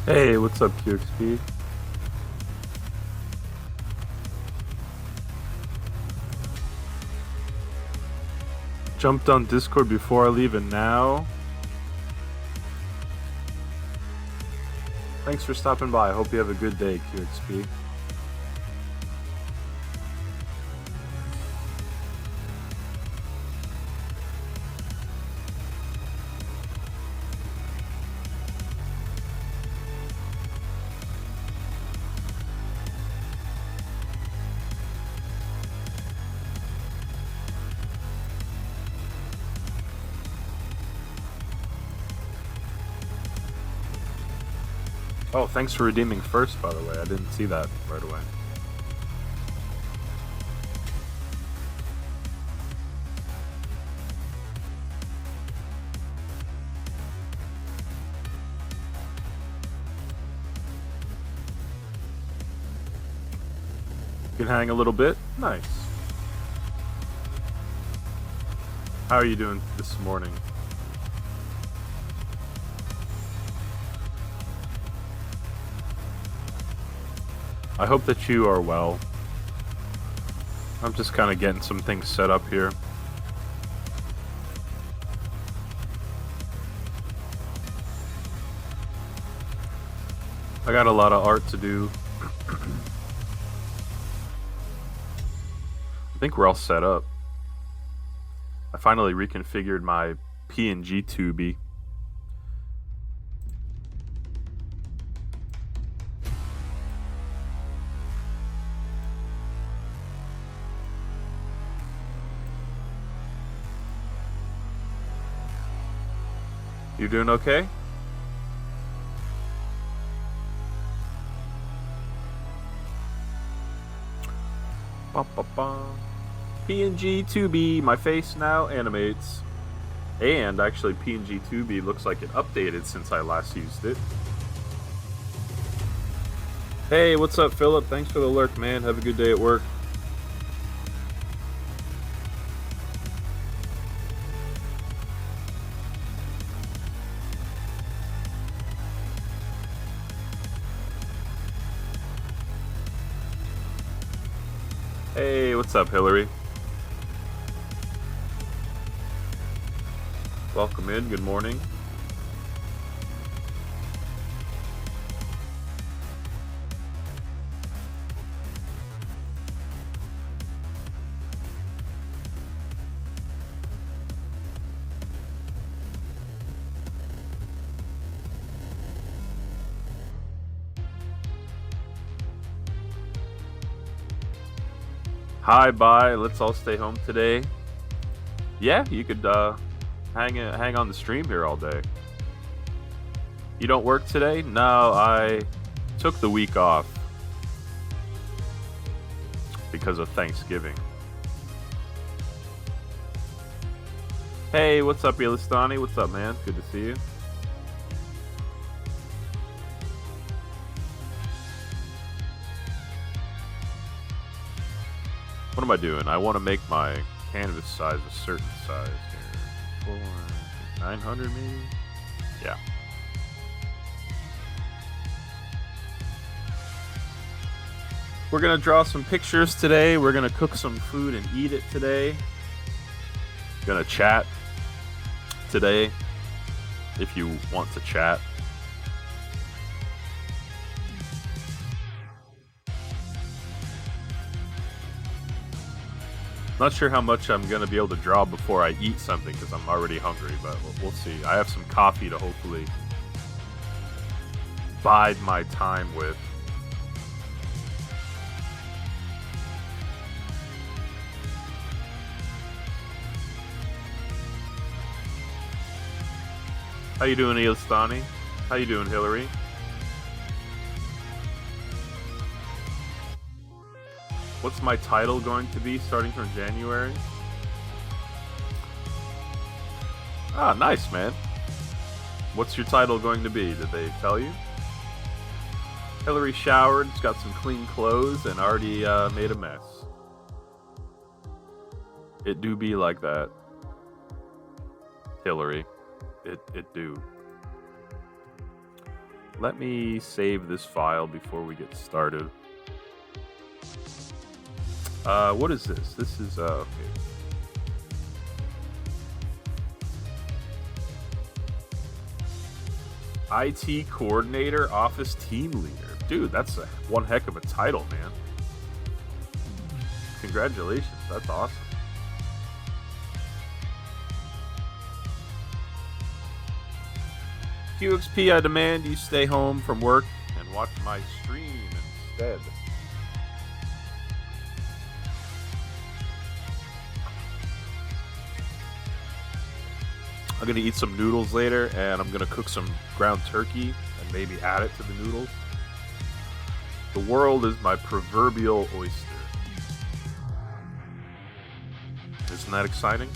Hey, what's up, QXP? Jumped on Discord before I leave, and now thanks for stopping by. I hope you have a good day, QXP. Oh, thanks for redeeming first, by the way. I didn't see that right away. You can hang a little bit? Nice. How are you doing this morning? I hope that you are well. I'm just kind of getting some things set up here. I got a lot of art to do. I think we're all set up. I finally reconfigured my PNG Tubi. You doing okay? Ba-ba-ba. PNG Tubi, my face now animates. And actually PNG Tubi looks like it updated since I last used it. Hey, what's up, Philip? Thanks for the lurk, man. Have a good day at work. Hey, what's up, Hillary? Welcome in. Good morning. Hi, bye. Let's all stay home today. Yeah, you could hang on the stream here all day. You don't work today? No, I took the week off because of Thanksgiving. Hey, what's up, Elistani? What's up, man? Good to see you. What am I doing? I want to make my canvas size a certain size here. 900 maybe? Yeah. We're going to draw some pictures today. We're going to cook some food and eat it today. Going to chat today if you want to chat. Not sure how much I'm going to be able to draw before I eat something because I'm already hungry, but we'll see. I have some coffee to hopefully bide my time with. How you doing, Elistani? How you doing, Hillary? What's my title going to be starting from January? Ah, nice, man. What's your title going to be? Did they tell you? Hillary showered, got some clean clothes, and already made a mess. It do be like that, Hillary. It do. Let me save this file before we get started. What is this? This is, okay. IT coordinator, office team leader. Dude, that's one heck of a title, man. Congratulations, that's awesome. QXP, I demand you stay home from work and watch my stream instead. I'm gonna eat some noodles later, and I'm gonna cook some ground turkey and maybe add it to the noodles. The world is my proverbial oyster. Isn't that exciting?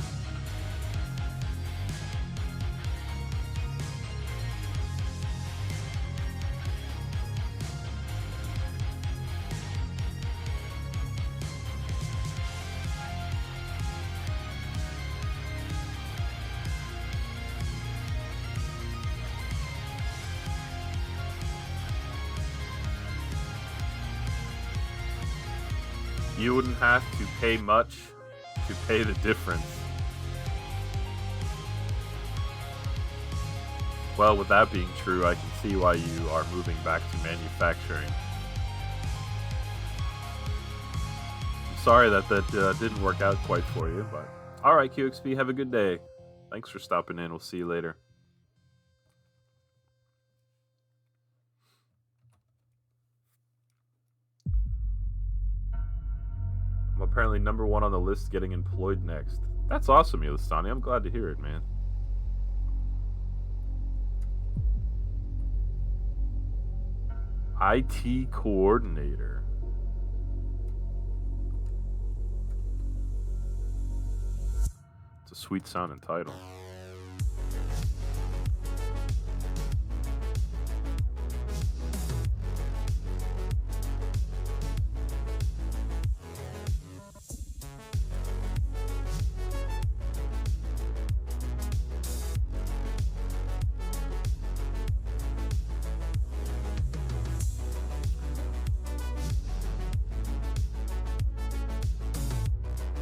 You wouldn't have to pay much to pay the difference. Well, with that being true, I can see why you are moving back to manufacturing. I'm sorry that didn't work out quite for you, but alright, QXP, have a good day. Thanks for stopping in. We'll see you later. I'm apparently #1 on the list getting employed next. That's awesome, Yelistani. I'm glad to hear it, man. IT coordinator. It's a sweet sounding title.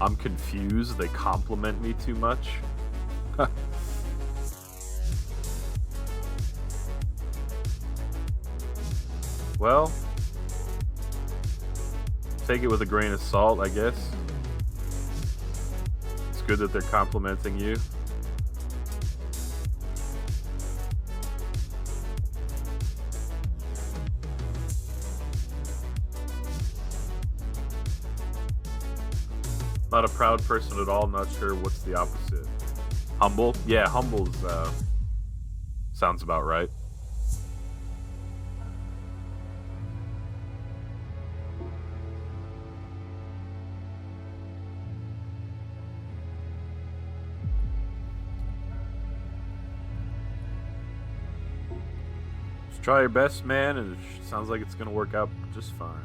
I'm confused. They compliment me too much. Well, take it with a grain of salt, I guess. It's good that they're complimenting you. Not a proud person at all. Not sure what's the opposite. Humble? Yeah, humble's sounds about right. Just try your best, man, and it sounds like it's gonna work out just fine.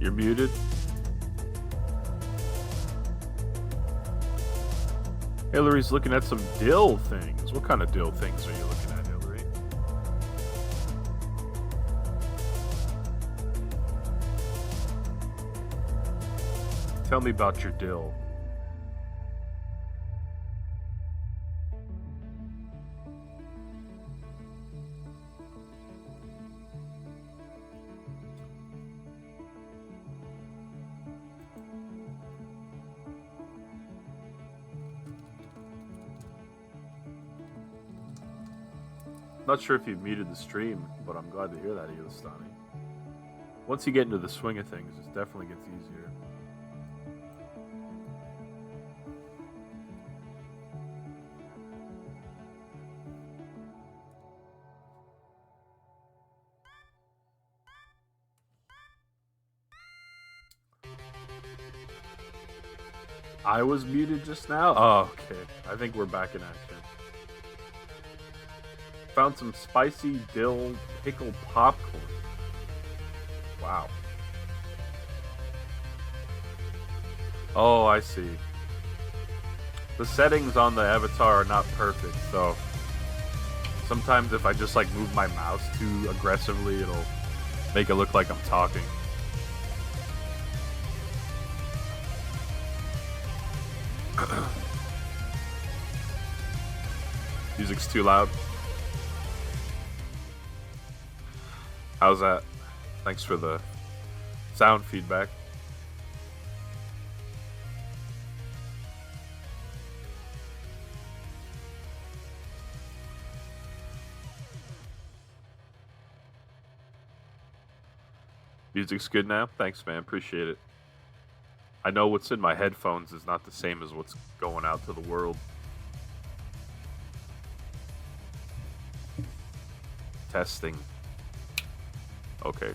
You're muted. Hillary's looking at some dill things. What kind of dill things are you looking at, Hillary? Tell me about your dill. Not sure if you've muted the stream, but I'm glad to hear that, Elistani. Once you get into the swing of things, it definitely gets easier. I was muted just now? Oh, okay. I think we're back in action. Found some spicy dill pickle popcorn. Wow. Oh, I see. The settings on the avatar are not perfect, so sometimes if I just like move my mouse too aggressively, it'll make it look like I'm talking. Music's too loud. How's that? Thanks for the sound feedback. Music's good now? Thanks, man. Appreciate it. I know what's in my headphones is not the same as what's going out to the world. Testing. Okay.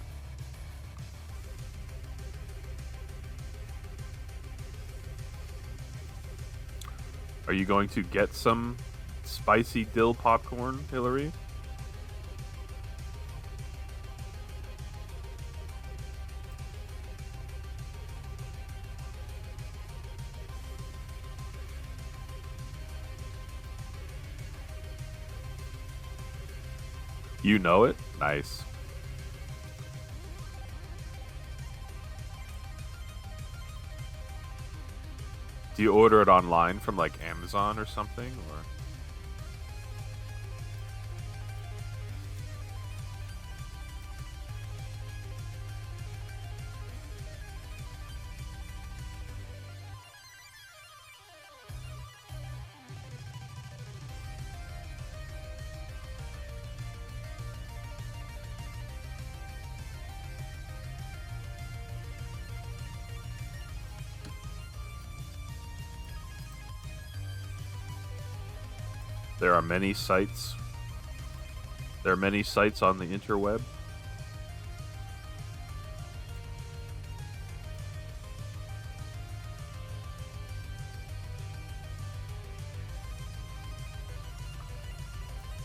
Are you going to get some spicy dill popcorn, Hillary? You know it? Nice. Do you order it online from like Amazon or something, or? There are many sites. There are many sites on the interweb.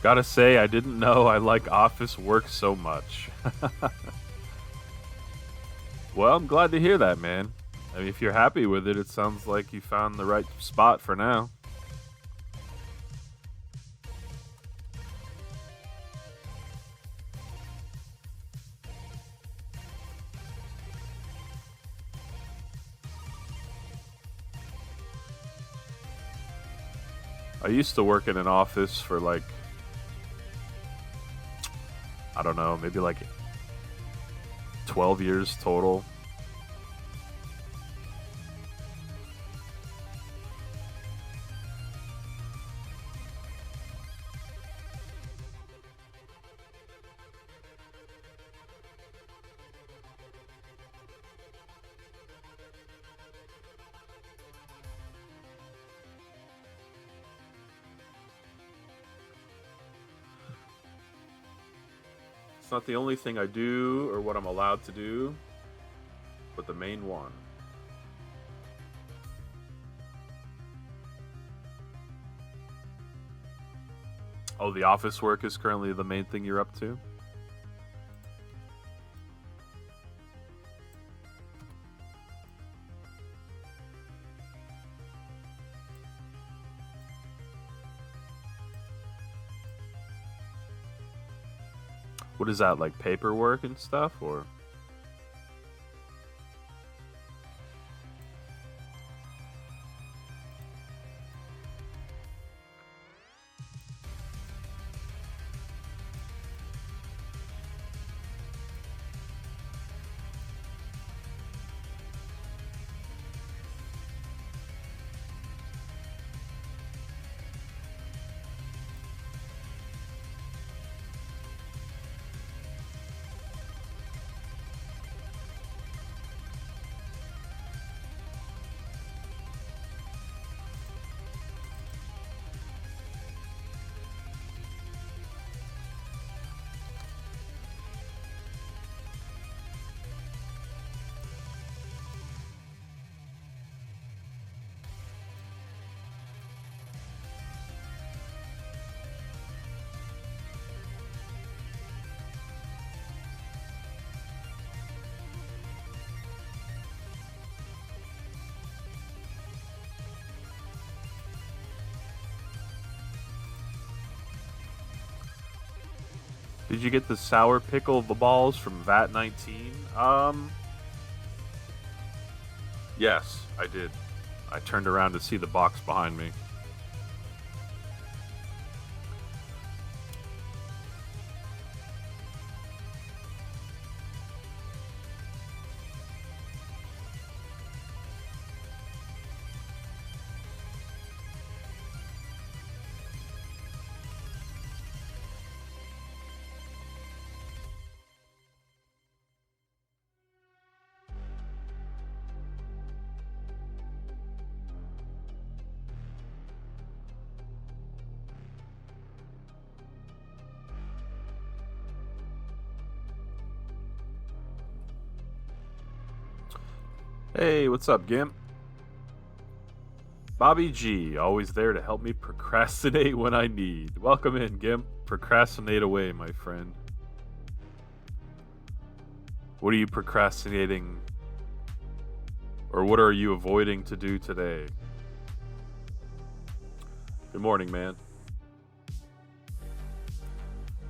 Gotta say, I didn't know I like office work so much. Well, I'm glad to hear that, man. I mean, if you're happy with it, it sounds like you found the right spot for now. I used to work in an office for like, I don't know, maybe like 12 years total. It's not the only thing I do or what I'm allowed to do, but the main one. Oh, the office work is currently the main thing you're up to? What is that, like paperwork and stuff, or? Did you get the sour pickle balls from VAT 19? Yes, I did. I turned around to see the box behind me. Hey, what's up, Gimp? Bobby G, always there to help me procrastinate when I need. Welcome in, Gimp. Procrastinate away, my friend. What are you procrastinating, or what are you avoiding to do today? Good morning, man.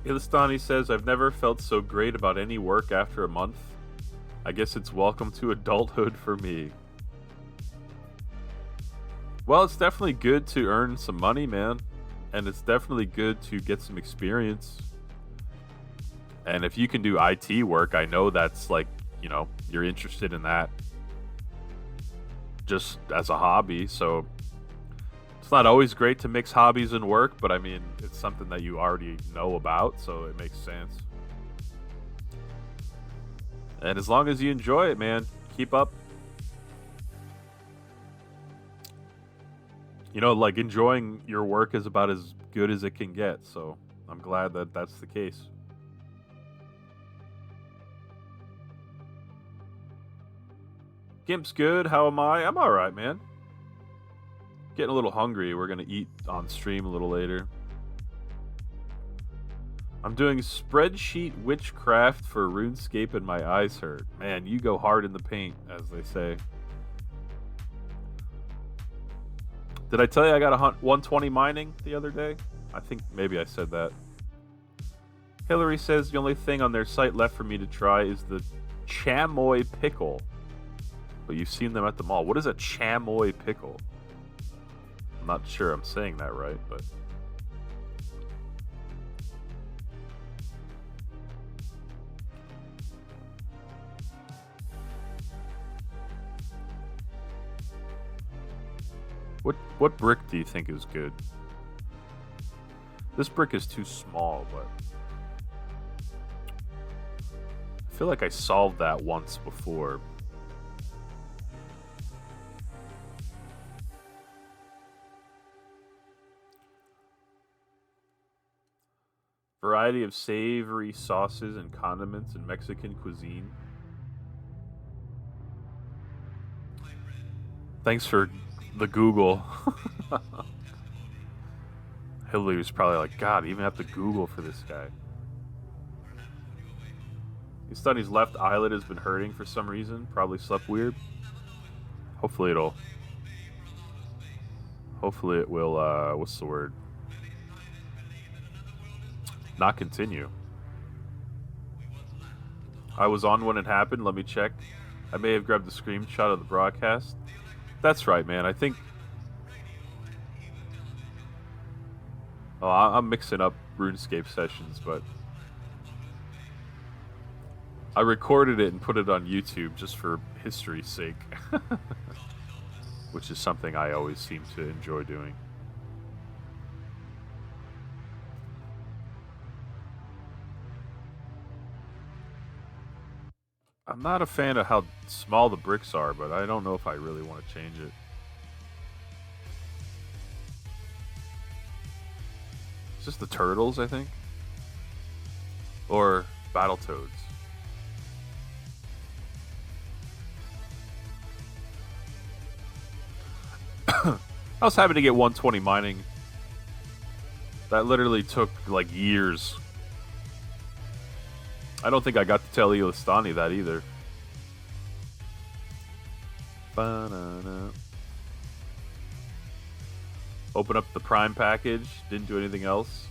Ilistani says, I've never felt so great about any work after a month. I guess it's welcome to adulthood for me. Well, it's definitely good to earn some money, man. And it's definitely good to get some experience. And if you can do IT work, I know that's like, you're interested in that just as a hobby. So it's not always great to mix hobbies and work, but I mean, it's something that you already know about, so it makes sense. And as long as you enjoy it, man, keep up. Like enjoying your work is about as good as it can get. So I'm glad that that's the case. Gimp's good. How am I? I'm all right, man. Getting a little hungry. We're going to eat on stream a little later. I'm doing spreadsheet witchcraft for RuneScape and my eyes hurt. Man, you go hard in the paint, as they say. Did I tell you I got 120 mining the other day? I think maybe I said that. Hillary says the only thing on their site left for me to try is the chamoy pickle. But you've seen them at the mall. What is a chamoy pickle? I'm not sure I'm saying that right, but... What brick do you think is good? This brick is too small, but... I feel like I solved that once before. Variety of savory sauces and condiments in Mexican cuisine. Thanks for the Google. Hillary was probably like, God, I even have to Google for this guy. He's thought his left eyelid has been hurting for some reason. Probably slept weird. Hopefully it will, what's the word? Not continue. I was on when it happened. Let me check. I may have grabbed the screenshot of the broadcast. That's right, man. I think... Oh, I'm mixing up RuneScape sessions, but... I recorded it and put it on YouTube just for history's sake. Which is something I always seem to enjoy doing. I'm not a fan of how small the bricks are, but I don't know if I really want to change it. It's just the turtles, I think. Or Battletoads. I was happy to get 120 mining. That literally took like years. I don't think I got to tell Ilistani that either. Ba-na-na. Open up the Prime package. Didn't do anything else.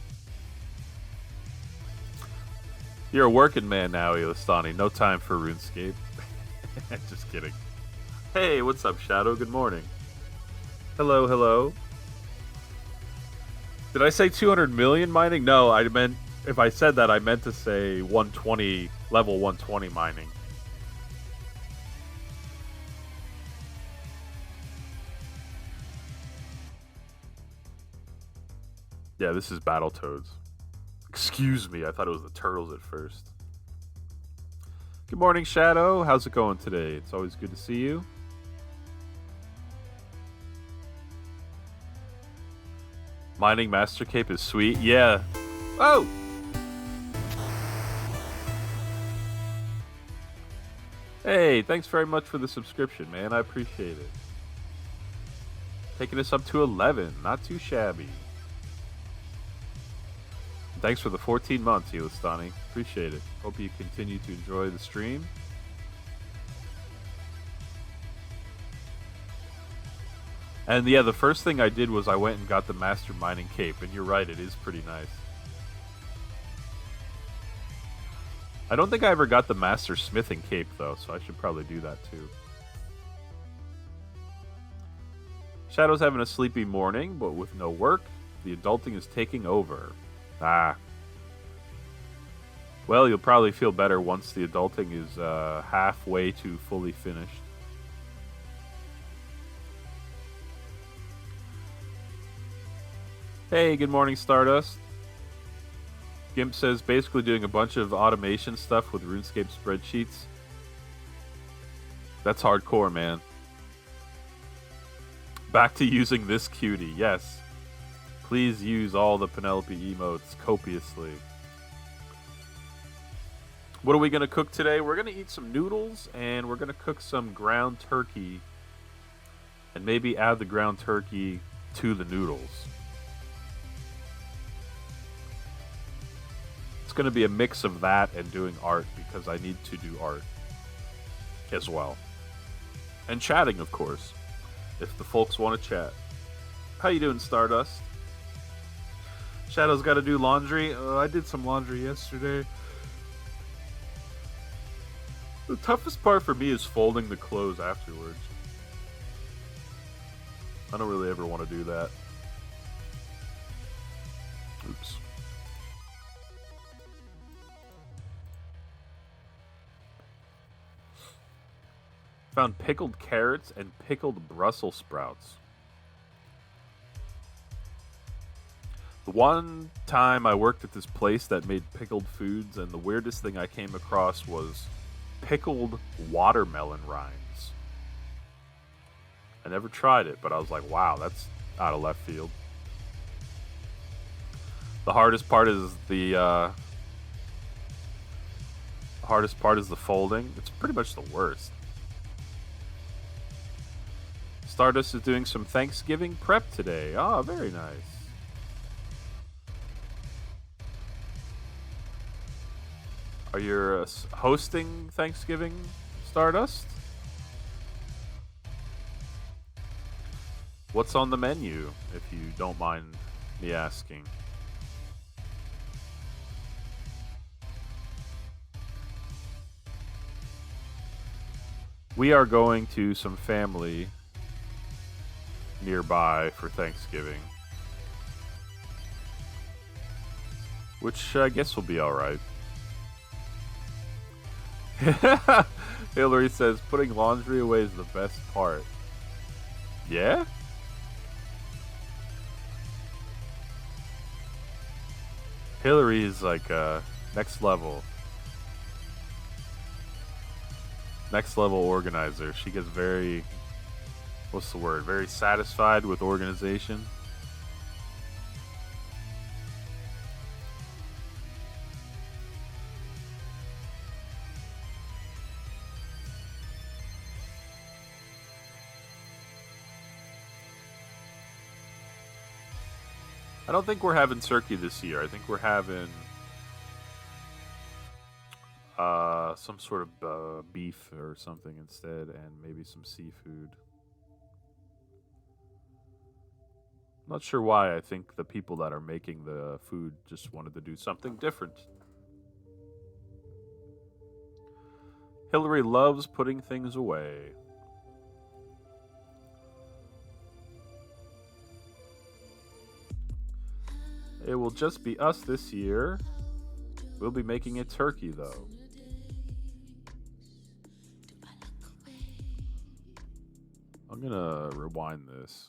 You're a working man now, Ilistani. No time for RuneScape. Just kidding. Hey, what's up, Shadow? Good morning. Hello, hello. Did I say 200 million mining? No, I meant... If I said that, I meant to say 120, level 120 mining. Yeah, this is Battletoads. Excuse me, I thought it was the turtles at first. Good morning, Shadow. How's it going today? It's always good to see you. Mining Master Cape is sweet. Yeah. Oh! Hey, thanks very much for the subscription, man. I appreciate it. Taking us up to 11. Not too shabby. Thanks for the 14 months, Ilistani. Appreciate it. Hope you continue to enjoy the stream. And yeah, the first thing I did was I went and got the Master Mining Cape. And you're right, it is pretty nice. I don't think I ever got the Master Smithing Cape, though, so I should probably do that, too. Shadow's having a sleepy morning, but with no work. The adulting is taking over. Ah. Well, you'll probably feel better once the adulting is halfway to fully finished. Hey, good morning, Stardust. Gimp says basically doing a bunch of automation stuff with RuneScape spreadsheets. That's hardcore, man. Back to using this cutie, yes. Please use all the Penelope emotes copiously. What are we going to cook today? We're going to eat some noodles, and we're going to cook some ground turkey. And maybe add the ground turkey to the noodles. Going to be a mix of that and doing art because I need to do art as well, and chatting, of course, if the folks want to chat. How you doing, Stardust? Shadow's got to do laundry. I did some laundry yesterday. The toughest part for me is folding the clothes afterwards. I don't really ever want to do that. Oops. Found pickled carrots and pickled Brussels sprouts. The one time I worked at this place that made pickled foods, and the weirdest thing I came across was pickled watermelon rinds. I never tried it, but I was like, wow, that's out of left field. The hardest part is the folding. It's pretty much the worst. Stardust is doing some Thanksgiving prep today. Oh, very nice. Are you hosting Thanksgiving, Stardust? What's on the menu, if you don't mind me asking? We are going to some family nearby for Thanksgiving, which I guess will be all right. Hillary says putting laundry away is the best part. Yeah? Hillary is like next level. Next level organizer. She gets very, what's the word? Very satisfied with organization. I don't think we're having turkey this year. I think we're having some sort of beef or something instead, and maybe some seafood. Not sure why. I think the people that are making the food just wanted to do something different. Hillary loves putting things away. It will just be us this year. We'll be making a turkey, though. I'm gonna rewind this.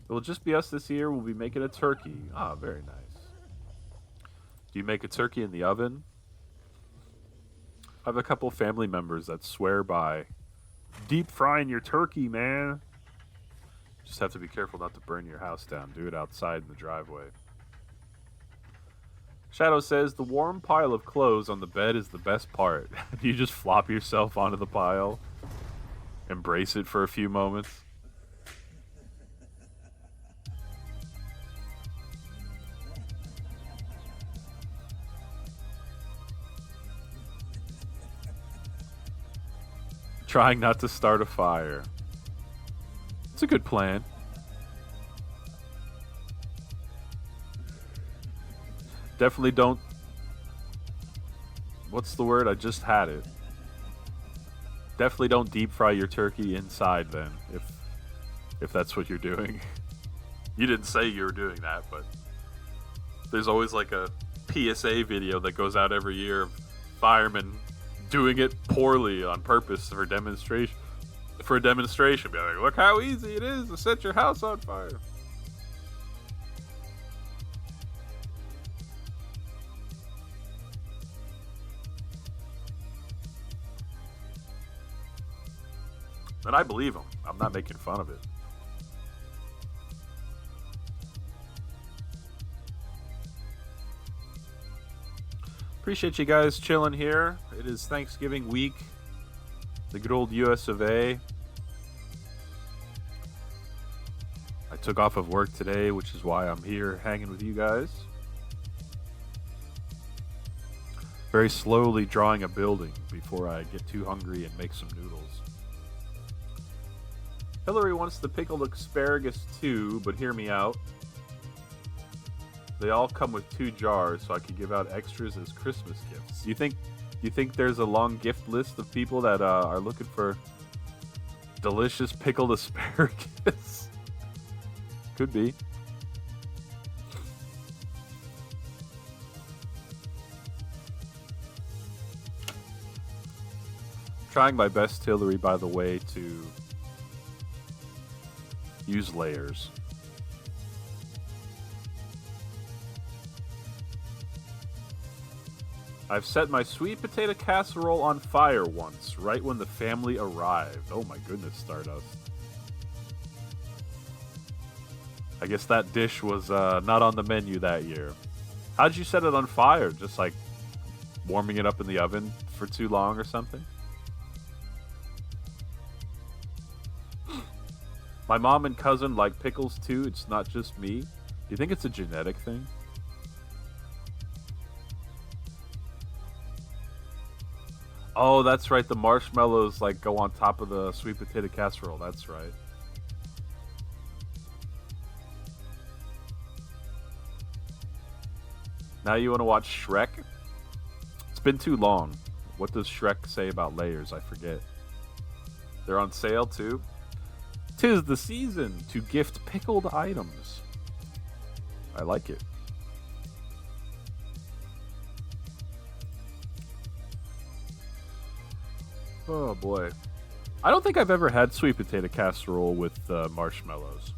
It will just be us this year. We'll be making a turkey. Ah, very nice. Do you make a turkey in the oven? I have a couple family members that swear by deep frying your turkey, man. Just have to be careful not to burn your house down. Do it outside in the driveway. Shadow says the warm pile of clothes on the bed is the best part. You just flop yourself onto the pile, embrace it for a few moments. Trying not to start a fire. It's a good plan. Definitely don't... What's the word? I just had it. Definitely don't deep fry your turkey inside then, if that's what you're doing. You didn't say you were doing that, but there's always like a PSA video that goes out every year of firemen doing it poorly on purpose for demonstration. For a demonstration, be like, look how easy it is to set your house on fire. And I believe him. I'm not making fun of it. Appreciate you guys chilling here. It is Thanksgiving week. The good old US of A. I took off of work today, which is why I'm here hanging with you guys. Very slowly drawing a building before I get too hungry and make some noodles. Hillary wants the pickled asparagus too, but hear me out. They all come with 2 jars, so I could give out extras as Christmas gifts. You think there's a long gift list of people that are looking for delicious pickled asparagus? Could be. Trying my best, Hillary, by the way, to use layers. I've set my sweet potato casserole on fire once, right when the family arrived. Oh my goodness, Stardust. I guess that dish was not on the menu that year. How'd you set it on fire? Just like warming it up in the oven for too long or something? My mom and cousin like pickles too. It's not just me. Do you think it's a genetic thing? Oh, that's right. The marshmallows like go on top of the sweet potato casserole. That's right. Now you want to watch Shrek? It's been too long. What does Shrek say about layers? I forget. They're on sale too. 'Tis the season to gift pickled items. I like it. Oh boy. I don't think I've ever had sweet potato casserole with marshmallows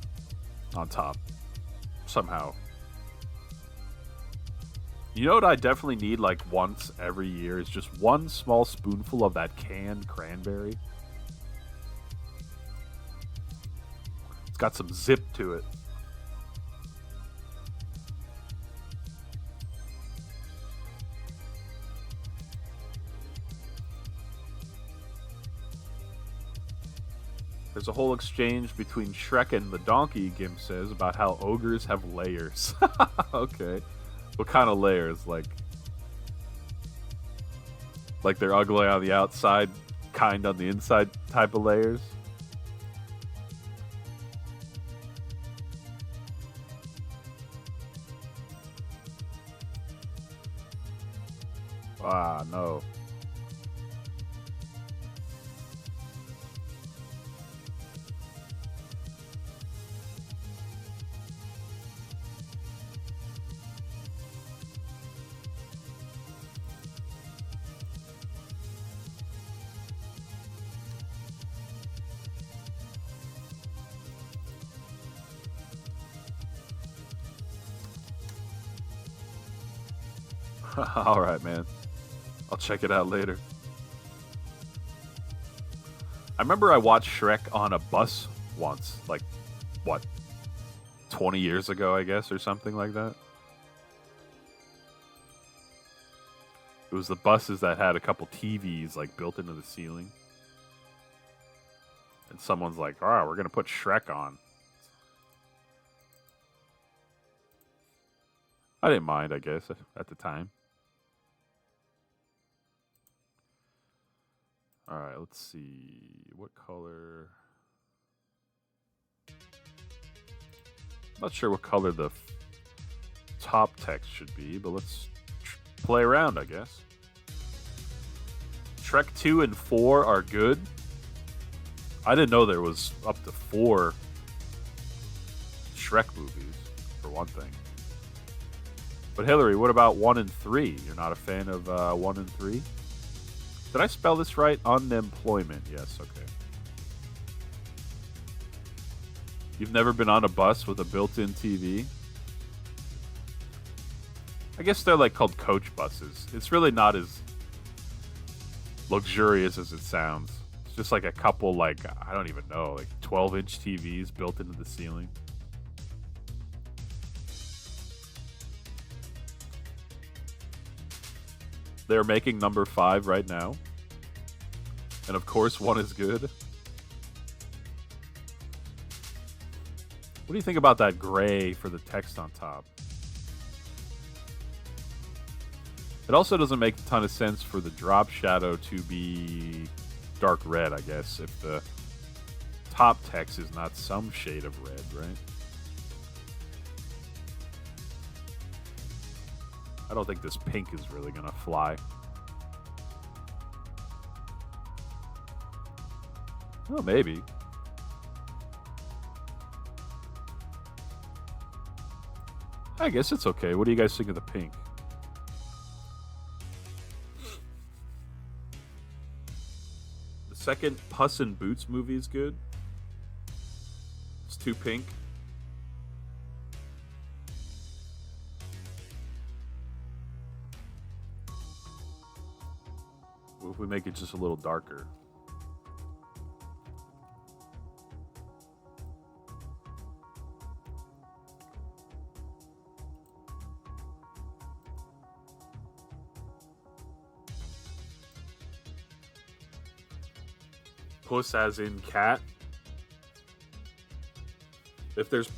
on top. Somehow. You know what I definitely need like once every year is just one small spoonful of that canned cranberry. It's got some zip to it. There's a whole exchange between Shrek and the donkey, Gimp says, about how ogres have layers. Okay. What kind of layers? Like they're ugly on the outside, kind on the inside type of layers? Ah, no. All right, man. I'll check it out later. I remember I watched Shrek on a bus once, like, what, 20 years ago, I guess, or something like that. It was the buses that had a couple TVs, like, built into the ceiling. And someone's like, all right, we're going to put Shrek on. I didn't mind, I guess, at the time. All right, let's see. What color? Not sure what color the top text should be, but let's play around, I guess. Shrek 2 and 4 are good. I didn't know there was up to 4 Shrek movies, for one thing. But Hillary, what about 1 and 3? You're not a fan of 1 and 3? Did I spell this right? Unemployment. Yes, okay. You've never been on a bus with a built-in TV? I guess they're like called coach buses. It's really not as luxurious as it sounds. It's just like a couple, like, I don't even know, like 12-inch TVs built into the ceiling. They're making number 5 right now. And of course, 1 is good. What do you think about that gray for the text on top? It also doesn't make a ton of sense for the drop shadow to be dark red, I guess, if the top text is not some shade of red, right? I don't think this pink is really gonna fly. Well, maybe. I guess it's okay. What do you guys think of the pink? The second Puss in Boots movie is good. It's too pink. What if we make it just a little darker? Puss as in cat. If there's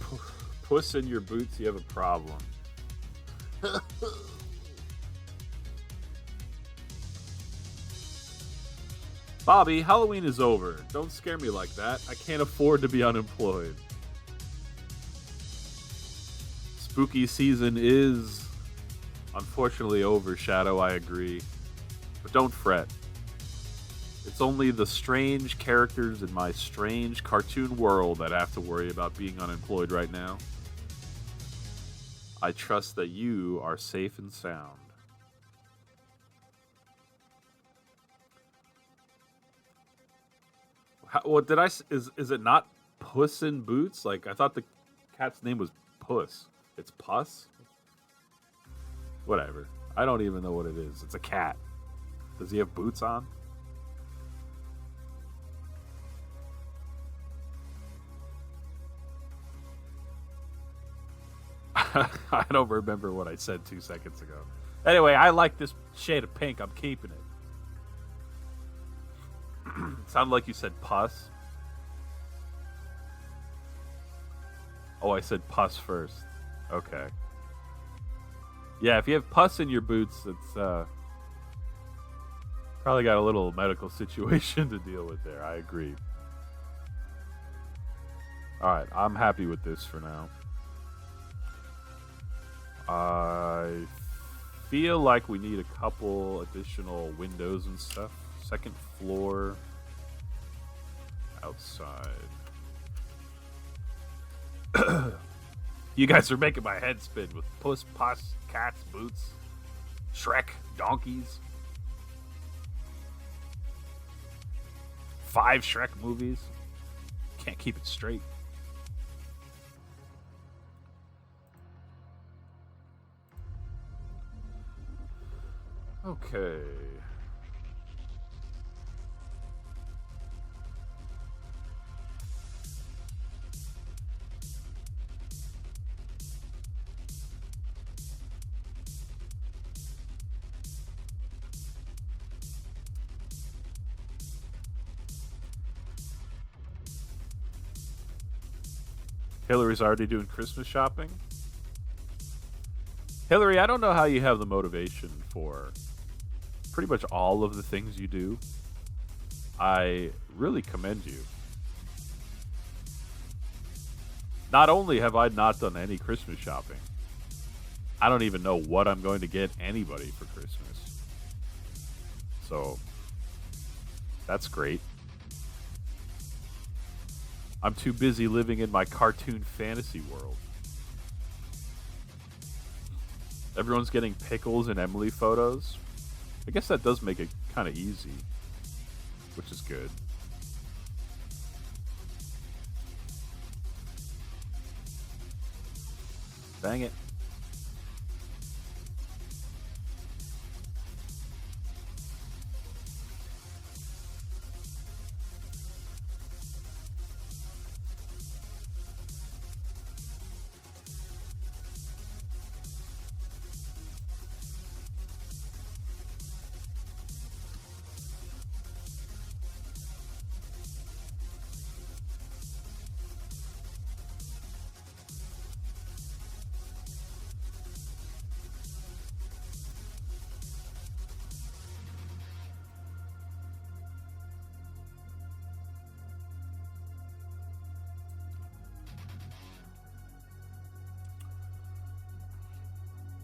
puss in your boots, you have a problem. Bobby, Halloween is over. Don't scare me like that. I can't afford to be unemployed. Spooky season is unfortunately overshadow, I agree. But don't fret. It's only the strange characters in my strange cartoon world that have to worry about being unemployed right now. I trust that you are safe and sound. What did is it not Puss in Boots? Like I thought the cat's name was Puss. It's Puss? Whatever. I don't even know what it is. It's a cat. Does he have boots on? I don't remember what I said 2 seconds ago. Anyway, I like this shade of pink. I'm keeping it. It sounded like you said pus. Oh, I said pus first. Okay. Yeah, if you have pus in your boots, it's probably got a little medical situation to deal with there. I agree. All right, I'm happy with this for now. I feel like we need a couple additional windows and stuff. Second floor outside. You guys are making my head spin with puss, pus, cats, boots, Shrek, donkeys. 5 Shrek movies. Can't keep it straight. Okay. Hillary's already doing Christmas shopping. Hillary, I don't know how you have the motivation for pretty much all of the things you do. I really commend you. Not only have I not done any Christmas shopping, I don't even know what I'm going to get anybody for Christmas. So, that's great. I'm too busy living in my cartoon fantasy world. Everyone's getting Pickles and Emily photos. I guess that does make it kind of easy, which is good. Dang it.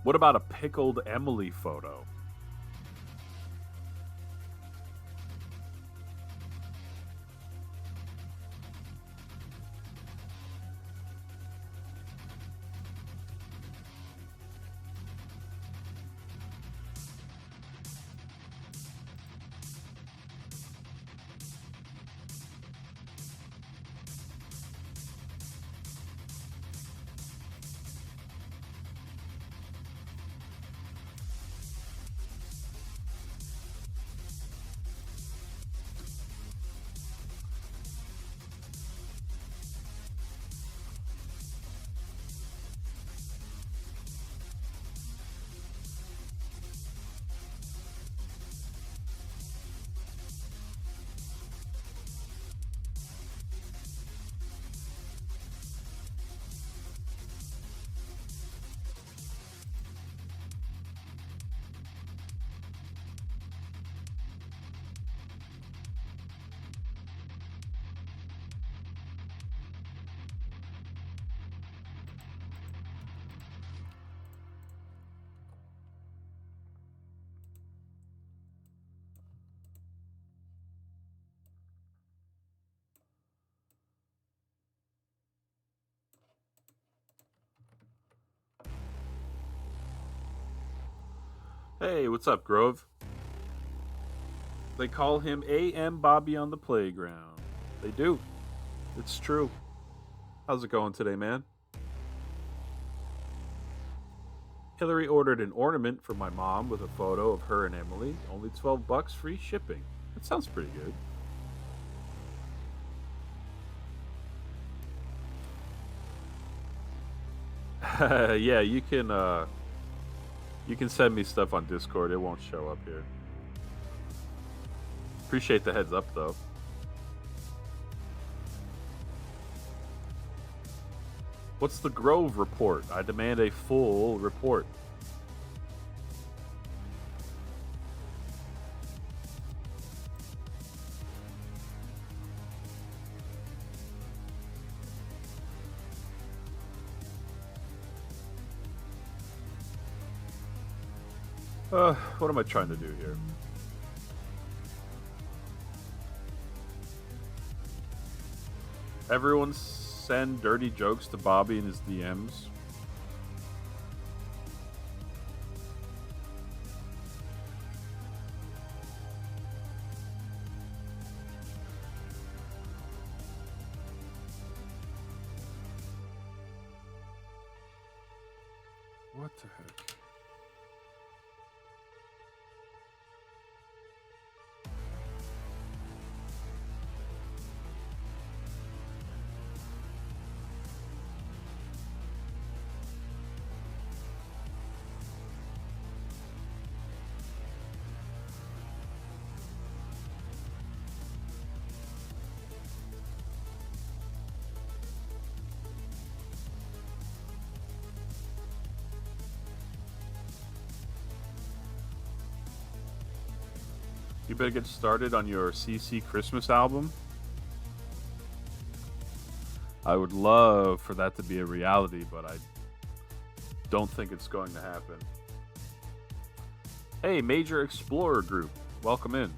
What about a pickled Emily photo? Hey, what's up, Grove? They call him A.M. Bobby on the playground. They do. It's true. How's it going today, man? Hillary ordered an ornament for my mom with a photo of her and Emily. Only $12 free shipping. That sounds pretty good. Yeah, you can send me stuff on Discord. It won't show up here. Appreciate the heads up though. What's the Grove report? I demand a full report. What am I trying to do here? Everyone send dirty jokes to Bobby in his DMs. What the heck? You better get started on your CC Christmas album. I would love for that to be a reality, but I don't think it's going to happen. Hey, Major Explorer Group, welcome in.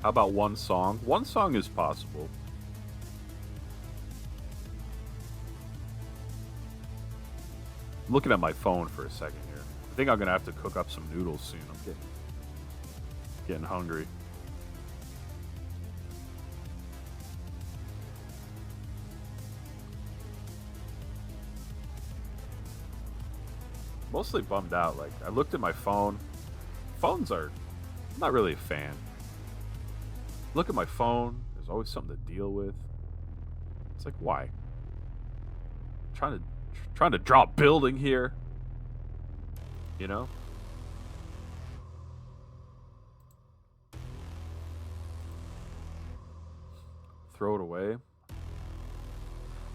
How about one song? One song is possible. I'm looking at my phone for a second here. I think I'm gonna have to cook up some noodles soon. I'm getting hungry. Mostly bummed out. Like, I looked at my phone. Phones are I'm not really a fan. Look at my phone. There's always something to deal with. It's like, why? Trying to draw a building here. You know? Throw it away.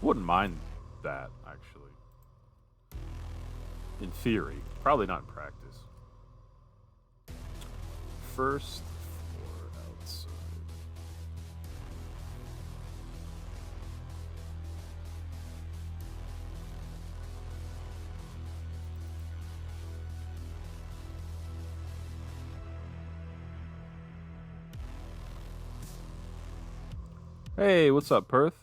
Wouldn't mind that, actually. In theory. Probably not in practice. First floor outside. Hey, what's up, Perth?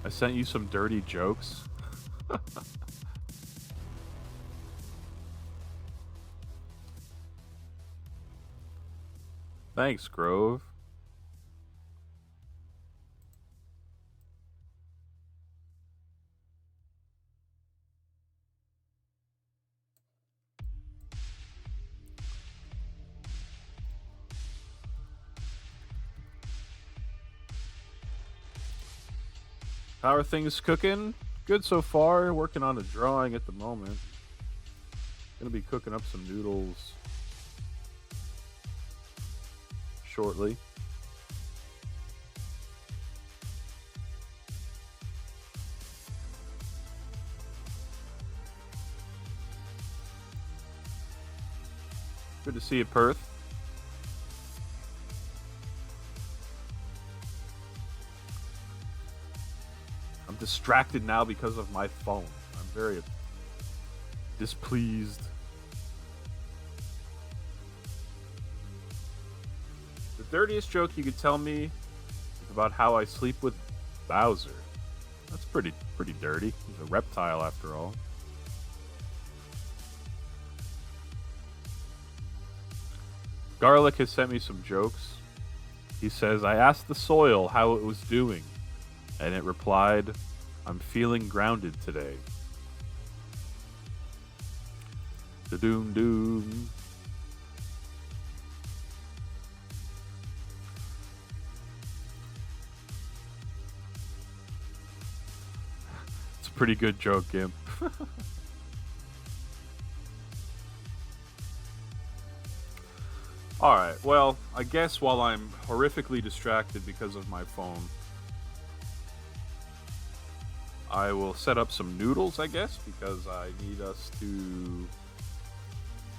I sent you some dirty jokes. Thanks, Grove. How are things cooking? Good so far. Working on a drawing at the moment. Gonna be cooking up some noodles shortly. Good to see you, Perth. distracted now because of my phone. I'm very displeased. The dirtiest joke you could tell me is about how I sleep with Bowser. That's pretty dirty. He's a reptile after all. Garlic has sent me some jokes. He says, I asked the soil how it was doing, and it replied, I'm feeling grounded today. Da-doom doom. It's a pretty good joke, Gimp. Alright, well, I guess while I'm horrifically distracted because of my phone, I will set up some noodles, I guess, because I need a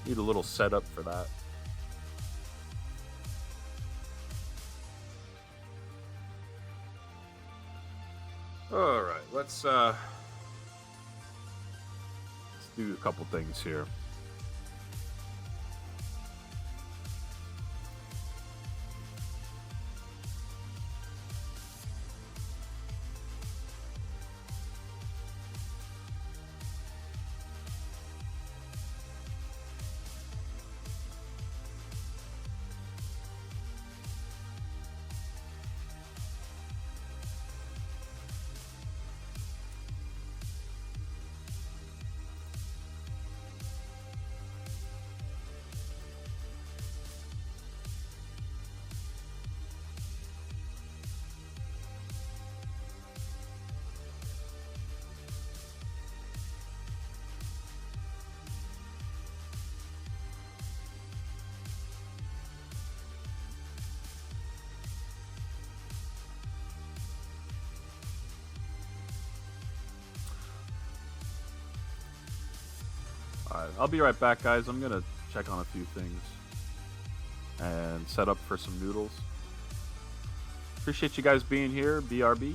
little setup for that. Alright, let's do a couple things here. Alright, I'll be right back, guys. I'm gonna check on a few things and set up for some noodles. Appreciate you guys being here, BRB.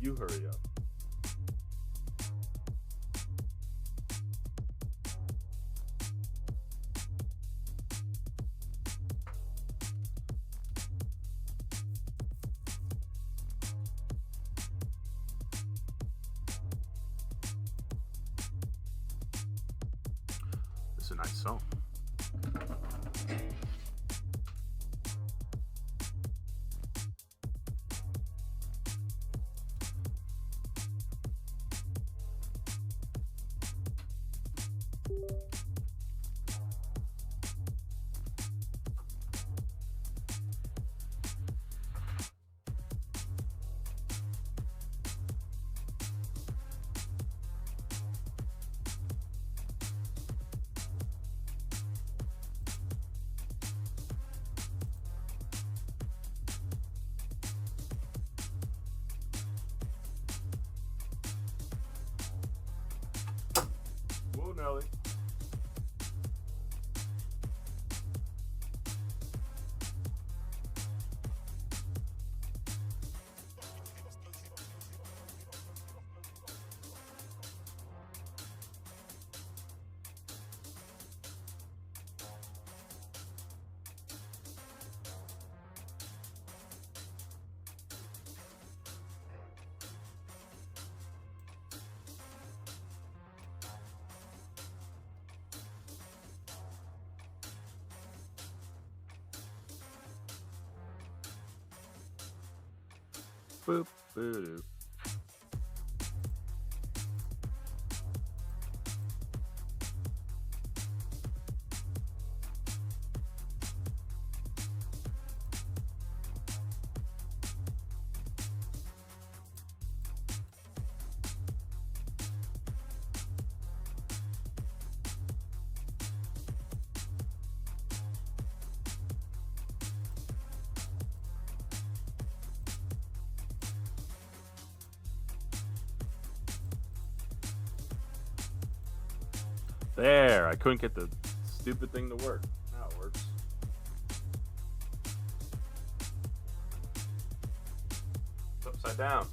You hurry up. This is a nice song. Whoa, Nelly. Boop, boo. There, I couldn't get the stupid thing to work. Now it works. It's upside down.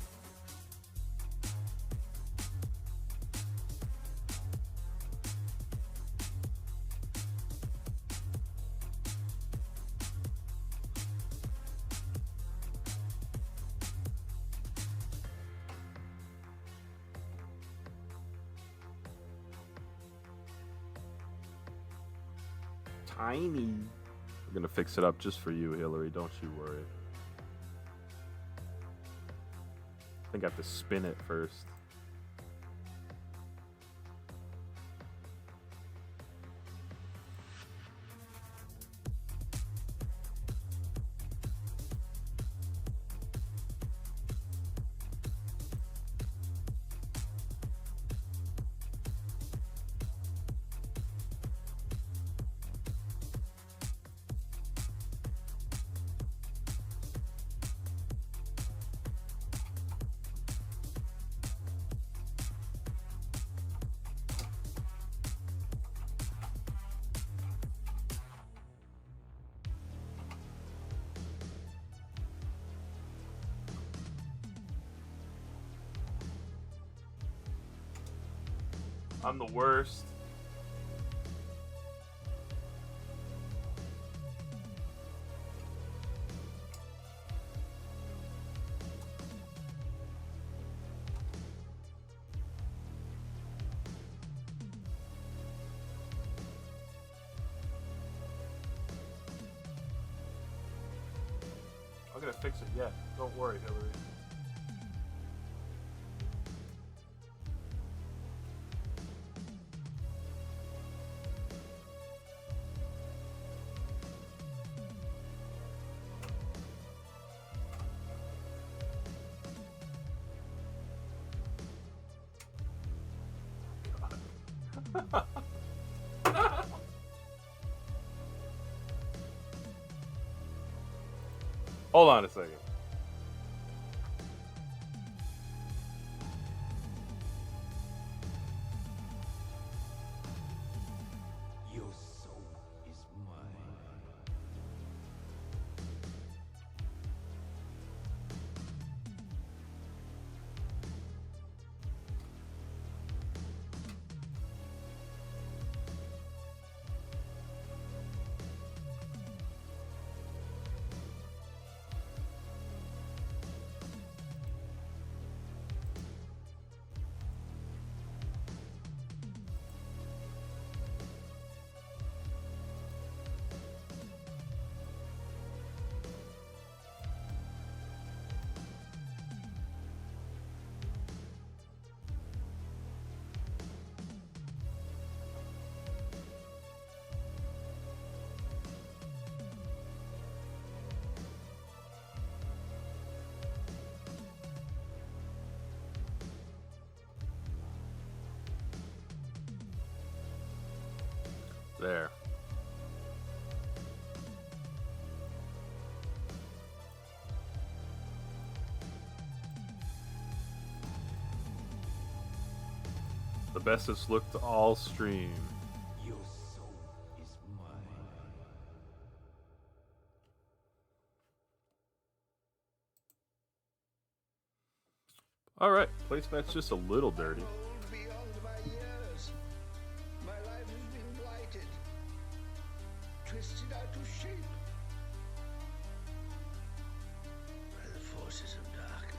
Tiny. We're gonna fix it up just for you, Hillary. Don't you worry. I think I have to spin it first. I'm the worst. I'm gonna fix it yet. Don't worry, Hillary. Hold on a second. Your soul is mine. There. The bestest looked all stream. Your soul is mine. Alright, placemat's just a little dirty. Old beyond my years. My life has been blighted, twisted out of shape by the forces of darkness.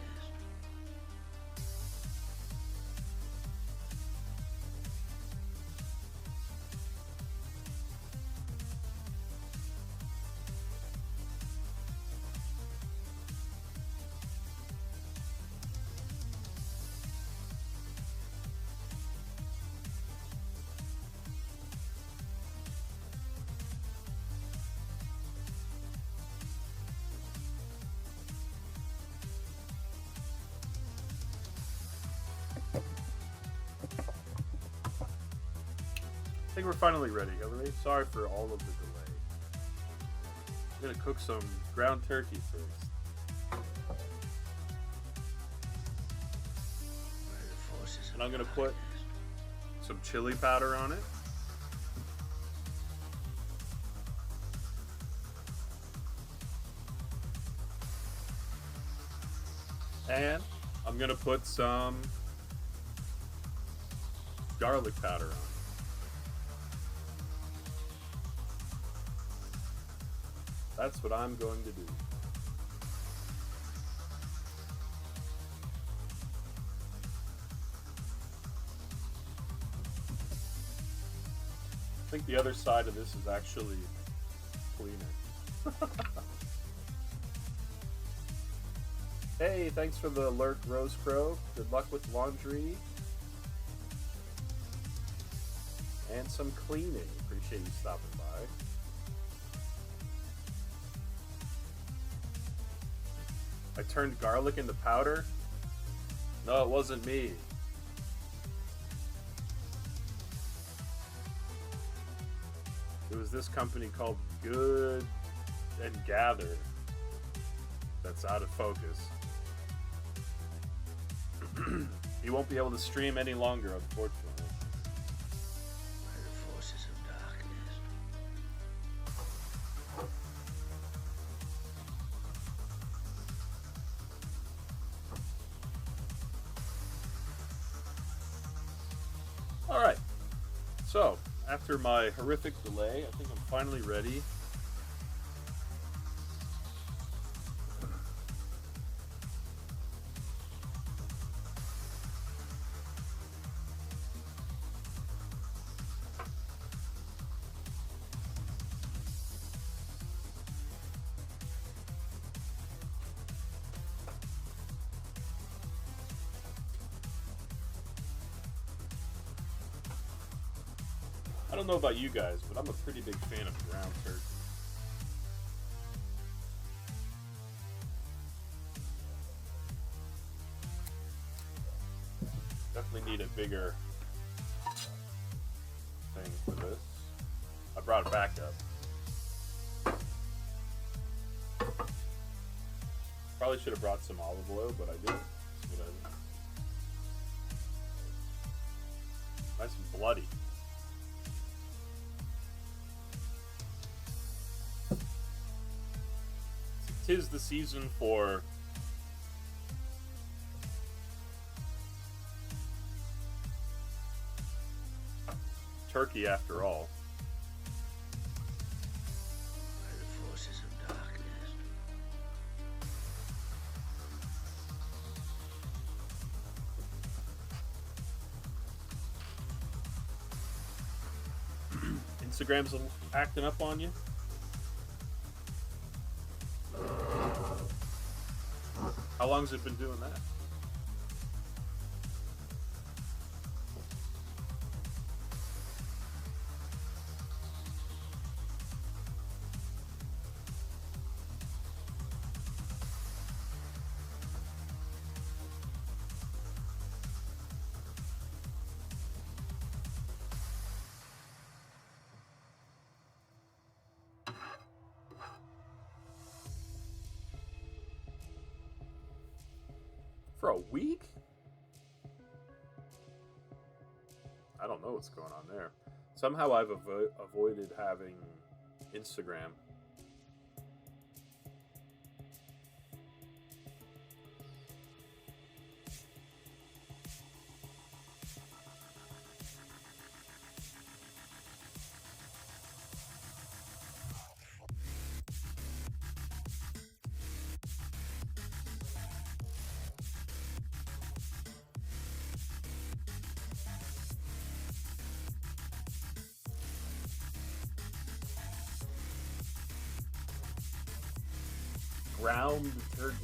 I think we're finally ready, Hillary. Sorry for all of the delay. I'm gonna cook some ground turkey first. By the forces And of I'm gonna put darkness. some chili powder on it. And I'm gonna put some garlic powder on it. That's what I'm going to do. I think the other side of this is actually cleaner. Hey, thanks for the alert, Rose Crow. Good luck with laundry. And some cleaning. Appreciate you stopping by. I turned garlic into powder? No, it wasn't me. It was this company called Good and Gather that's out of focus. He won't be able to stream any longer, unfortunately. By the forces of darkness. Alright, so after my horrific delay, I think I'm finally ready. I don't know about you guys, but I'm a pretty big fan of ground turkey. Definitely need a bigger thing for this. I brought it back up. Probably should have brought some olive oil, but I didn't. Whatever. Nice and bloody. Tis the season for turkey after all. By the forces of darkness. Instagram's acting up on you. How long's it been doing that? for a week? I don't know what's going on there. Somehow I've avoided having Instagram. Ground turkey.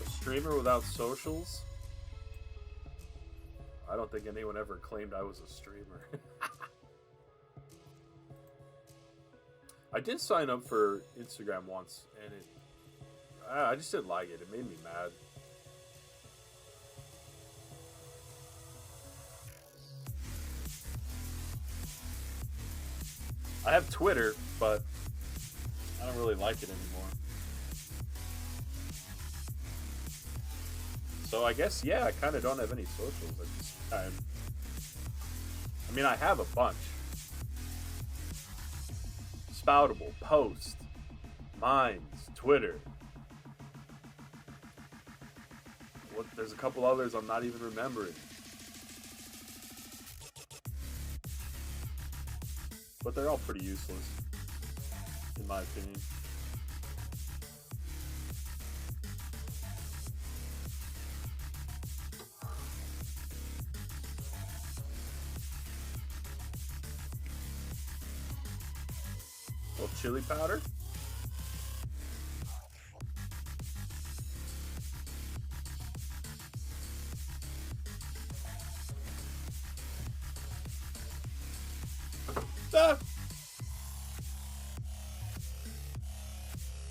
A streamer without socials? I don't think anyone ever claimed I was a streamer. I did sign up for Instagram once, and I just didn't like it. It made me mad. I have Twitter, but I don't really like it anymore. So I guess, yeah, I kind of don't have any socials. I mean, I have a bunch. Spoutable, Post, Minds, Twitter. There's a couple others I'm not even remembering. But they're all pretty useless, in my opinion. Little chili powder. Ah.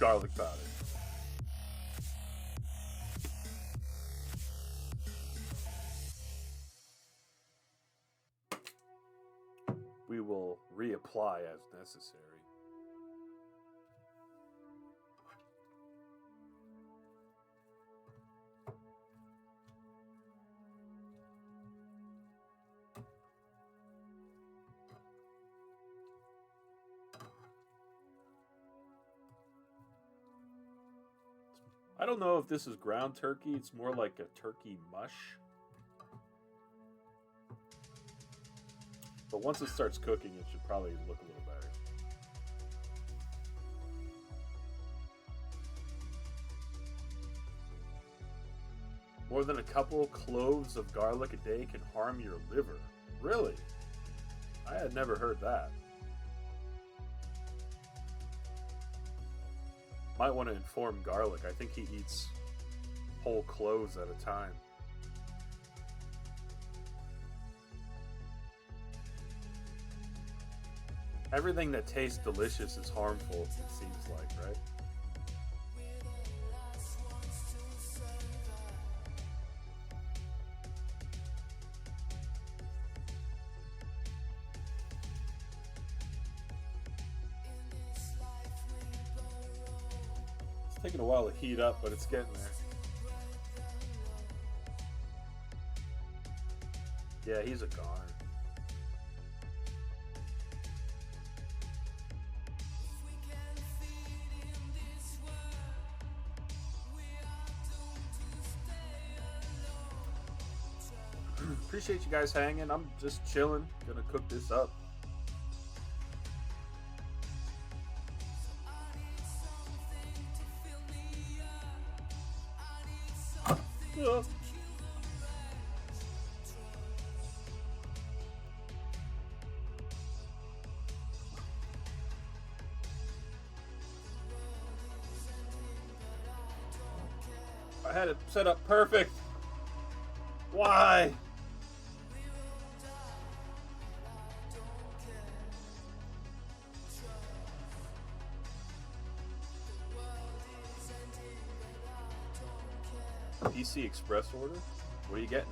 Garlic powder. We will reapply as necessary. I don't know if this is ground turkey. It's more like a turkey mush. But once it starts cooking, it should probably look a little better. More than a couple cloves of garlic a day can harm your liver. Really? I had never heard that. Might want to inform Garlic. I think he eats whole cloves at a time. Everything that tastes delicious is harmful, it seems like, right? It's taking a while to heat up, but it's getting there. Yeah, he's a goner. Appreciate you guys hanging. I'm just chilling. Gonna cook this up. Yeah. I had it set up perfect. Why? PC Express order? What are you getting?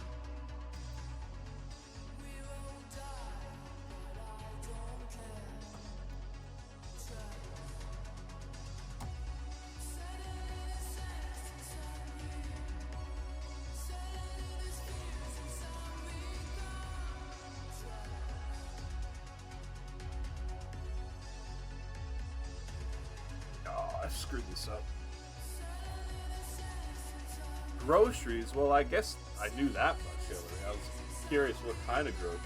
screwed this up. Groceries? Well, I guess I knew that much, Hillary. I was curious what kind of groceries.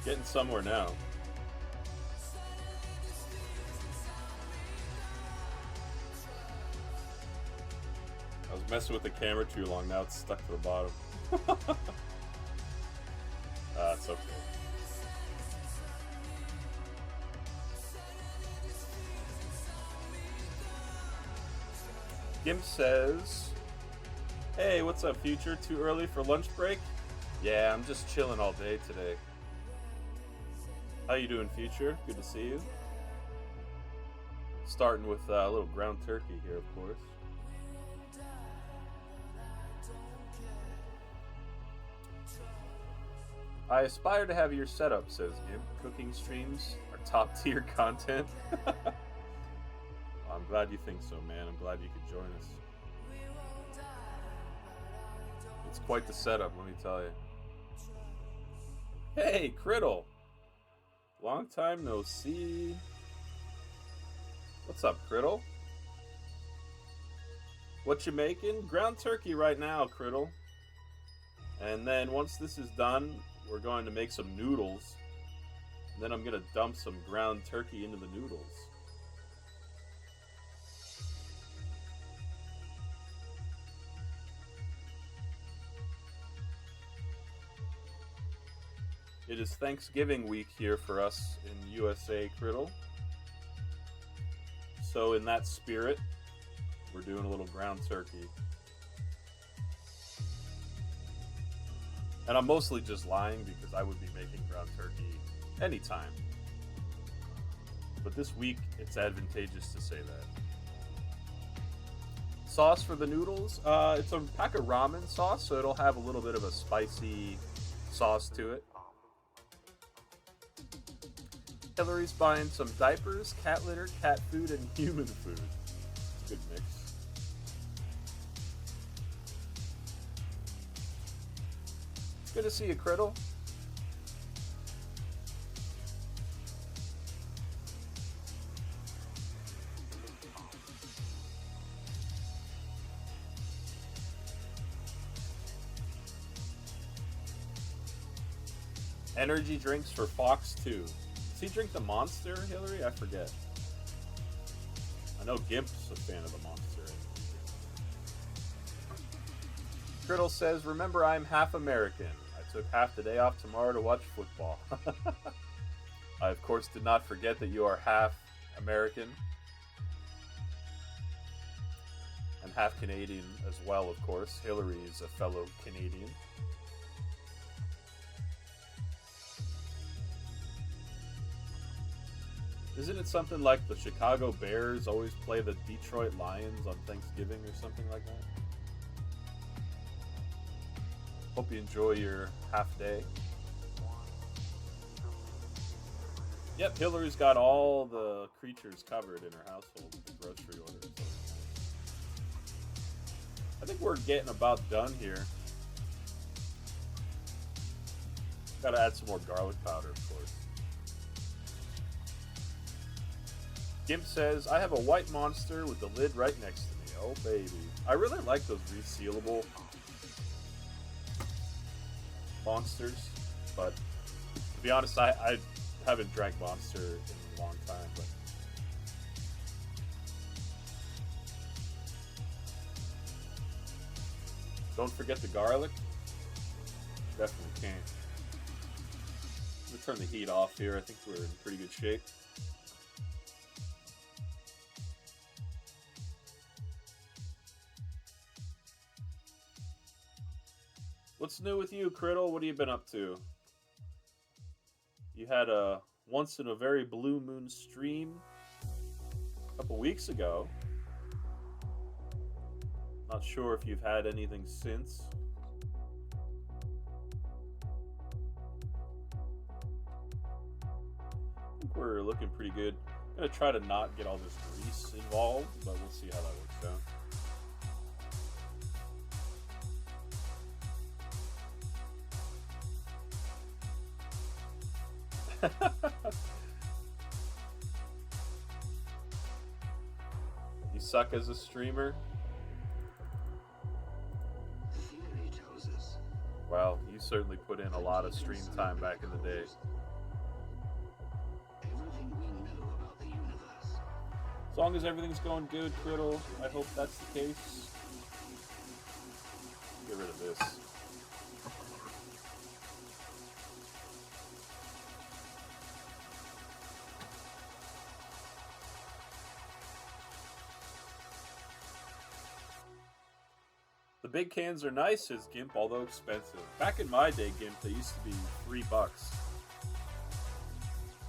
Getting somewhere now. I was messing with the camera too long, now it's stuck to the bottom. It's okay. Gimp says, hey, what's up, Future? Too early for lunch break? Yeah, I'm just chilling all day today. How you doing, Future? Good to see you. Starting with a little ground turkey here, of course. I aspire to have your setup, says Gimp. Cooking streams are top tier content. I'm glad you think so, man. I'm glad you could join us. It's quite the setup, let me tell you. Hey, Criddle! Long time no see. What's up, Criddle? What you making? Ground turkey right now, Criddle. And then once this is done, we're going to make some noodles. And then I'm going to dump some ground turkey into the noodles. It is Thanksgiving week here for us in USA, Criddle. So in that spirit, we're doing a little ground turkey. And I'm mostly just lying because I would be making ground turkey anytime. But this week, it's advantageous to say that. Sauce for the noodles? It's a pack of ramen sauce, so it'll have a little bit of a spicy sauce to it. Hillary's buying some diapers, cat litter, cat food, and human food. Good mix. It's good to see you, Criddle. Energy drinks for Fox 2. Does he drink the Monster, Hillary? I forget. I know Gimp's a fan of the Monster. Criddle says, remember I'm half American. I took half the day off tomorrow to watch football. I, of course, did not forget that you are half American. And half Canadian as well, of course. Hillary is a fellow Canadian. Isn't it something like the Chicago Bears always play the Detroit Lions on Thanksgiving or something like that? Hope you enjoy your half day. Yep, Hillary's got all the creatures covered in her household with the grocery order. So I think we're getting about done here. Gotta add some more garlic powder, of course. Gimp says, I have a white Monster with the lid right next to me. Oh, baby. I really like those resealable monsters, but to be honest, I haven't drank Monster in a long time, but don't forget the garlic. Definitely can't. I'm gonna turn the heat off here. I think we're in pretty good shape. What's new with you, Criddle? What have you been up to? You had a once in a very blue moon stream a couple weeks ago. Not sure if you've had anything since. I think we're looking pretty good. I'm gonna try to not get all this grease involved, but we'll see how that works out. You suck as a streamer? Theory tells us. Well, you certainly put in a lot of stream time back in the day. Everything we know about the universe. As long as everything's going good, Criddle, I hope that's the case. Get rid of this. The big cans are nice, says Gimp, although expensive. Back in my day, Gimp, they used to be $3.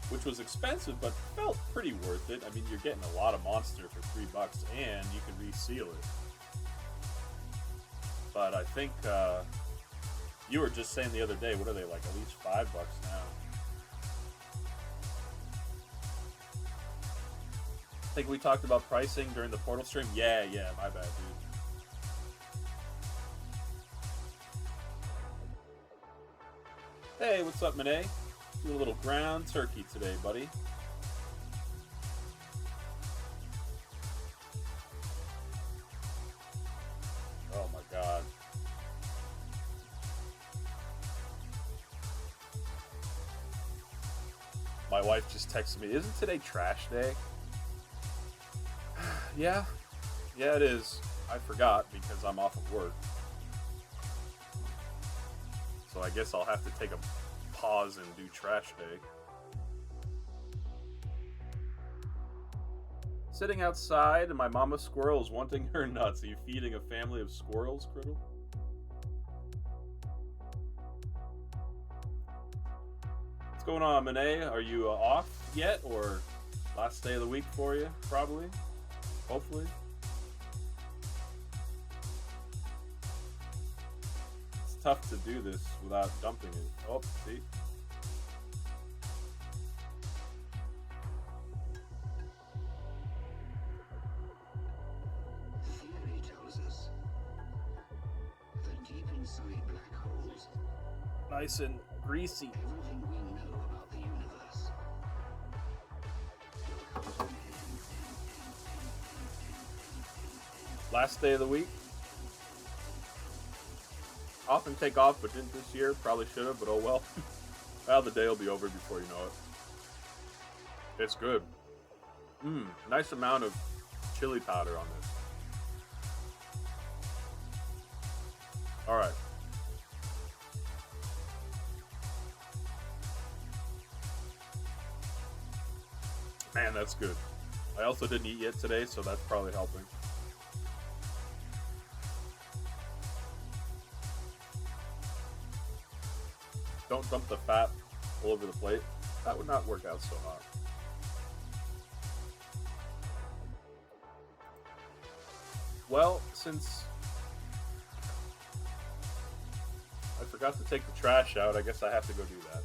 Which was expensive, but felt pretty worth it. I mean, you're getting a lot of Monster for $3, and you can reseal it. But I think you were just saying the other day, what are they, like at least $5 now? I think we talked about pricing during the Portal stream. Yeah, my bad, dude. Hey, what's up, Monet? Do a little ground turkey today, buddy. Oh my god. My wife just texted me, isn't today trash day? Yeah. Yeah, it is. I forgot because I'm off of work. So I guess I'll have to take a pause and do trash day. Sitting outside and my mama squirrel is wanting her nuts. Are you feeding a family of squirrels, Criddle? What's going on, Monet? Are you off yet, or last day of the week for you? Probably. Hopefully. Tough to do this without dumping it. Oh, see? Theory tells us that deep inside black holes, Nice and greasy. everything we know about the universe. Last day of the week. Often take off, but didn't this year. Probably should have, but oh well. Well, the day will be over before you know it. It's good. Nice amount of chili powder on this. Alright. Man, that's good. I also didn't eat yet today, so that's probably helping. Don't dump the fat all over the plate. That would not work out so hot. Well, since I forgot to take the trash out, I guess I have to go do that.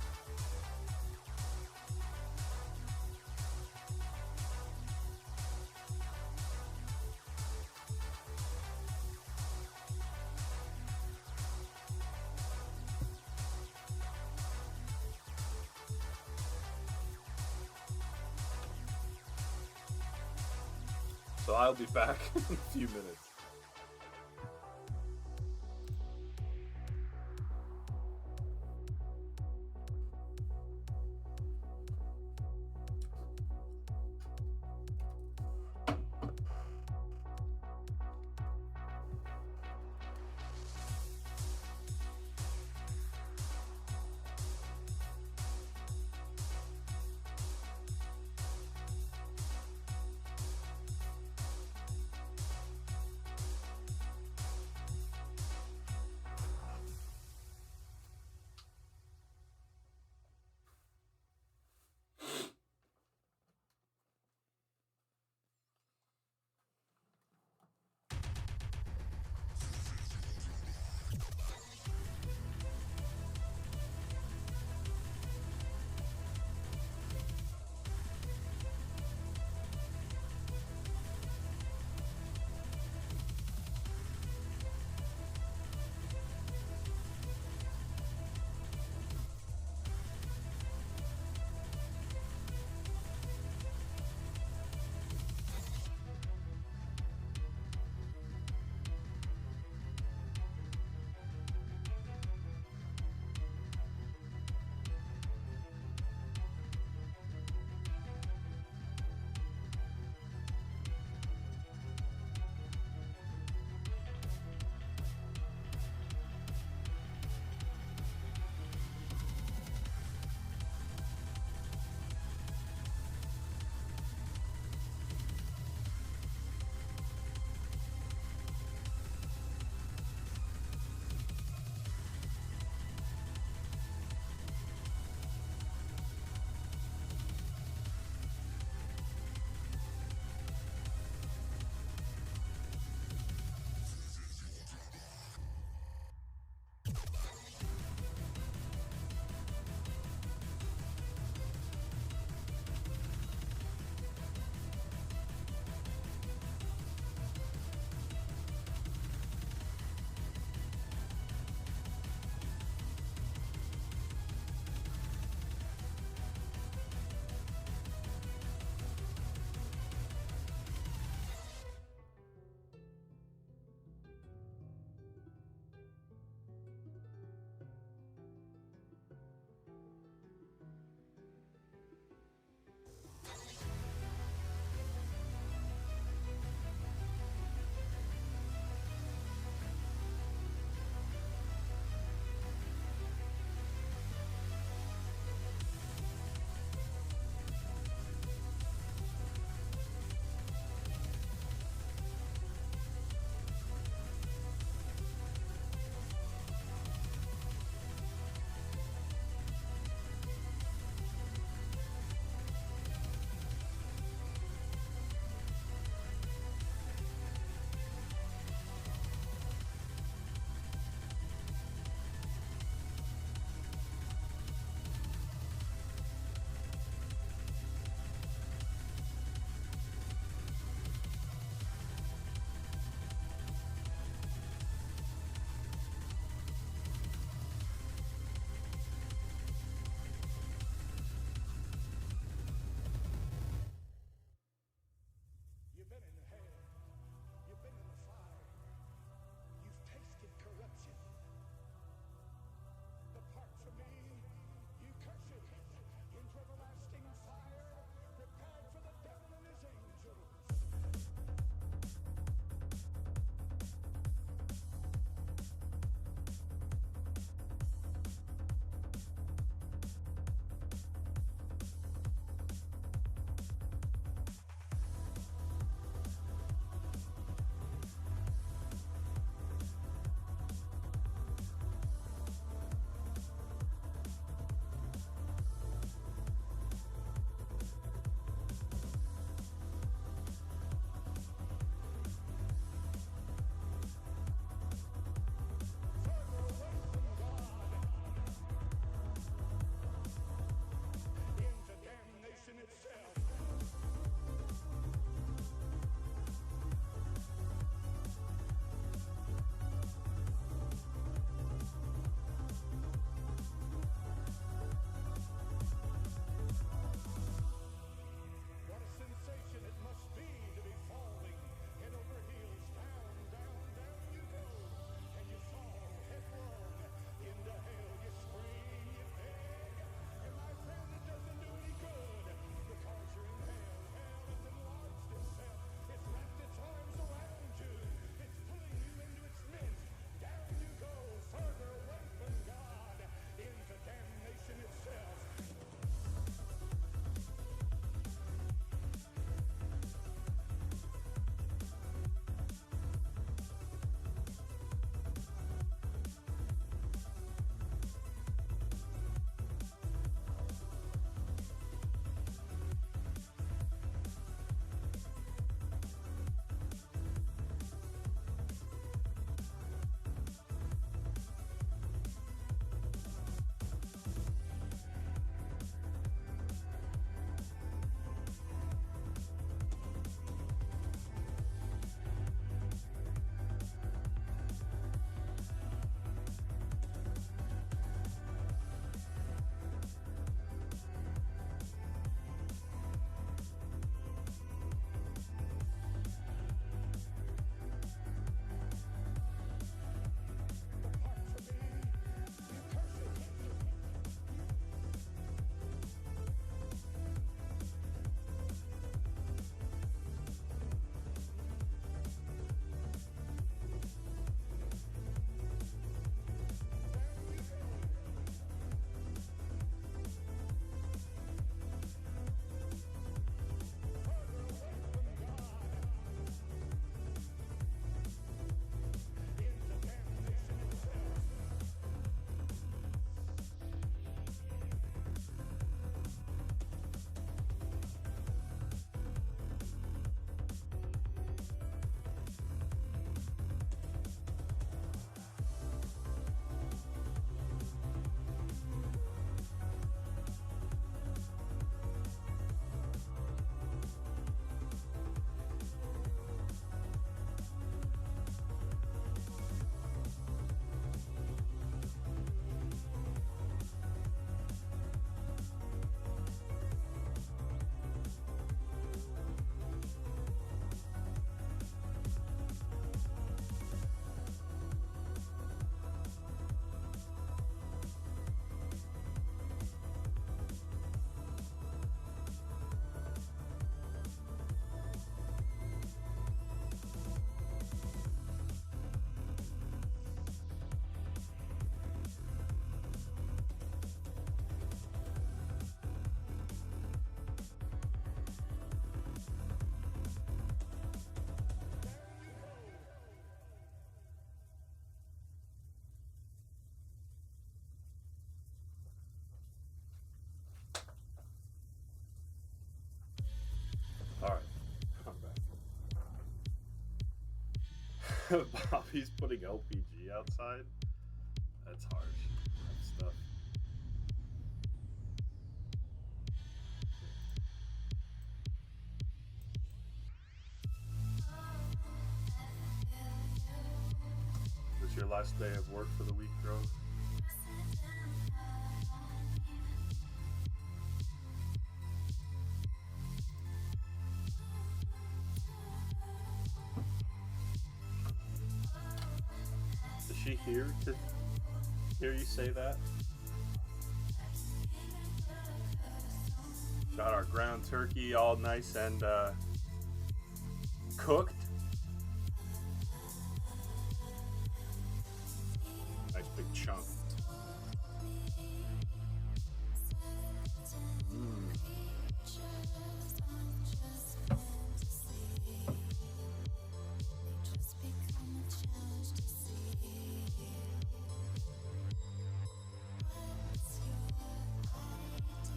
so I'll be back in a few minutes. Bobby's putting LPG outside. That's harsh. That's stuff. This your last day of work for the week, bro? Is she here to hear you say that? Got our ground turkey all nice and cooked. Nice big chunk.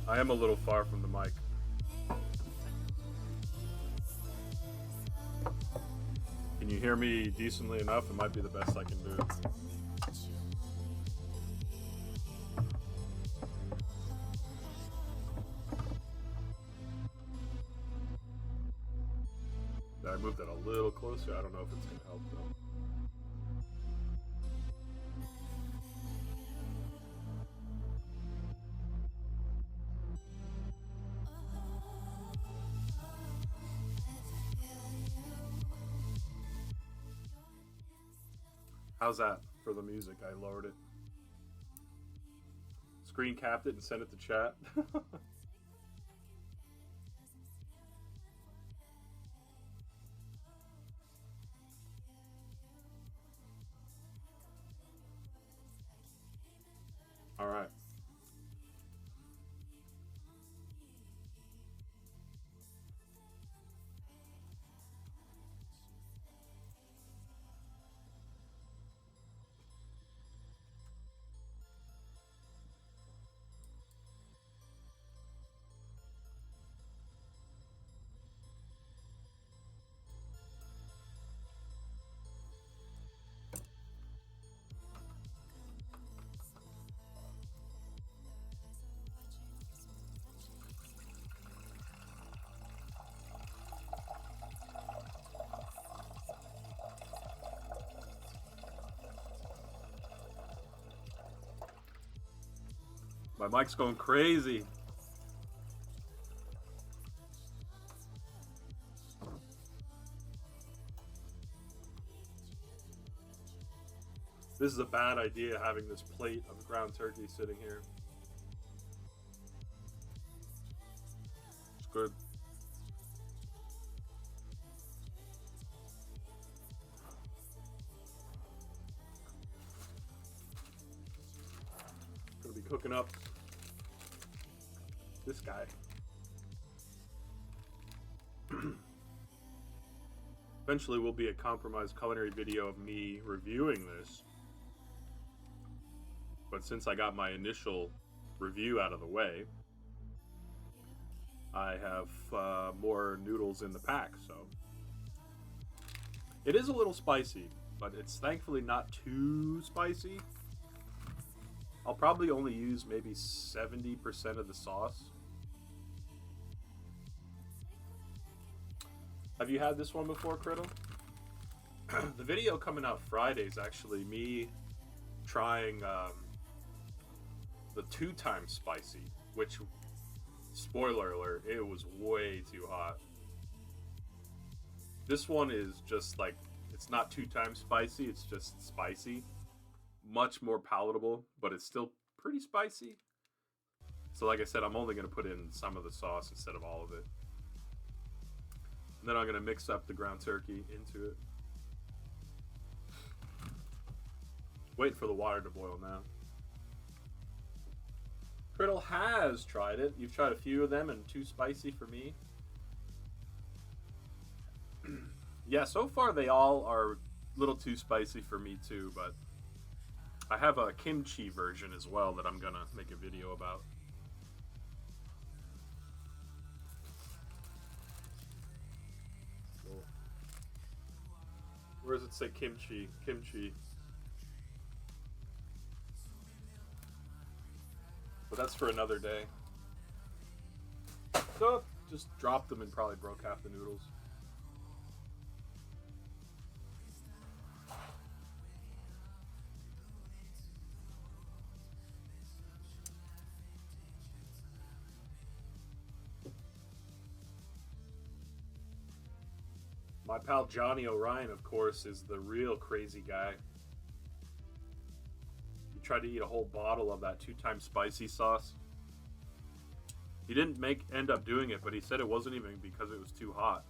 I am a little far from the mic. Can you hear me decently enough? It might be the best I can do. I moved it a little closer. I don't know if it's going to help though. How's that for the music? I lowered it. Screen capped it and sent it to chat. All right. My mic's going crazy. This is a bad idea, having this plate of ground turkey sitting here. It's good. Gonna be cooking up this guy. Eventually will be a compromised culinary video of me reviewing this. But since I got my initial review out of the way, I have more noodles in the pack, so. It is a little spicy, but it's thankfully not too spicy. I'll probably only use maybe 70% of the sauce. Have you had this one before, Criddle? The video coming out Friday is actually me trying the 2x spicy, which, spoiler alert, it was way too hot. This one is just like, it's not 2x spicy, it's just spicy. Much more palatable, but it's still pretty spicy. So like I said, I'm only going to put in some of the sauce instead of all of it. And then I'm going to mix up the ground turkey into it. Wait for the water to boil now. Criddle has tried it. You've tried a few of them and too spicy for me. Yeah, so far they all are a little too spicy for me too, but I have a kimchi version as well that I'm going to make a video about. Cool. Where does it say kimchi? Kimchi. But that's for another day. So just dropped them and probably broke half the noodles. My pal Johnny O'Ryan, of course, is the real crazy guy. He tried to eat a whole bottle of that 2-time spicy sauce. He didn't end up doing it, but he said it wasn't even because it was too hot.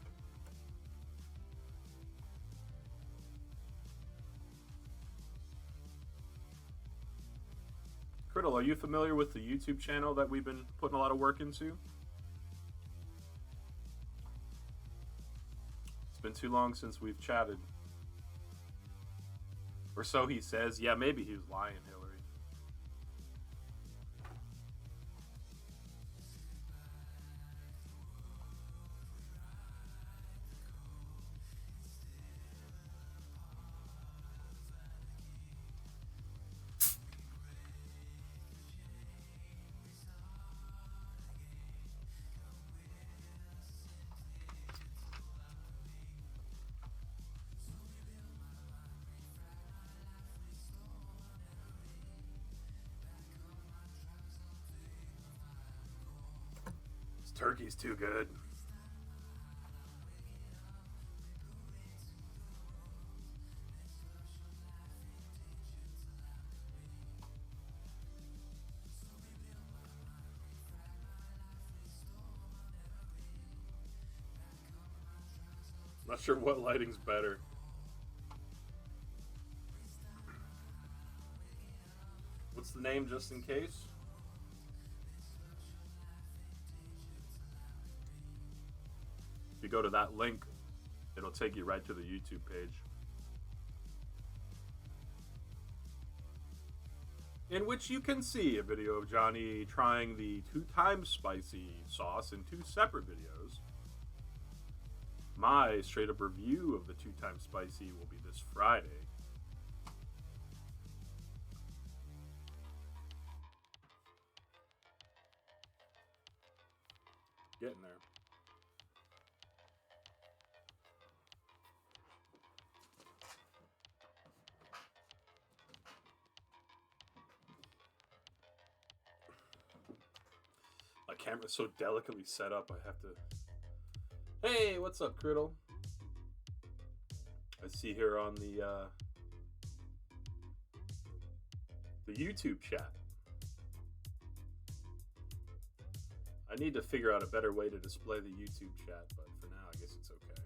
Criddle, are you familiar with the YouTube channel that we've been putting a lot of work into? Been too long since we've chatted. Or so he says. Yeah, maybe he was lying, Hillary. Turkey's too good. Not sure what lighting's better. What's the name, just in case? If you go to that link, it'll take you right to the YouTube page, in which you can see a video of Johnny trying the 2-time spicy sauce in 2 separate videos. My straight up review of the 2-time spicy will be this Friday. Getting there. My camera's so delicately set up, I have to... Hey, what's up, Criddle? I see here on the YouTube chat. I need to figure out a better way to display the YouTube chat, but for now, I guess it's okay.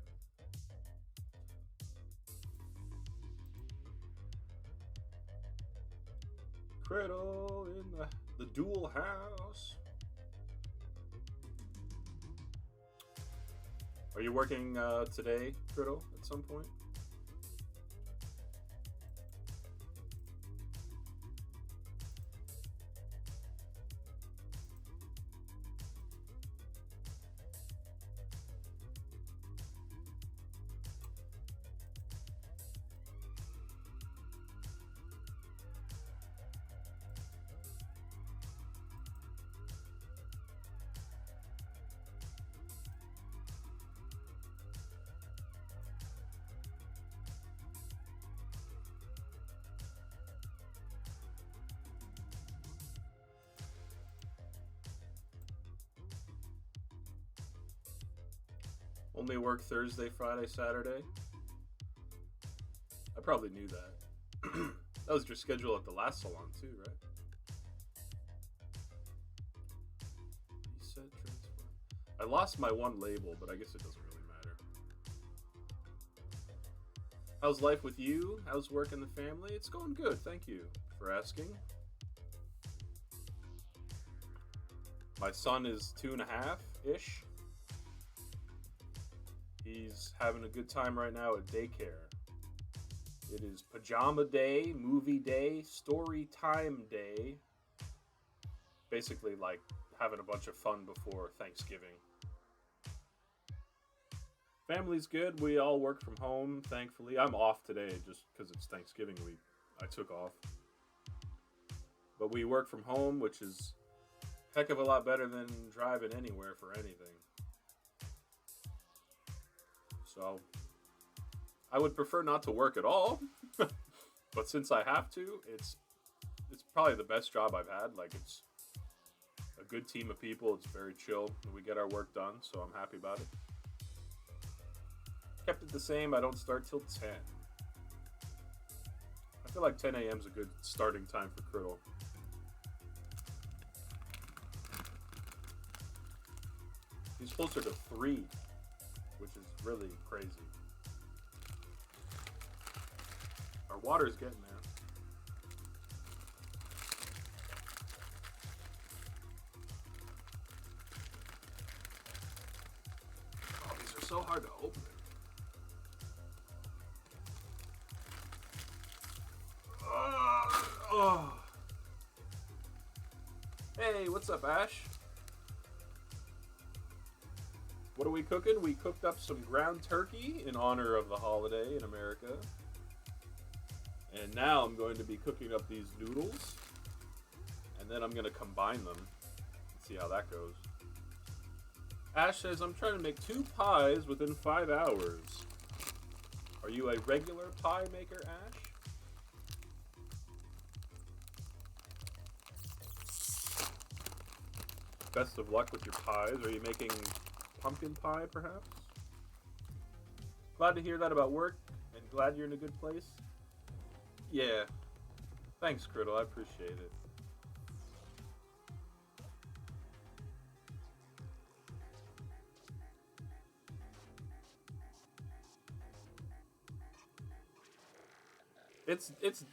Criddle in the dual house. Are you working today, Criddle, at some point? Only work Thursday, Friday, Saturday. I probably knew that. That was your schedule at the last salon too, right? Reset, transfer. I lost my one label, but I guess it doesn't really matter. How's life with you? How's work and the family? It's going good, thank you for asking. My son is 2.5-ish. He's having a good time right now at daycare. It is pajama day, movie day, story time day. Basically like having a bunch of fun before Thanksgiving. Family's good. We all work from home, thankfully. I'm off today just because it's Thanksgiving week. I took off. But we work from home, which is a heck of a lot better than driving anywhere for anything. So I would prefer not to work at all. But since I have to, it's probably the best job I've had. Like, it's a good team of people. It's very chill. We get our work done, so I'm happy about it. Kept it the same. I don't start till 10. I feel like 10 a.m. is a good starting time for Criddle. He's closer to 3, which is really crazy. Our water's getting there. Oh, these are so hard to open. Oh. Hey, what's up, Ash? What are we cooking? We cooked up some ground turkey in honor of the holiday in America. And now I'm going to be cooking up these noodles. And then I'm going to combine them and see how that goes. Ash says, I'm trying to make 2 pies within 5 hours. Are you a regular pie maker, Ash? Best of luck with your pies. Are you making pumpkin pie, perhaps? Glad to hear that about work, and glad you're in a good place. Yeah. Thanks, Criddle. I appreciate it.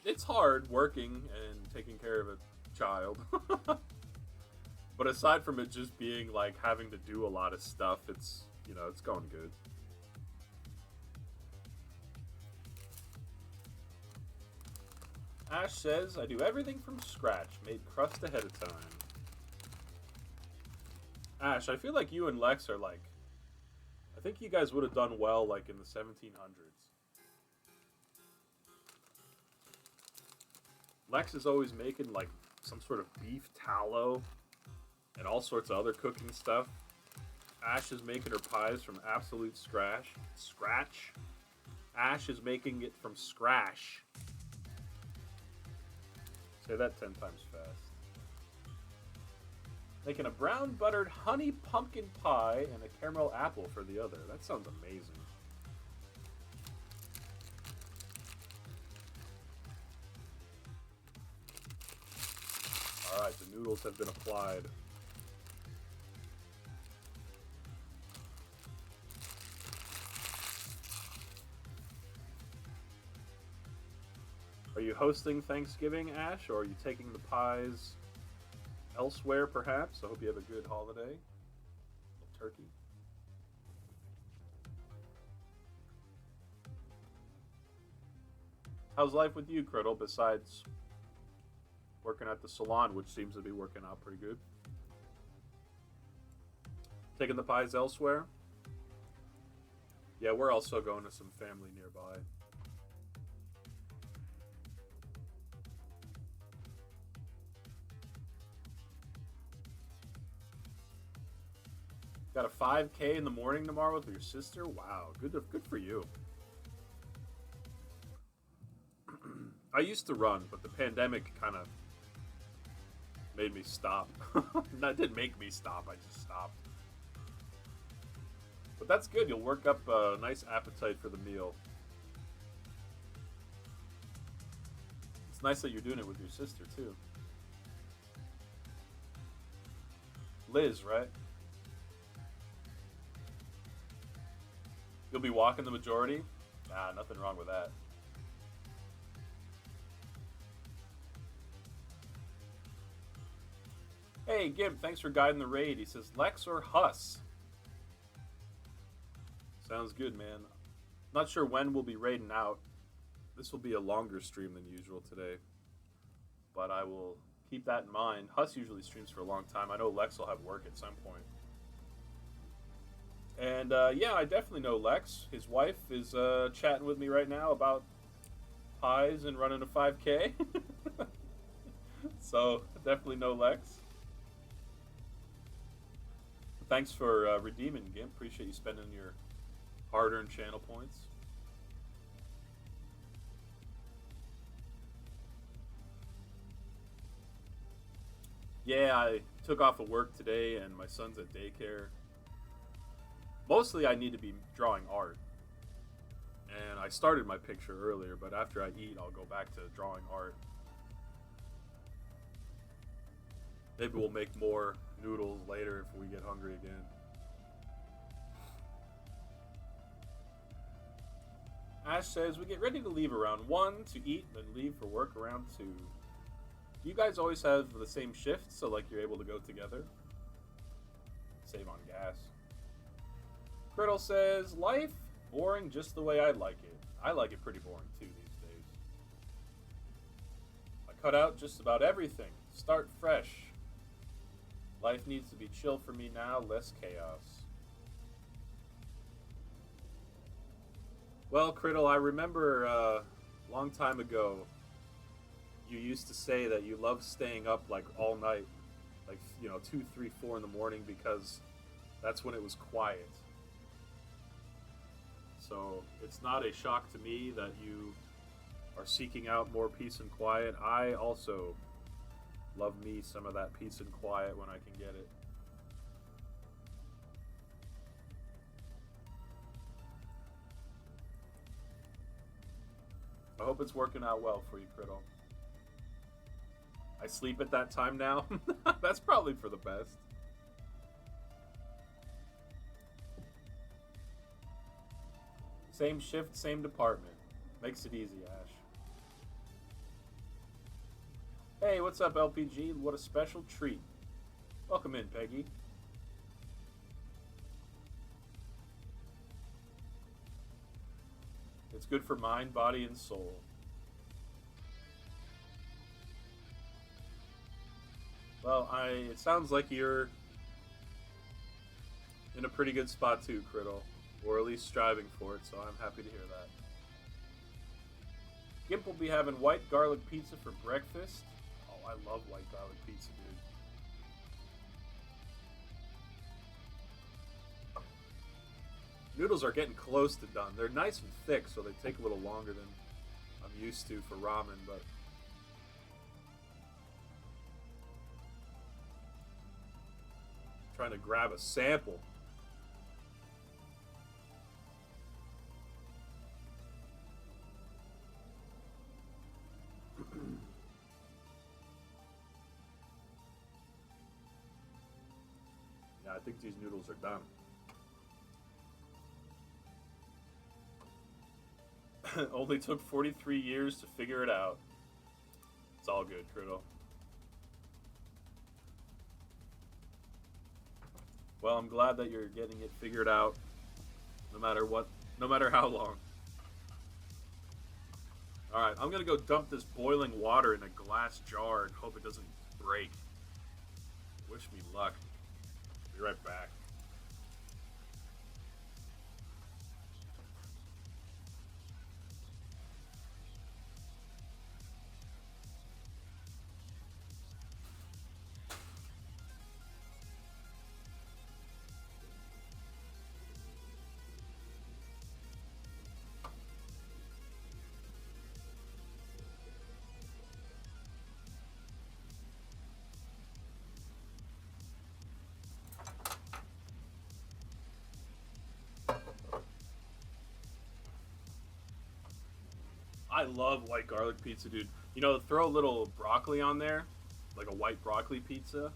It's hard working and taking care of a child. But aside from it just being like having to do a lot of stuff, it's, you know, it's going good. Ash says, I do everything from scratch, made crust ahead of time. Ash, I feel like you and Lex are like, I think you guys would have done well like in the 1700s. Lex is always making like some sort of beef tallow and all sorts of other cooking stuff. Ash is making her pies from absolute scratch. Ash is making it from scratch. Say that 10 times fast. Making a brown buttered honey pumpkin pie and a caramel apple for the other. That sounds amazing. Alright, the noodles have been applied. Are you hosting Thanksgiving, Ash, or are you taking the pies elsewhere, perhaps? I hope you have a good holiday. Turkey. How's life with you, Criddle, besides working at the salon, which seems to be working out pretty good? Taking the pies elsewhere? Yeah, we're also going to some family nearby. Got a 5K in the morning tomorrow with your sister? Wow, good for you. I used to run, but the pandemic kind of made me stop. That didn't make me stop, I just stopped. But that's good, you'll work up a nice appetite for the meal. It's nice that you're doing it with your sister, too. Liz, right? You'll be walking the majority? Ah, nothing wrong with that. Hey, Gib, thanks for guiding the raid. He says, Lex or Huss? Sounds good, man. Not sure when we'll be raiding out. This will be a longer stream than usual today. But I will keep that in mind. Huss usually streams for a long time. I know Lex will have work at some point. And yeah, I definitely know Lex. His wife is chatting with me right now about pies and running a 5K. So definitely know Lex. Thanks for redeeming, Gimp. Appreciate you spending your hard-earned channel points. Yeah, I took off of work today, and my son's at daycare. Mostly, I need to be drawing art. And I started my picture earlier, but after I eat, I'll go back to drawing art. Maybe we'll make more noodles later if we get hungry again. Ash says, we get ready to leave around 1 to eat, then leave for work around 2. Do you guys always have the same shift, so like you're able to go together? Save on gas. Criddle says, life boring just the way I like it. I like it pretty boring too these days. I cut out just about everything. Start fresh. Life needs to be chill for me now, less chaos. Well, Criddle, I remember a long time ago you used to say that you love staying up like all night, like 2, 3, 4 in the morning because that's when it was quiet. So it's not a shock to me that you are seeking out more peace and quiet. I also love me some of that peace and quiet when I can get it. I hope it's working out well for you, Criddle. I sleep at that time now. That's probably for the best. Same shift, same department. Makes it easy, Ash. Hey, what's up, LPG? What a special treat. Welcome in, Peggy. It's good for mind, body, and soul. Well, it sounds like you're in a pretty good spot too, Criddle. Or at least striving for it, so I'm happy to hear that. Gimp will be having white garlic pizza for breakfast. Oh, I love white garlic pizza, dude. Noodles are getting close to done. They're nice and thick, so they take a little longer than I'm used to for ramen, but trying to grab a sample. Yeah, I think these noodles are done. Only took 43 years to figure it out. It's all good, Criddle. Well, I'm glad that you're getting it figured out, no matter what, no matter how long. Alright, I'm gonna go dump this boiling water in a glass jar and hope it doesn't break. Wish me luck. Be right back. I love white garlic pizza, dude. You know, throw a little broccoli on there, like a white broccoli pizza.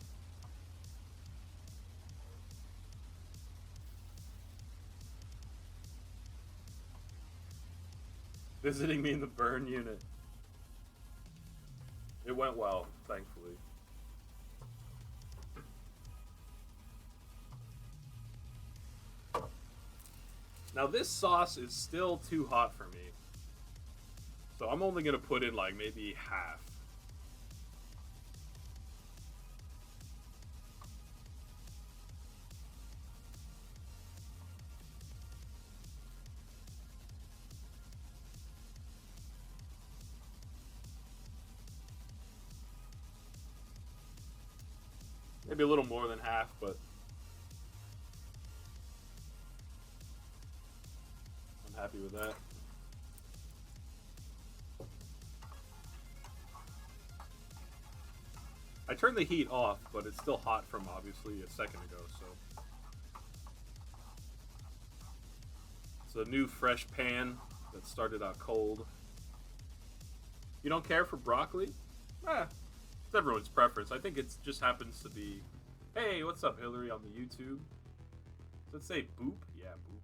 Visiting me in the burn unit. It went well, thankfully. Now this sauce is still too hot for me. So I'm only gonna put in like maybe half. Maybe a little more than half, but I'm happy with that. I turned the heat off, but it's still hot from obviously a second ago, so. It's a new fresh pan that started out cold. You don't care for broccoli? It's everyone's preference. I think it just happens to be. Hey, what's up, Hillary, on the YouTube? Does it say boop? Yeah, boop.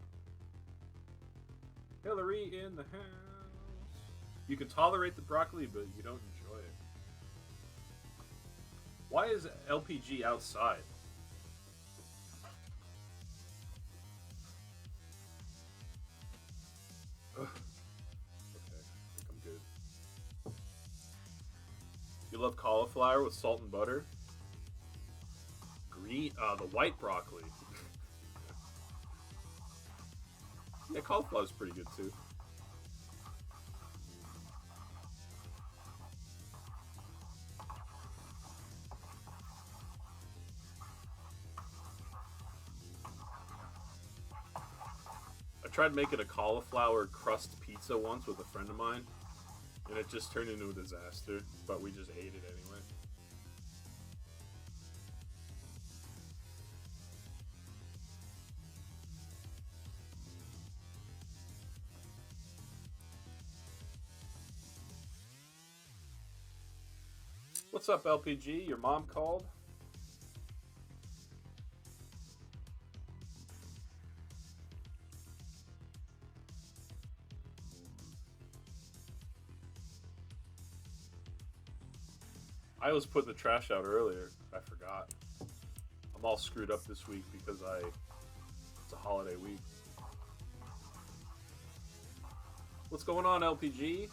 Hillary in the house. You can tolerate the broccoli, but you don't enjoy it. Why is LPG outside? Ugh. Okay, I think I'm good. You love cauliflower with salt and butter? The white broccoli. Yeah, cauliflower's pretty good too. I tried making a cauliflower crust pizza once with a friend of mine, and it just turned into a disaster, but we just ate it anyway. What's up, LPG? Your mom called? I was putting the trash out earlier. I forgot. I'm all screwed up this week because it's a holiday week. What's going on, LPG?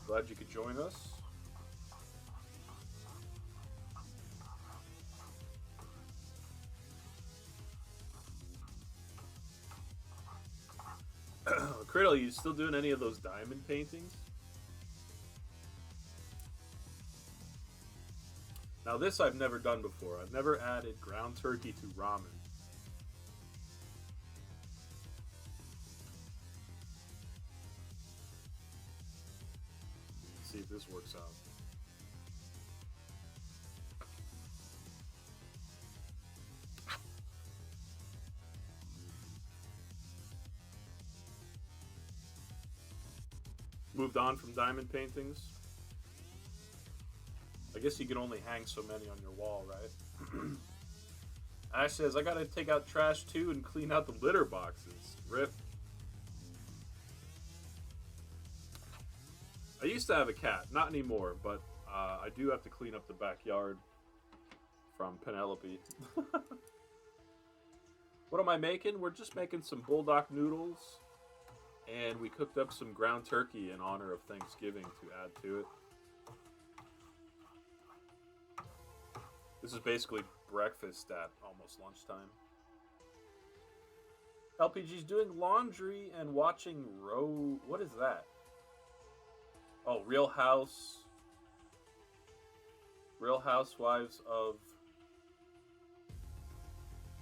Glad you could join us. Criddle, you still doing any of those diamond paintings? Now this I've never done before. I've never added ground turkey to ramen. Let's see if this works out. Moved on from diamond paintings. I guess you can only hang so many on your wall, right? Ash says, I gotta take out trash too and clean out the litter boxes. Rip. I used to have a cat, not anymore, but I do have to clean up the backyard from Penelope. What am I making? We're just making some bulldog noodles, and we cooked up some ground turkey in honor of Thanksgiving to add to it. This is basically breakfast at almost lunchtime. LPG's doing laundry and watching What is that? Oh, Real Housewives of...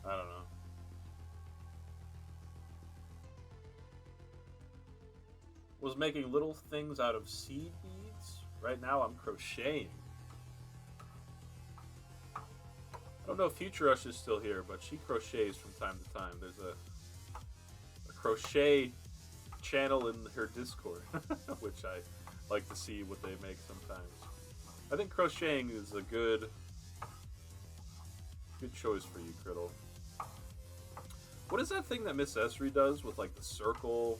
I don't know. Was making little things out of seed beads. Right now I'm crocheting. I don't know if Future Rush is still here, but she crochets from time to time. There's a crochet channel in her Discord, which I like to see what they make sometimes. I think crocheting is a good choice for you, Criddle. What is that thing that Miss Esri does with like the circle?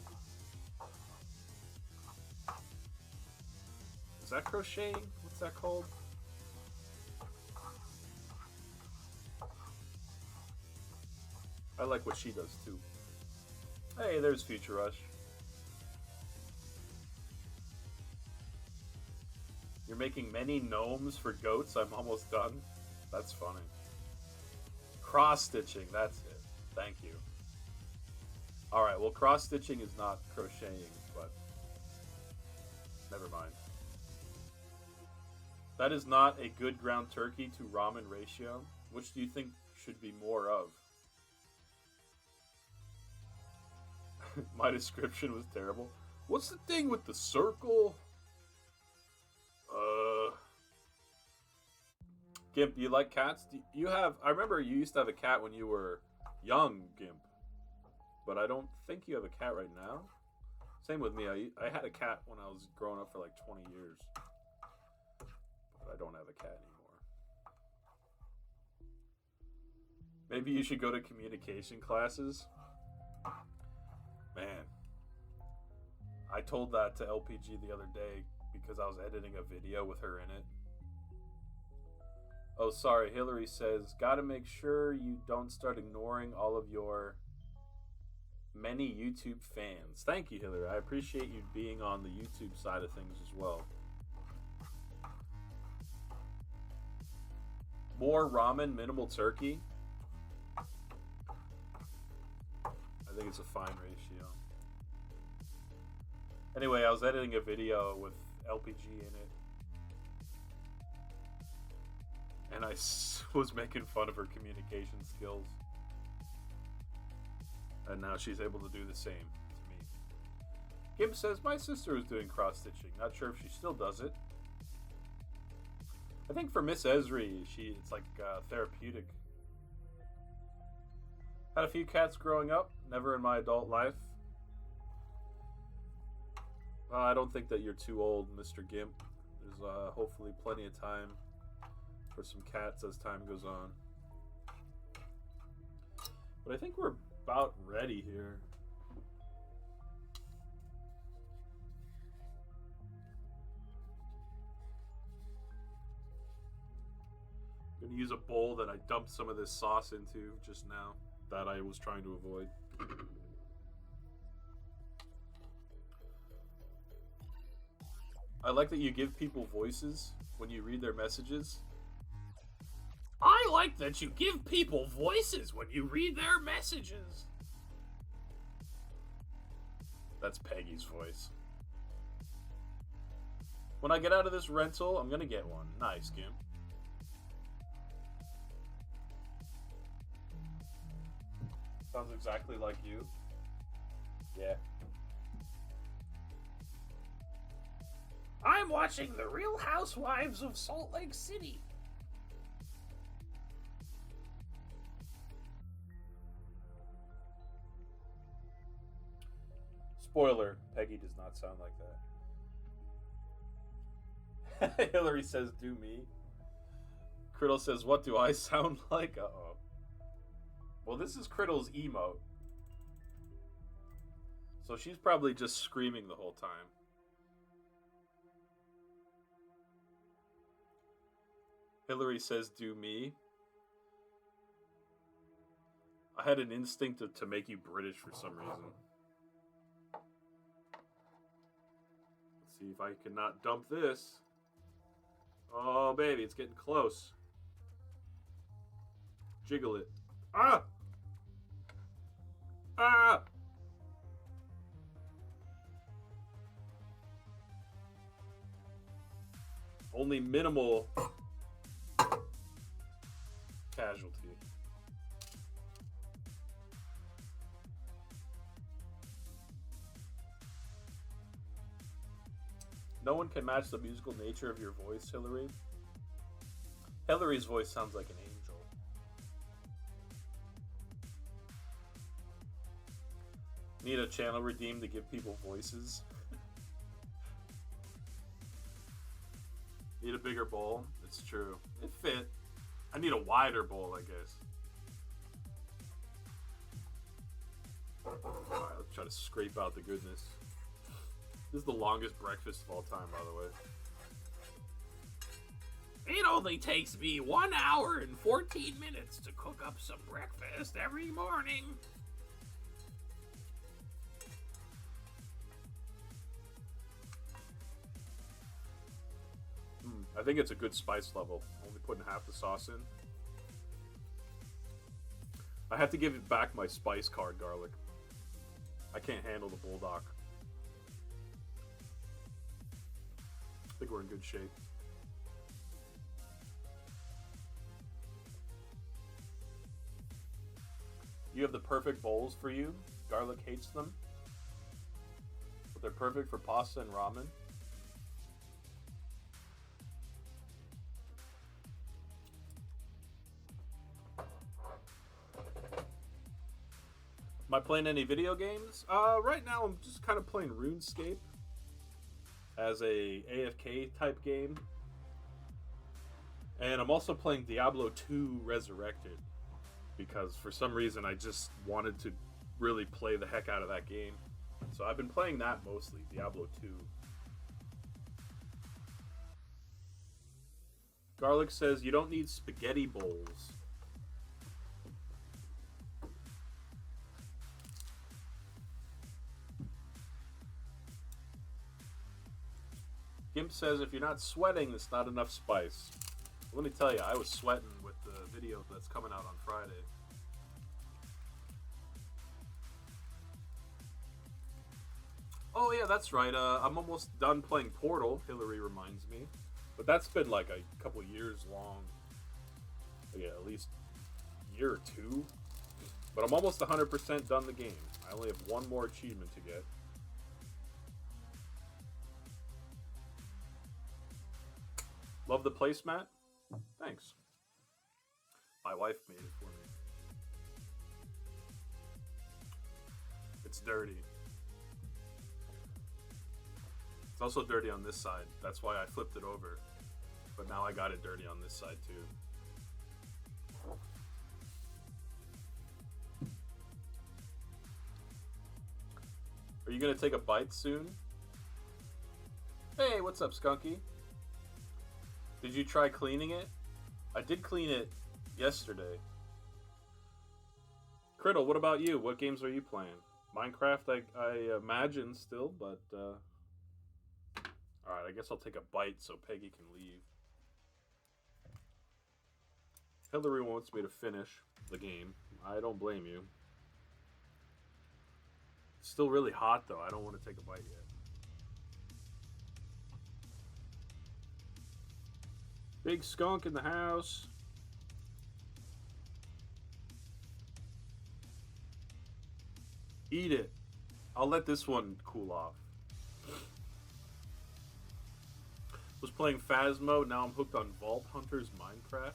Is that crocheting? What's that called? I like what she does too. Hey, there's Future Rush. You're making many gnomes for goats? I'm almost done. That's funny. Cross-stitching, that's it. Thank you. Alright, well cross-stitching is not crocheting, but never mind. That is not a good ground turkey to ramen ratio. Which do you think should be more of? My description was terrible. What's the thing with the circle? Gimp, you like cats? Do you have... I remember you used to have a cat when you were young, Gimp. But I don't think you have a cat right now. Same with me. I had a cat when I was growing up for like 20 years. But I don't have a cat anymore. Maybe you should go to communication classes. Man. I told that to LPG the other day because I was editing a video with her in it. Oh, sorry. Hillary says, gotta make sure you don't start ignoring all of your many YouTube fans. Thank you, Hillary. I appreciate you being on the YouTube side of things as well. More ramen, minimal turkey. I think it's a fine ratio. Anyway, I was editing a video with LPG in it. And I was making fun of her communication skills. And now she's able to do the same to me. Gimp says, my sister was doing cross-stitching. Not sure if she still does it. I think for Miss Esri, it's like therapeutic. Had a few cats growing up. Never in my adult life. Well, I don't think that you're too old, Mr. Gimp. There's hopefully plenty of time for some cats as time goes on. But I think we're about ready here. I'm going to use a bowl that I dumped some of this sauce into just now that I was trying to avoid. I like that you give people voices when you read their messages. I like that you give people voices when you read their messages. That's Peggy's voice. When I get out of this rental, I'm gonna get one. Nice, Gimp. Sounds exactly like you. Yeah. I'm watching The Real Housewives of Salt Lake City. Spoiler, Peggy does not sound like that. Hillary says, do me. Criddle says, what do I sound like? Uh-oh. Well, this is Criddle's emote. So she's probably just screaming the whole time. Hillary says, do me. I had an instinct to make you British for some reason. Let's see if I cannot dump this. Oh, baby, it's getting close. Jiggle it. Ah! Ah! Only minimal casualty. No one can match the musical nature of your voice, Hillary. Hillary's voice sounds like an angel. Need a channel redeem to give people voices. Need a bigger bowl. It's true. It fit. I need a wider bowl, I guess. Alright, let's try to scrape out the goodness. This is the longest breakfast of all time, by the way. It only takes me 1 hour and 14 minutes to cook up some breakfast every morning. I think it's a good spice level. Only putting half the sauce in. I have to give it back my spice card garlic. I can't handle the bulldog. I think we're in good shape. You have the perfect bowls for you. Garlic hates them. But they're perfect for pasta and ramen. Am I playing any video games? Right now I'm just kind of playing RuneScape as a AFK type game. And I'm also playing Diablo 2 Resurrected because for some reason I just wanted to really play the heck out of that game. So I've been playing that mostly, Diablo 2. Garlic says you don't need spaghetti bowls. Gimp says if you're not sweating, it's not enough spice. Let me tell you, I was sweating with the video that's coming out on Friday. Oh yeah, that's right. I'm almost done playing Portal, Hillary reminds me. But that's been like a couple years long. Yeah, at least a year or two. But I'm almost 100% done the game. I only have one more achievement to get. Love the placemat? Thanks. My wife made it for me. It's dirty. It's also dirty on this side. That's why I flipped it over. But now I got it dirty on this side too. Are you gonna take a bite soon? Hey, what's up, Skunky? Did you try cleaning it? I did clean it yesterday. Criddle, what about you? What games are you playing? Minecraft, I imagine still, but alright, I guess I'll take a bite so Peggy can leave. Hillary wants me to finish the game. I don't blame you. It's still really hot though. I don't want to take a bite yet. Big skunk in the house. Eat it. I'll let this one cool off. Was playing Phasmo, now I'm hooked on Vault Hunters Minecraft.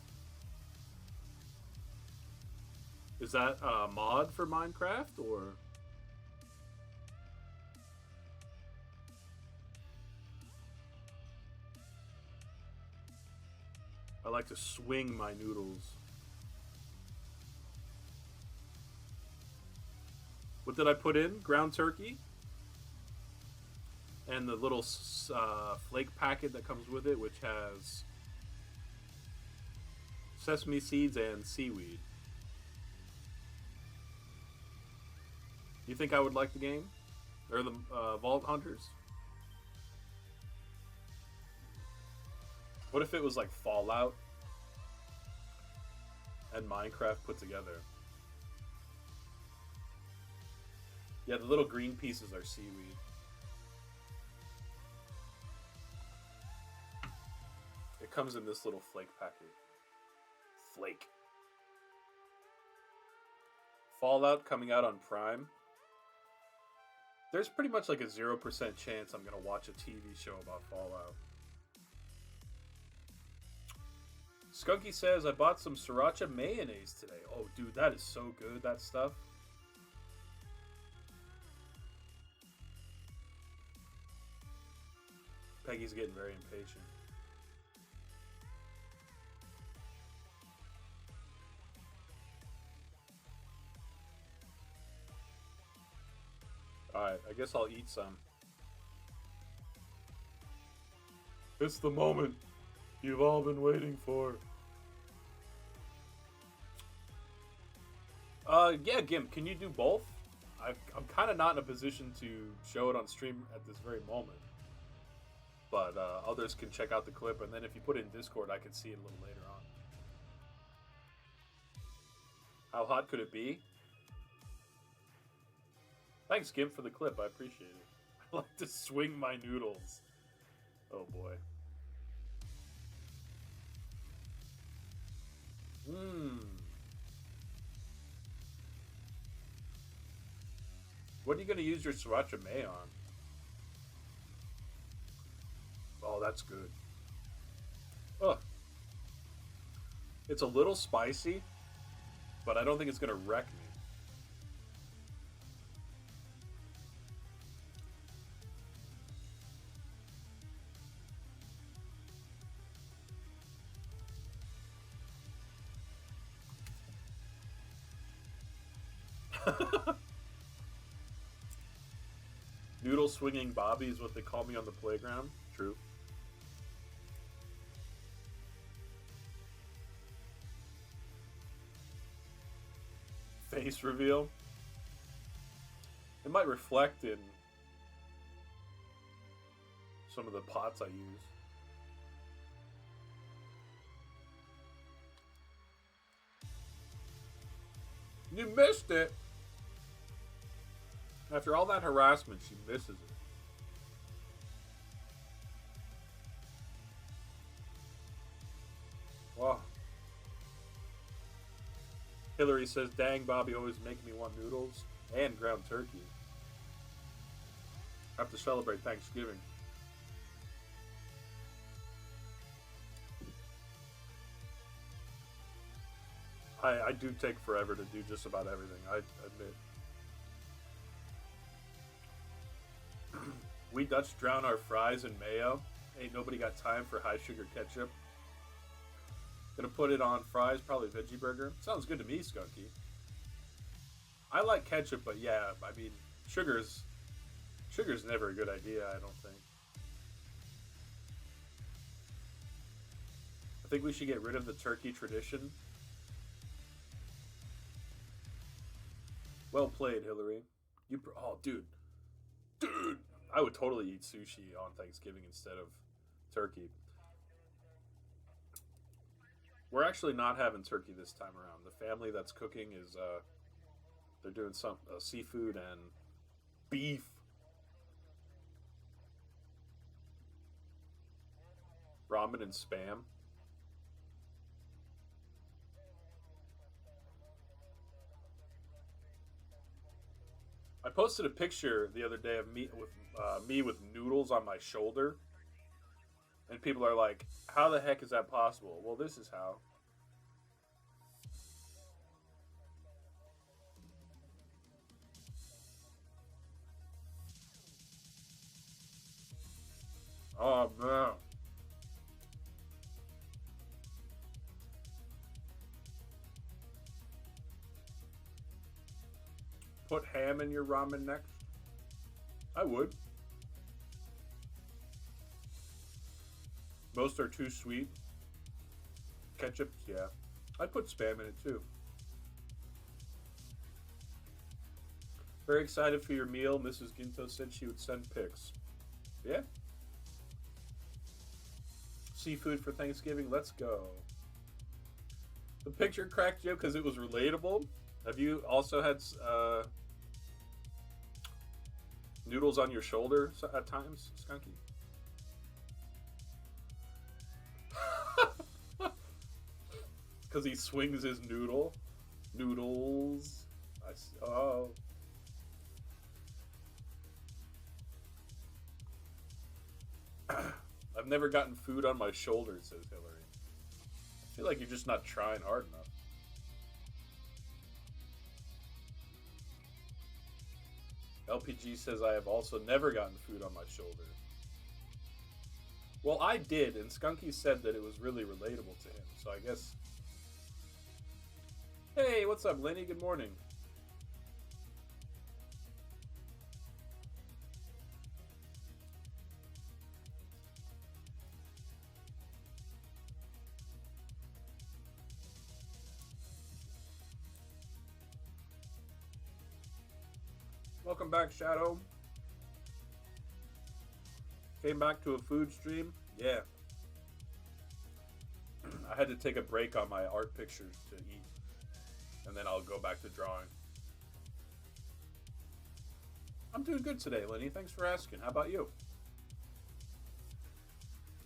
Is that a mod for Minecraft, or...? I like to swing my noodles. What did I put in? Ground turkey. And the little flake packet that comes with it, which has sesame seeds and seaweed. You think I would like the game? Or the Vault Hunters? What if it was like Fallout and Minecraft put together? Yeah, the little green pieces are seaweed. It comes in this little flake packet. Flake. Fallout coming out on Prime. There's pretty much like a 0% chance I'm going to watch a TV show about Fallout. Skunky says, I bought some sriracha mayonnaise today. Oh, dude, that is so good, that stuff. Peggy's getting very impatient. Alright, I guess I'll eat some. It's the moment you've all been waiting for. Yeah, Gimp, can you do both? I'm kind of not in a position to show it on stream at this very moment. But others can check out the clip, and then if you put it in Discord, I can see it a little later on. How hot could it be? Thanks, Gimp, for the clip. I appreciate it. I like to swing my noodles. Oh, boy. Mmm. What are you going to use your sriracha mayo on? Oh, that's good. Ugh. It's a little spicy, but I don't think it's going to wreck me. Noodle swinging Bobby is what they call me on the playground. True. Face reveal. It might reflect in some of the pots I use. You missed it! After all that harassment, she misses it. Wow. Hillary says, dang, Bobby always make me want noodles and ground turkey. I have to celebrate Thanksgiving. I do take forever to do just about everything, I admit. We Dutch drown our fries in mayo. Ain't nobody got time for high sugar ketchup. Gonna put it on fries, probably veggie burger. Sounds good to me, Skunky. I like ketchup, but yeah, I mean, sugar's never a good idea, I don't think. I think we should get rid of the turkey tradition. Well played, Hillary. Oh, dude. Dude! I would totally eat sushi on Thanksgiving instead of turkey. We're actually not having turkey this time around. The family that's cooking is, they're doing some seafood and beef. Ramen and Spam. I posted a picture the other day of me with noodles on my shoulder, and people are like, "How the heck is that possible?" Well, this is how. Oh man. Put ham in your ramen next? I would. Most are too sweet. Ketchup, yeah. I'd put Spam in it too. Very excited for your meal. Mrs. Ginto said she would send pics. Yeah? Seafood for Thanksgiving, let's go. The picture cracked you because it was relatable. Have you also had noodles on your shoulder at times, Skunky? Because he swings his noodle. Noodles. Oh. I've never gotten food on my shoulder, says Hillary. I feel like you're just not trying hard enough. LPG says I have also never gotten food on my shoulder. Well, I did, and Skunky said that it was really relatable to him, so I guess... Hey, what's up, Lenny? Good morning. Welcome back, Shadow. Came back to a food stream? Yeah. I had to take a break on my art pictures to eat. And then I'll go back to drawing. I'm doing good today, Lenny. Thanks for asking. How about you?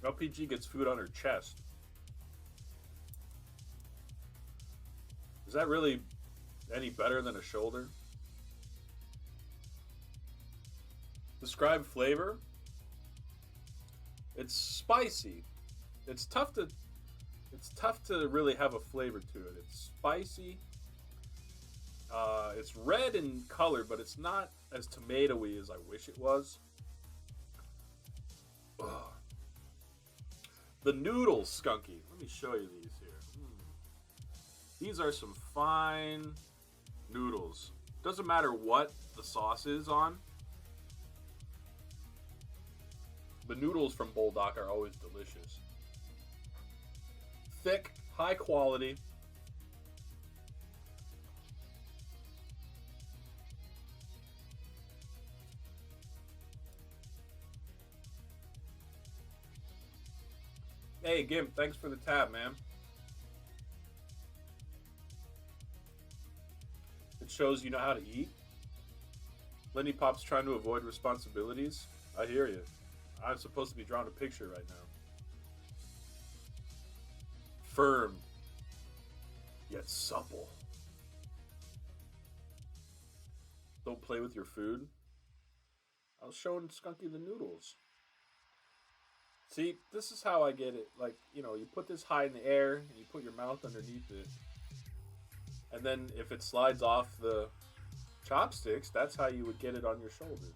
LPG gets food on her chest. Is that really any better than a shoulder? Describe flavor. It's spicy. It's tough to really have a flavor to it. It's spicy. It's red in color, but it's not as tomatoey as I wish it was. Ugh. The noodles, Skunky. Let me show you these here. These are some fine noodles. Doesn't matter what the sauce is on. The noodles from Bulldog are always delicious. Thick, high quality. Hey, Gimp, thanks for the tab, man. It shows you know how to eat. Lenny Pop's trying to avoid responsibilities. I hear you. I'm supposed to be drawing a picture right now. Firm, yet supple. Don't play with your food. I was showing Skunky the noodles. See, this is how I get it. Like, you know, you put this high in the air and you put your mouth underneath it. And then if it slides off the chopsticks, that's how you would get it on your shoulder.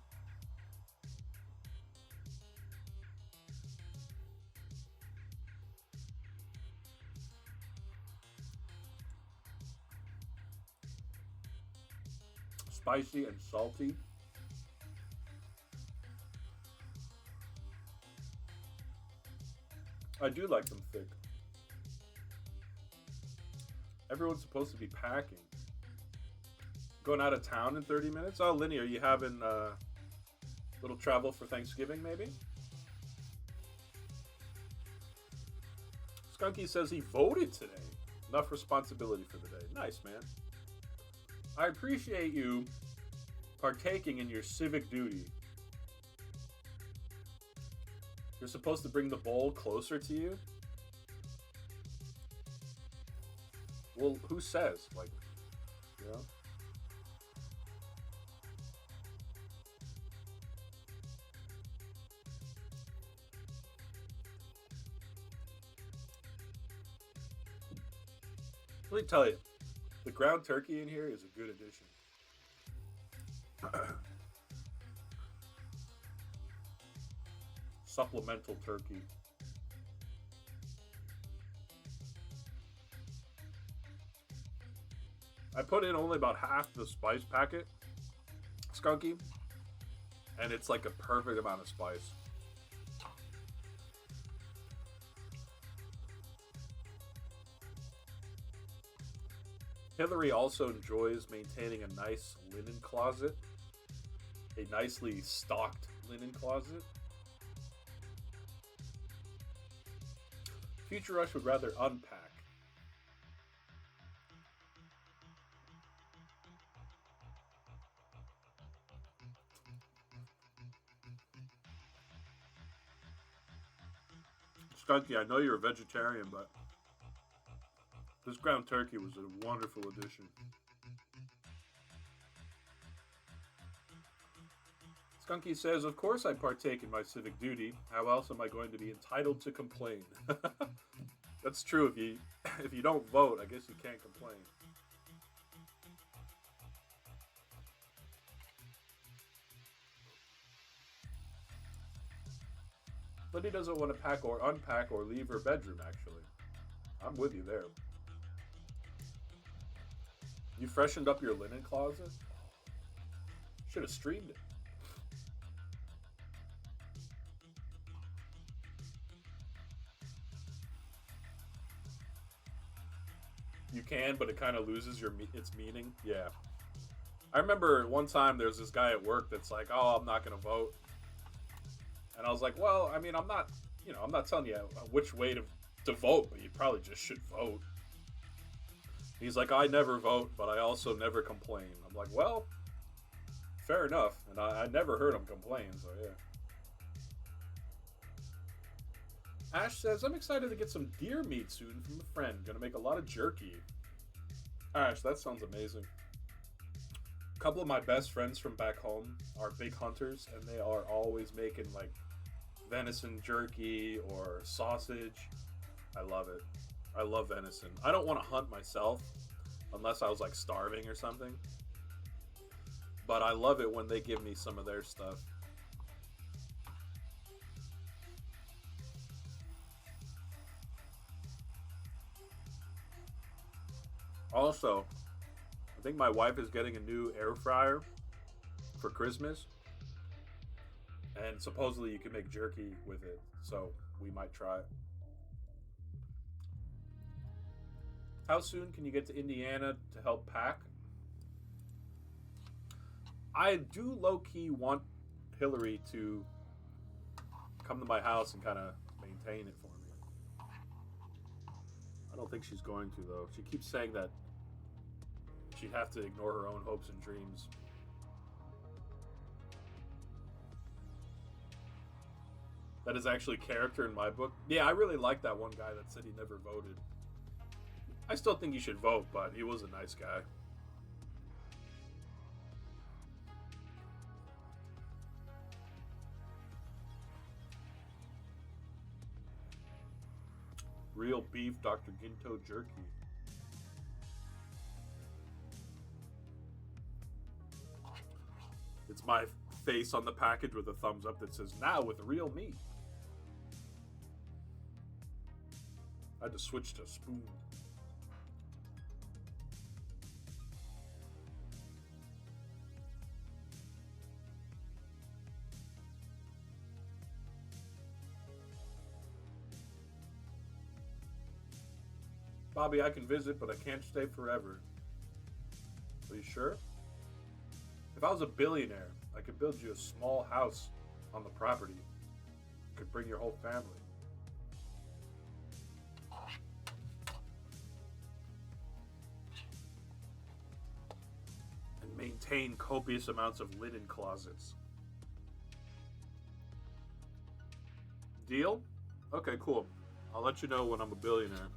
Spicy and salty. I do like them thick. Everyone's supposed to be packing. Going out of town in 30 minutes? Oh, Linny, are you having a little travel for Thanksgiving, maybe? Skunky says he voted today. Enough responsibility for the day. Nice, man. I appreciate you partaking in your civic duty. You're supposed to bring the bowl closer to you? Well, who says? Like, you know? Let me tell you, the ground turkey in here is a good addition. Supplemental turkey. I put in only about half the spice packet, Skunky, and it's like a perfect amount of spice. Hillary also enjoys maintaining a nice linen closet, a nicely stocked linen closet. Future Rush would rather unpack. Skunky, I know you're a vegetarian, but this ground turkey was a wonderful addition. Skunky says, of course I partake in my civic duty. How else am I going to be entitled to complain? That's true. If you don't vote, I guess you can't complain. Liddy doesn't want to pack or unpack or leave her bedroom, actually. I'm with you there. You freshened up your linen closet? Should have streamed it. You can, but it kind of loses its meaning. Yeah. I remember one time there's this guy at work that's like, oh, I'm not going to vote. And I was like, well, I mean, I'm not telling you which way to vote, but you probably just should vote. He's like, I never vote, but I also never complain. I'm like, well, fair enough. And I never heard him complain, so yeah. Ash says, I'm excited to get some deer meat soon from a friend. Gonna make a lot of jerky. Ash, that sounds amazing. couple of my best friends from back home are big hunters, and they are always making like venison jerky or sausage. I love it. I love venison. I don't want to hunt myself unless I was like starving or something. But I love it when they give me some of their stuff. Also, I think my wife is getting a new air fryer for Christmas. And supposedly you can make jerky with it. So we might try it. How soon can you get to Indiana to help pack? I do low-key want Hillary to come to my house and kind of maintain it for me. I don't think she's going to, though. She keeps saying that she'd have to ignore her own hopes and dreams. That is actually character in my book. Yeah, I really like that one guy that said he never voted. I still think you should vote, but he was a nice guy. Real beef Dr. Ginto jerky. It's my face on the package with a thumbs up that says, now with real meat. I had to switch to a spoon. Bobby, I can visit, but I can't stay forever. Are you sure? If I was a billionaire, I could build you a small house on the property. You could bring your whole family. And maintain copious amounts of linen closets. Deal? Okay, cool. I'll let you know when I'm a billionaire.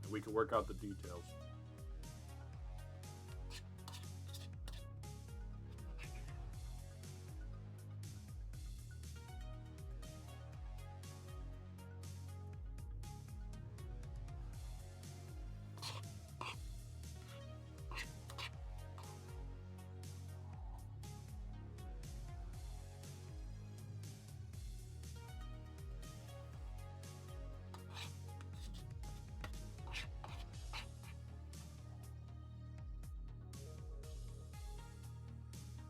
And we can work out the details.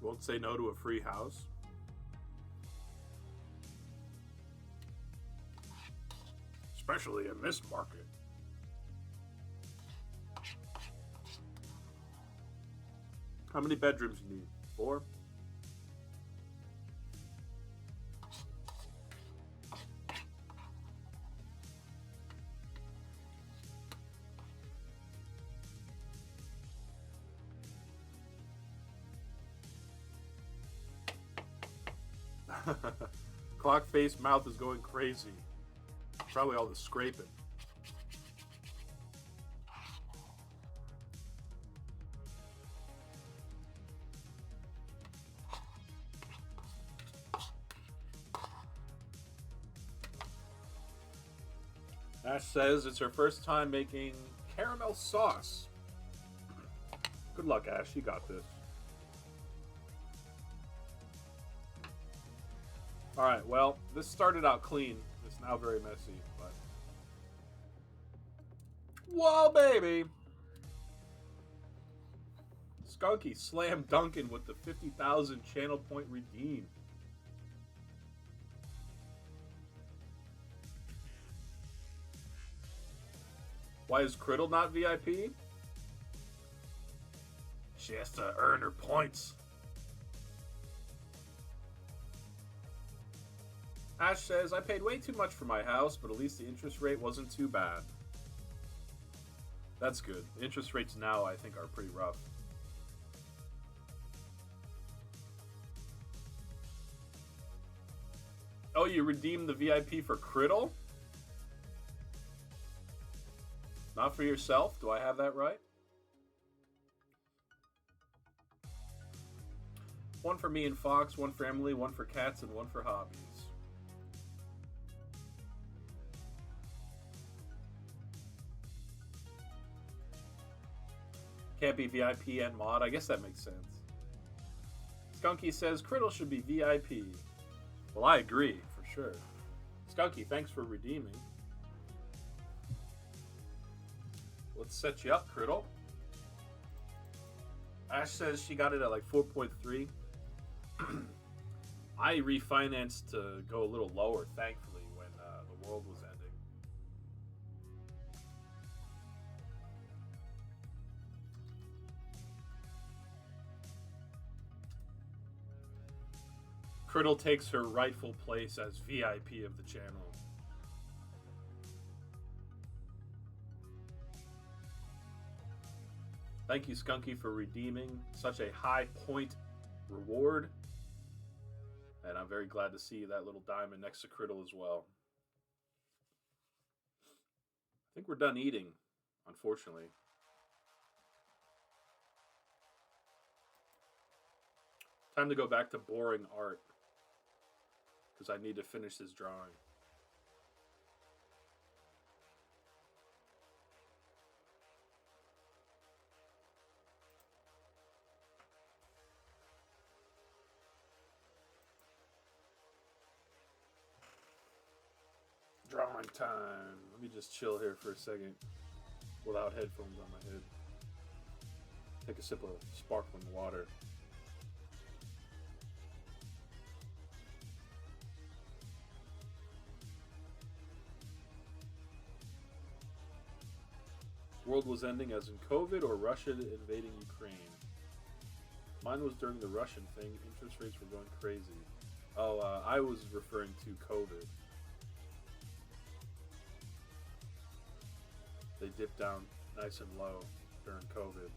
Won't say no to a free house. Especially in this market. How many bedrooms you need? 4? Clock face mouth is going crazy. Probably all the scraping. Ash says it's her first time making caramel sauce. Good luck, Ash. You got this. Alright, well, this started out clean. It's now very messy, but... Whoa, baby! Skunky slam dunking with the 50,000 channel point redeemed. Why is Criddle not VIP? She has to earn her points. Ash says, I paid way too much for my house, but at least the interest rate wasn't too bad. That's good. The interest rates now, I think, are pretty rough. Oh, you redeemed the VIP for Criddle? Not for yourself? Do I have that right? One for me and Fox, one for Emily, one for cats, and one for hobbies. Can't be VIP and mod. I guess that makes sense. Skunky says Criddle should be VIP. Well, I agree, for sure. Skunky, thanks for redeeming. Let's set you up, Criddle. Ash says she got it at like 4.3. I refinanced to go a little lower, thankfully, when the world was ending. Criddle takes her rightful place as VIP of the channel. Thank you, Skunky, for redeeming such a high point reward. And I'm very glad to see that little diamond next to Criddle as well. I think we're done eating, unfortunately. Time to go back to boring art, because I need to finish this drawing. Drawing time. Let me just chill here for a second without headphones on my head. Take a sip of sparkling water. World was ending as in COVID or Russia invading Ukraine. Mine was during the Russian thing. Interest rates were going crazy. Oh, I was referring to COVID. They dipped down nice and low during COVID.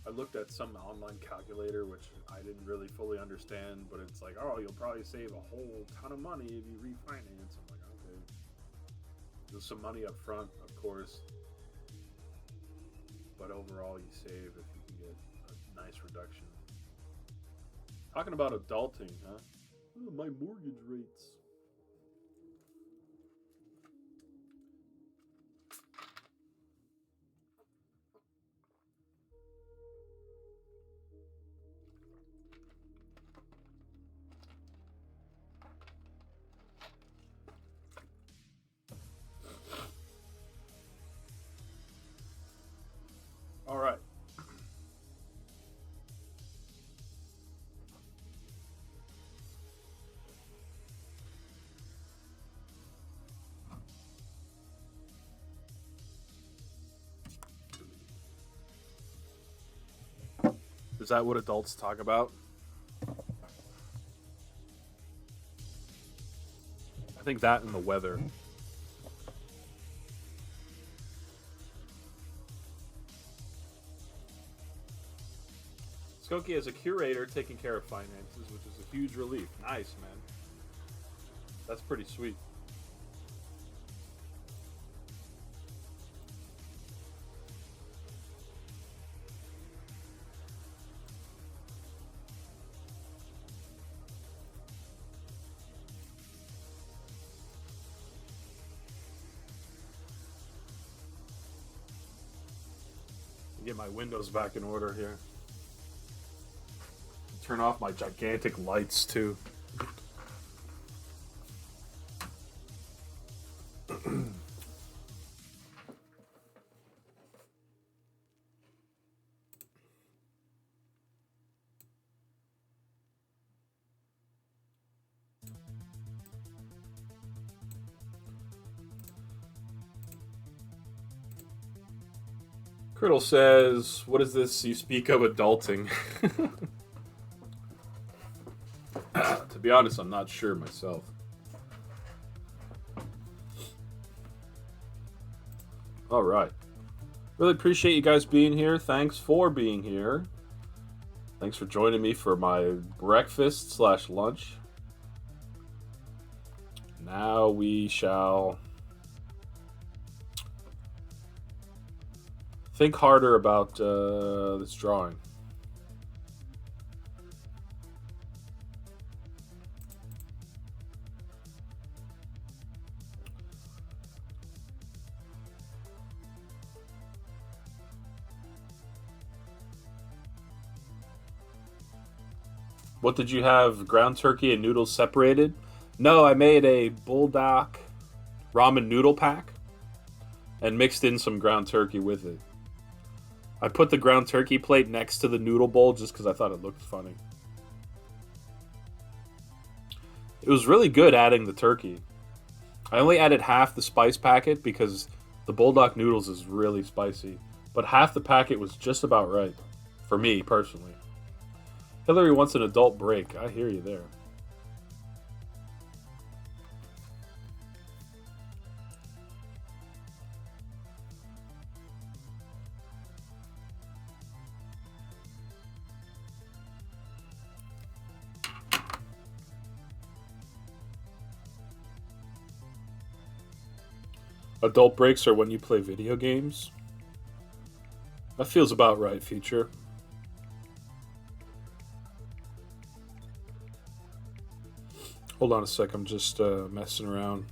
I looked at some online calculator, which I didn't really fully understand, but it's like, oh, you'll probably save a whole ton of money if you refinance. I'm like, okay. There's some money up front, of course, but overall you save if you can get a nice reduction. Talking about adulting, huh? Oh, my mortgage rates. All right. Is that what adults talk about? I think that and the weather. Skokie is a curator taking care of finances, which is a huge relief. Nice, man. That's pretty sweet. Get my windows back in order here. Turn off my gigantic lights too. Criddle says, what is this you speak of adulting? To be honest, I'm not sure myself. All right. Really appreciate you guys being here. Thanks for being here. Thanks for joining me for my breakfast / lunch. Now we shall Think harder about this drawing. What did you have? Ground turkey and noodles separated? No, I made a buldak ramen noodle pack and mixed in some ground turkey with it. I put the ground turkey plate next to the noodle bowl just because I thought it looked funny. It was really good adding the turkey. I only added half the spice packet because the buldak noodles is really spicy. But half the packet was just about right. For me, personally. Hillary wants an adult break. I hear you there. Adult breaks are when you play video games. That feels about right, Future. Hold on a sec, I'm just messing around.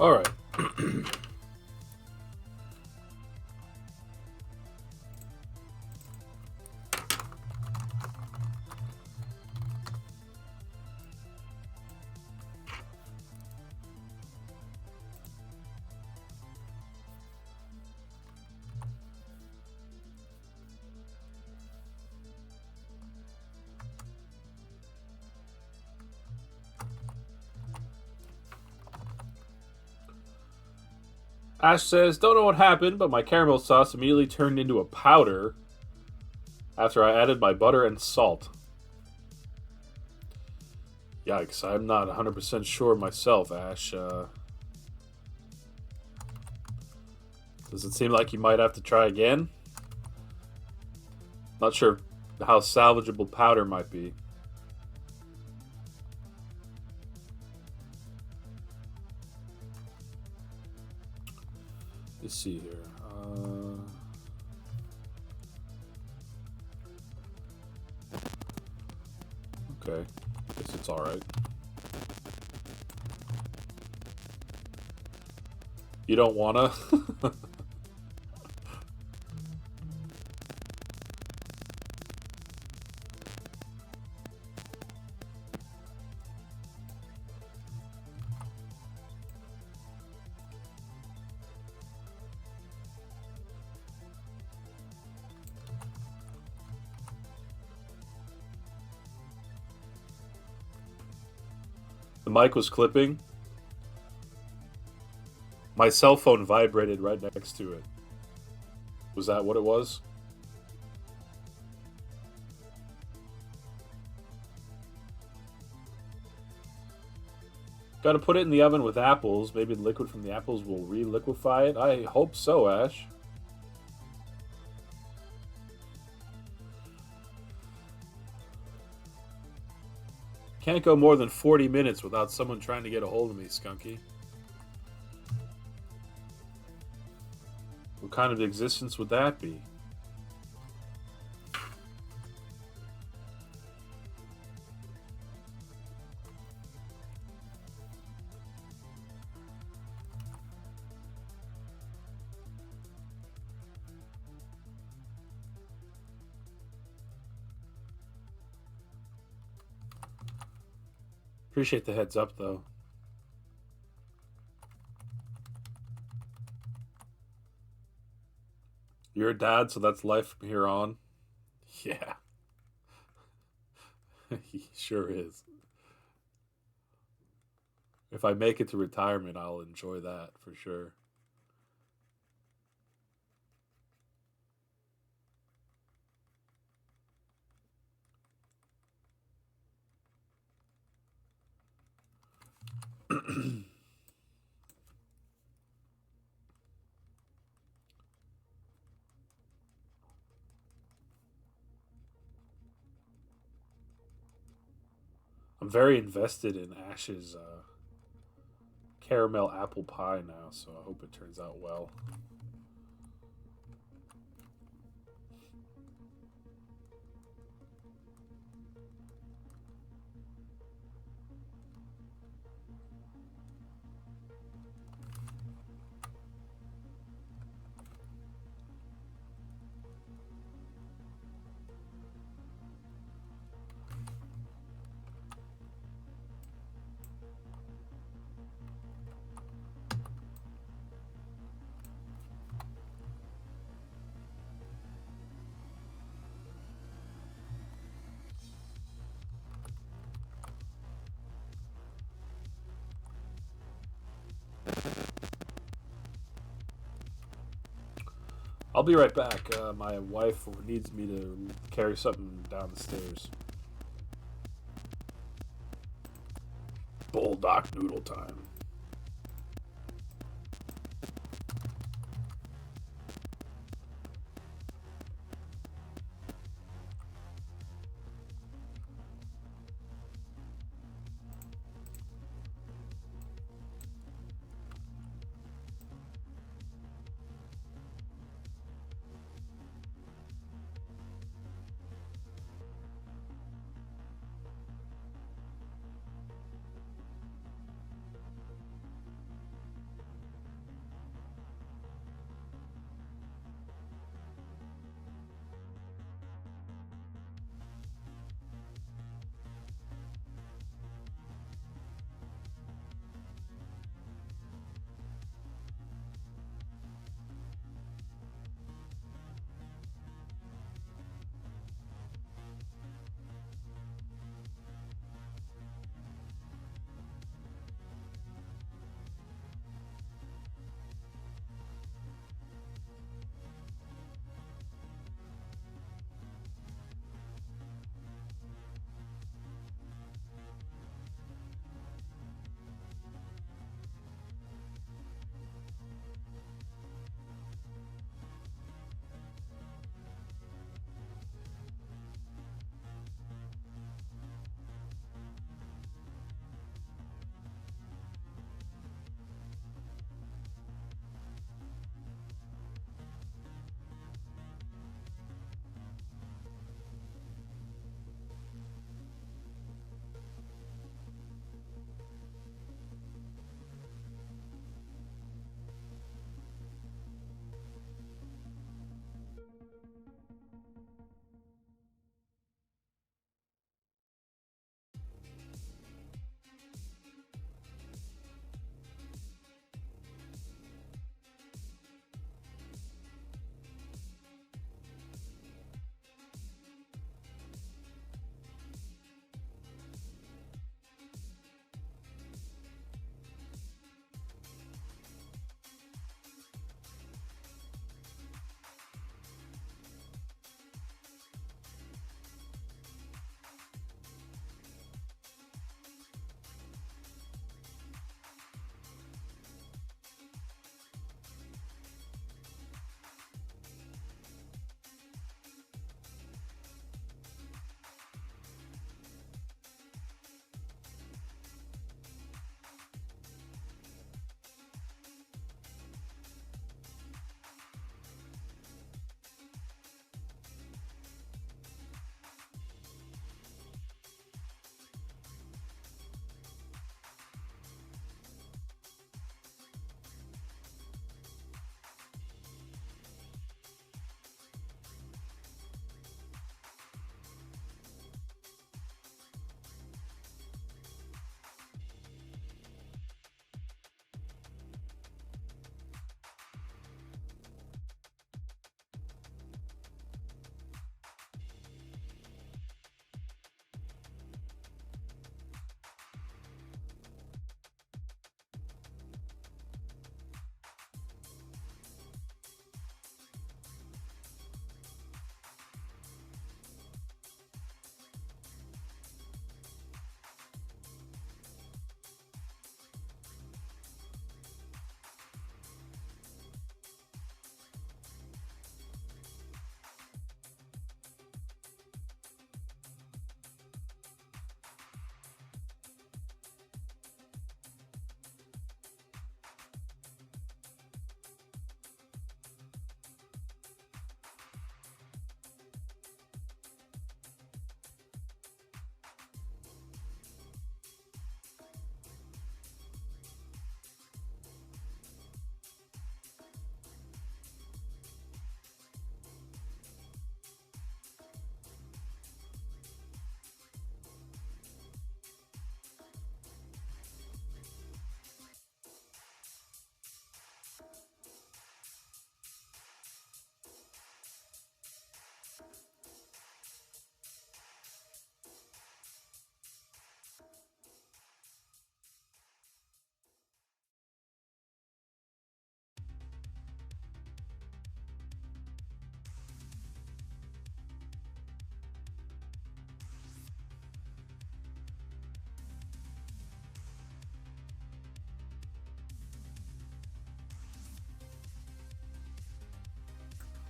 All right. Ash says, don't know what happened, but my caramel sauce immediately turned into a powder after I added my butter and salt. Yikes, I'm not 100% sure myself, Ash. Does it seem like you might have to try again? Not sure how salvageable powder might be. Let's see here. Okay, guess it's all right. You don't wanna? The mic was clipping. My cell phone vibrated right next to it. Was that what it was? Gotta put it in the oven with apples. Maybe the liquid from the apples will re-liquefy it. I hope so, Ash. Can't go more than 40 minutes without someone trying to get a hold of me, Skunky. We'll kind of existence would that be? Appreciate the heads up, though. You're a dad, so that's life from here on. Yeah, he sure is. If I make it to retirement, I'll enjoy that for sure. I'm very invested in Ash's caramel apple pie now, so I hope it turns out well. I'll be right back. My wife needs me to carry something down the stairs. Bulldog noodle time.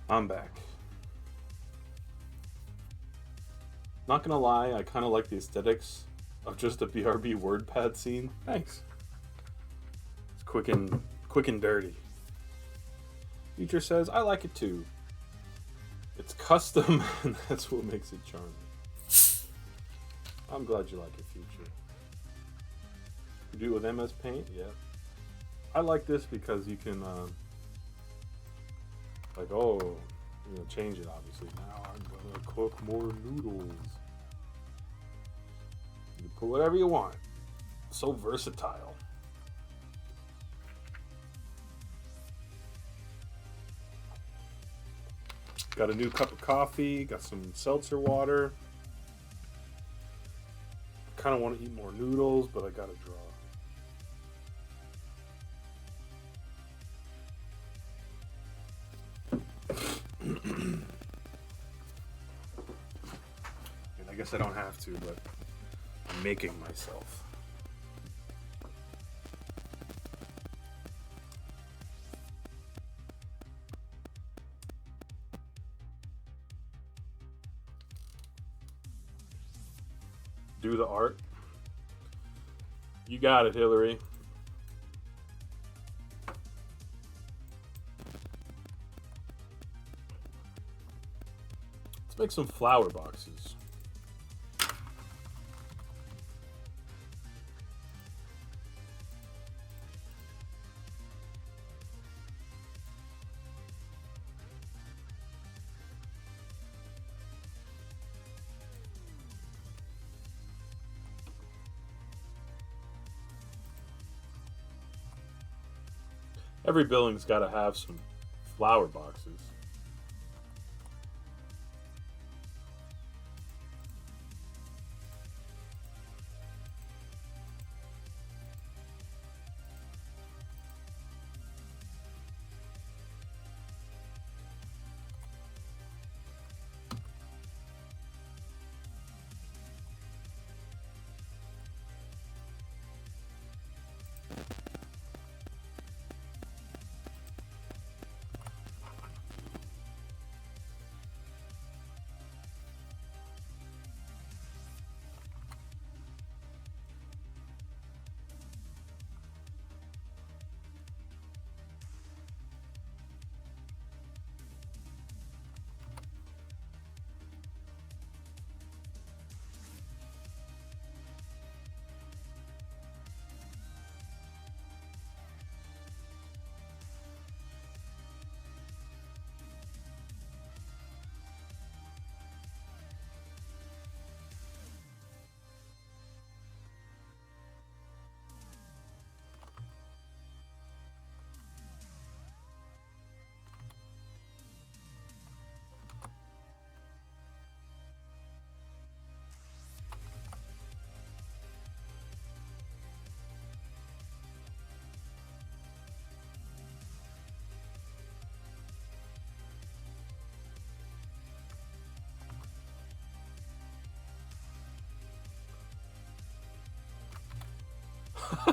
I'm back. Not gonna lie, I kind of like the aesthetics of just a BRB WordPad scene. Thanks. It's quick and dirty. Future says, I like it too. It's custom, and that's what makes it charming. I'm glad you like it, Future. You do it with MS Paint? Yeah. I like this because you can, change it, obviously. Now I'm gonna cook more noodles. You can put whatever you want. So versatile. Got a new cup of coffee, got some seltzer water. I kind of want to eat more noodles, but I gotta draw. I guess I don't have to, but I'm making myself. Do the art. You got it, Hillary. Let's make some flower boxes. Every building's got to have some flower boxes.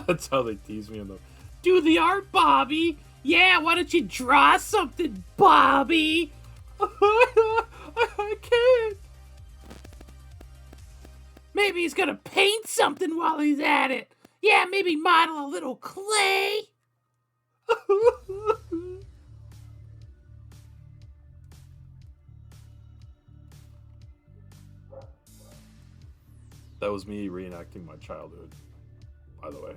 That's how they tease me in the. Do the art, Bobby. Yeah, why don't you draw something, Bobby? I can't. Maybe he's gonna paint something while he's at it. Yeah, maybe model a little clay. That was me reenacting my childhood, by the way.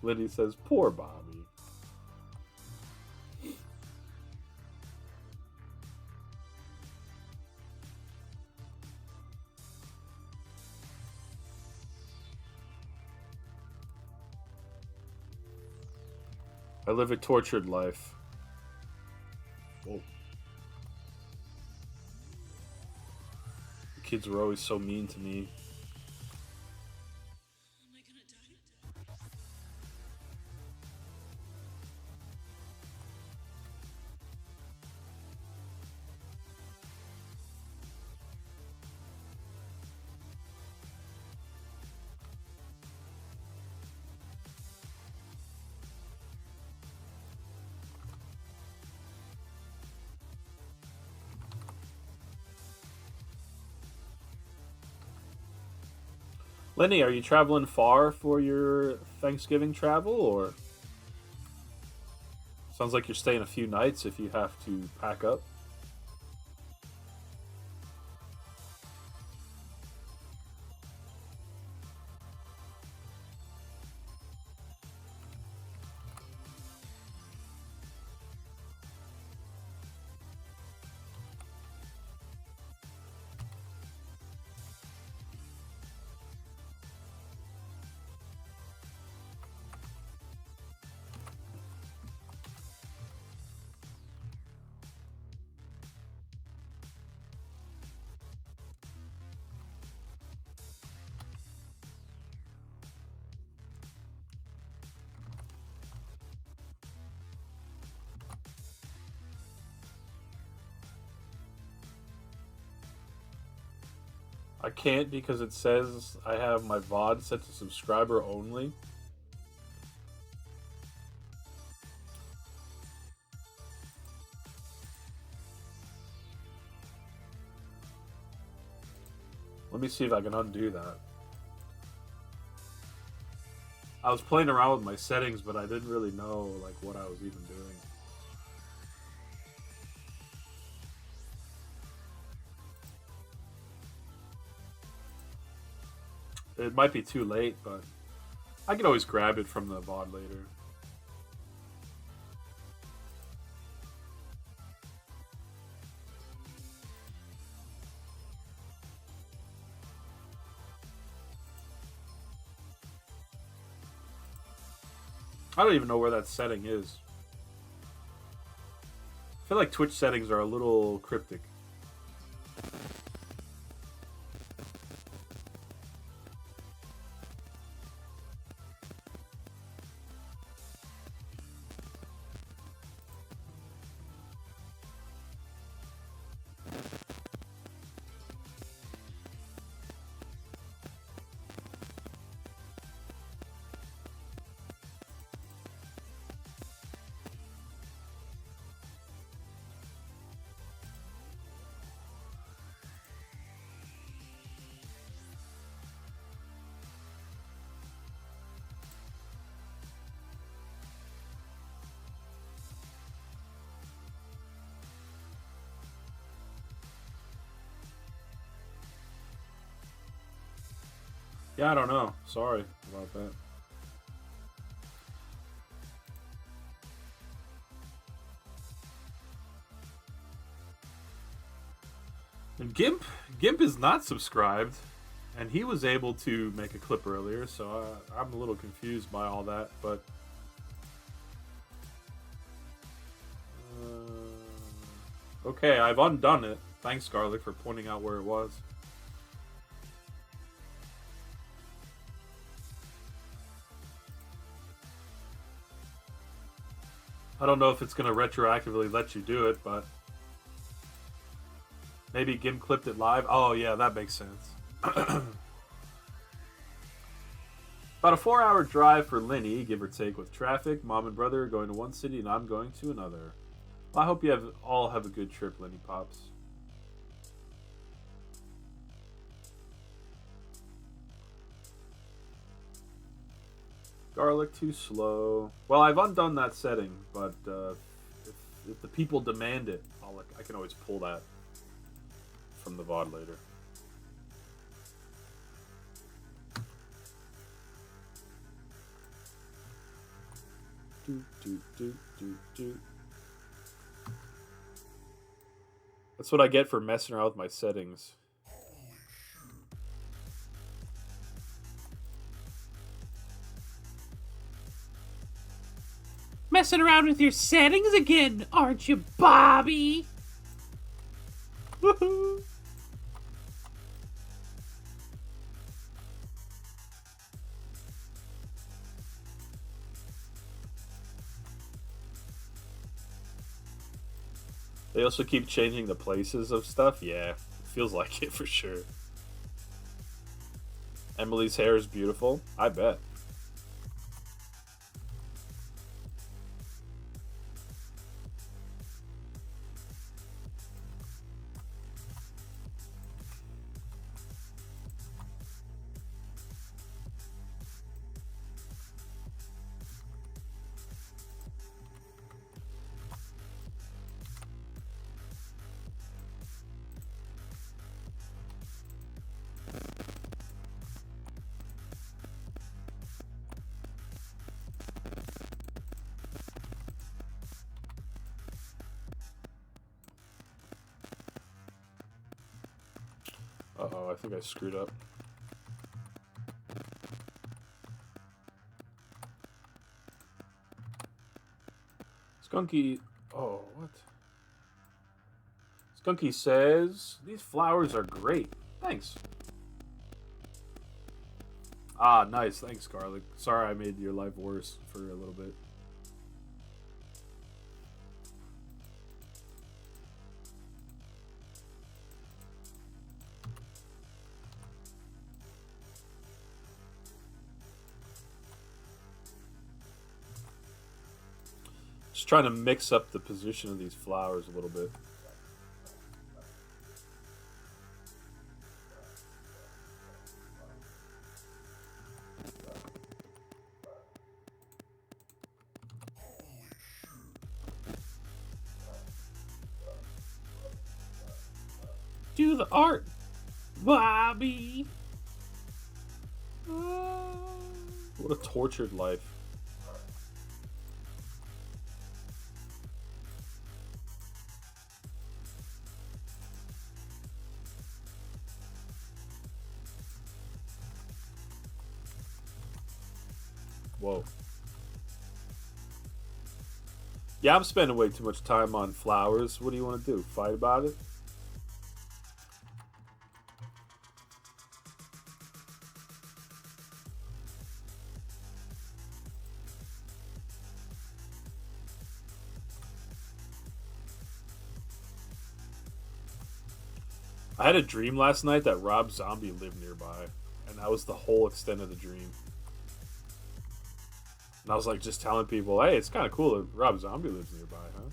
Liddy says, poor Bobby. I live a tortured life. Whoa. The kids were always so mean to me. Lenny, are you traveling far for your Thanksgiving travel, or sounds like you're staying a few nights if you have to pack up? I can't because it says I have my VOD set to subscriber only. Let me see if I can undo that. I was playing around with my settings, but I didn't really know like what I was even doing. It might be too late, but I can always grab it from the VOD later. I don't even know where that setting is. I feel like Twitch settings are a little cryptic. Yeah, I don't know. Sorry about that. And Gimp is not subscribed, and he was able to make a clip earlier, so I'm a little confused by all that, but... okay, I've undone it. Thanks, Garlic, for pointing out where it was. I don't know if it's going to retroactively let you do it, but... maybe Gim clipped it live? Oh, yeah, that makes sense. About a 4-hour drive for Lenny, give or take, with traffic. Mom and brother are going to one city, and I'm going to another. Well, I hope you all have a good trip, Lenny Pops. Garlic too slow. Well, I've undone that setting, but if the people demand it, I can always pull that from the VOD later. That's what I get for messing around with my settings. Messing around with your settings again, aren't you, Bobby? Woohoo! They also keep changing the places of stuff. Yeah, it feels like it for sure. Emily's hair is beautiful. I bet. Uh-oh, I think I screwed up. Skunky... Oh, what? Skunky says, these flowers are great. Thanks. Ah, nice. Thanks, Garlic. Sorry I made your life worse for a little bit. Just trying to mix up the position of these flowers a little bit. Do the art, Bobby. What a tortured life. Whoa. Yeah, I'm spending way too much time on flowers. What do you want to do? Fight about it? I had a dream last night that Rob Zombie lived nearby, and that was the whole extent of the dream. And I was like just telling people, hey, it's kind of cool that Rob Zombie lives nearby, huh?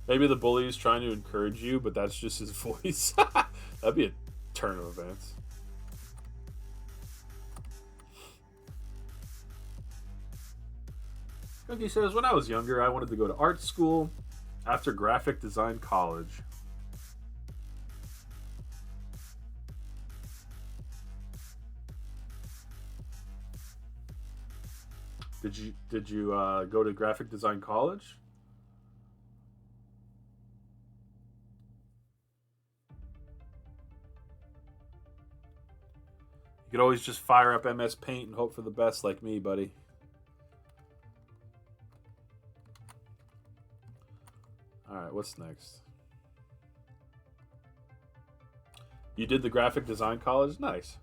Maybe the bully is trying to encourage you, but that's just his voice. That'd be a turn of events. Cookie says, when I was younger, I wanted to go to art school after graphic design college. Did you go to graphic design college? You could always just fire up MS Paint and hope for the best like me, buddy. Alright, what's next? You did the graphic design college? Nice.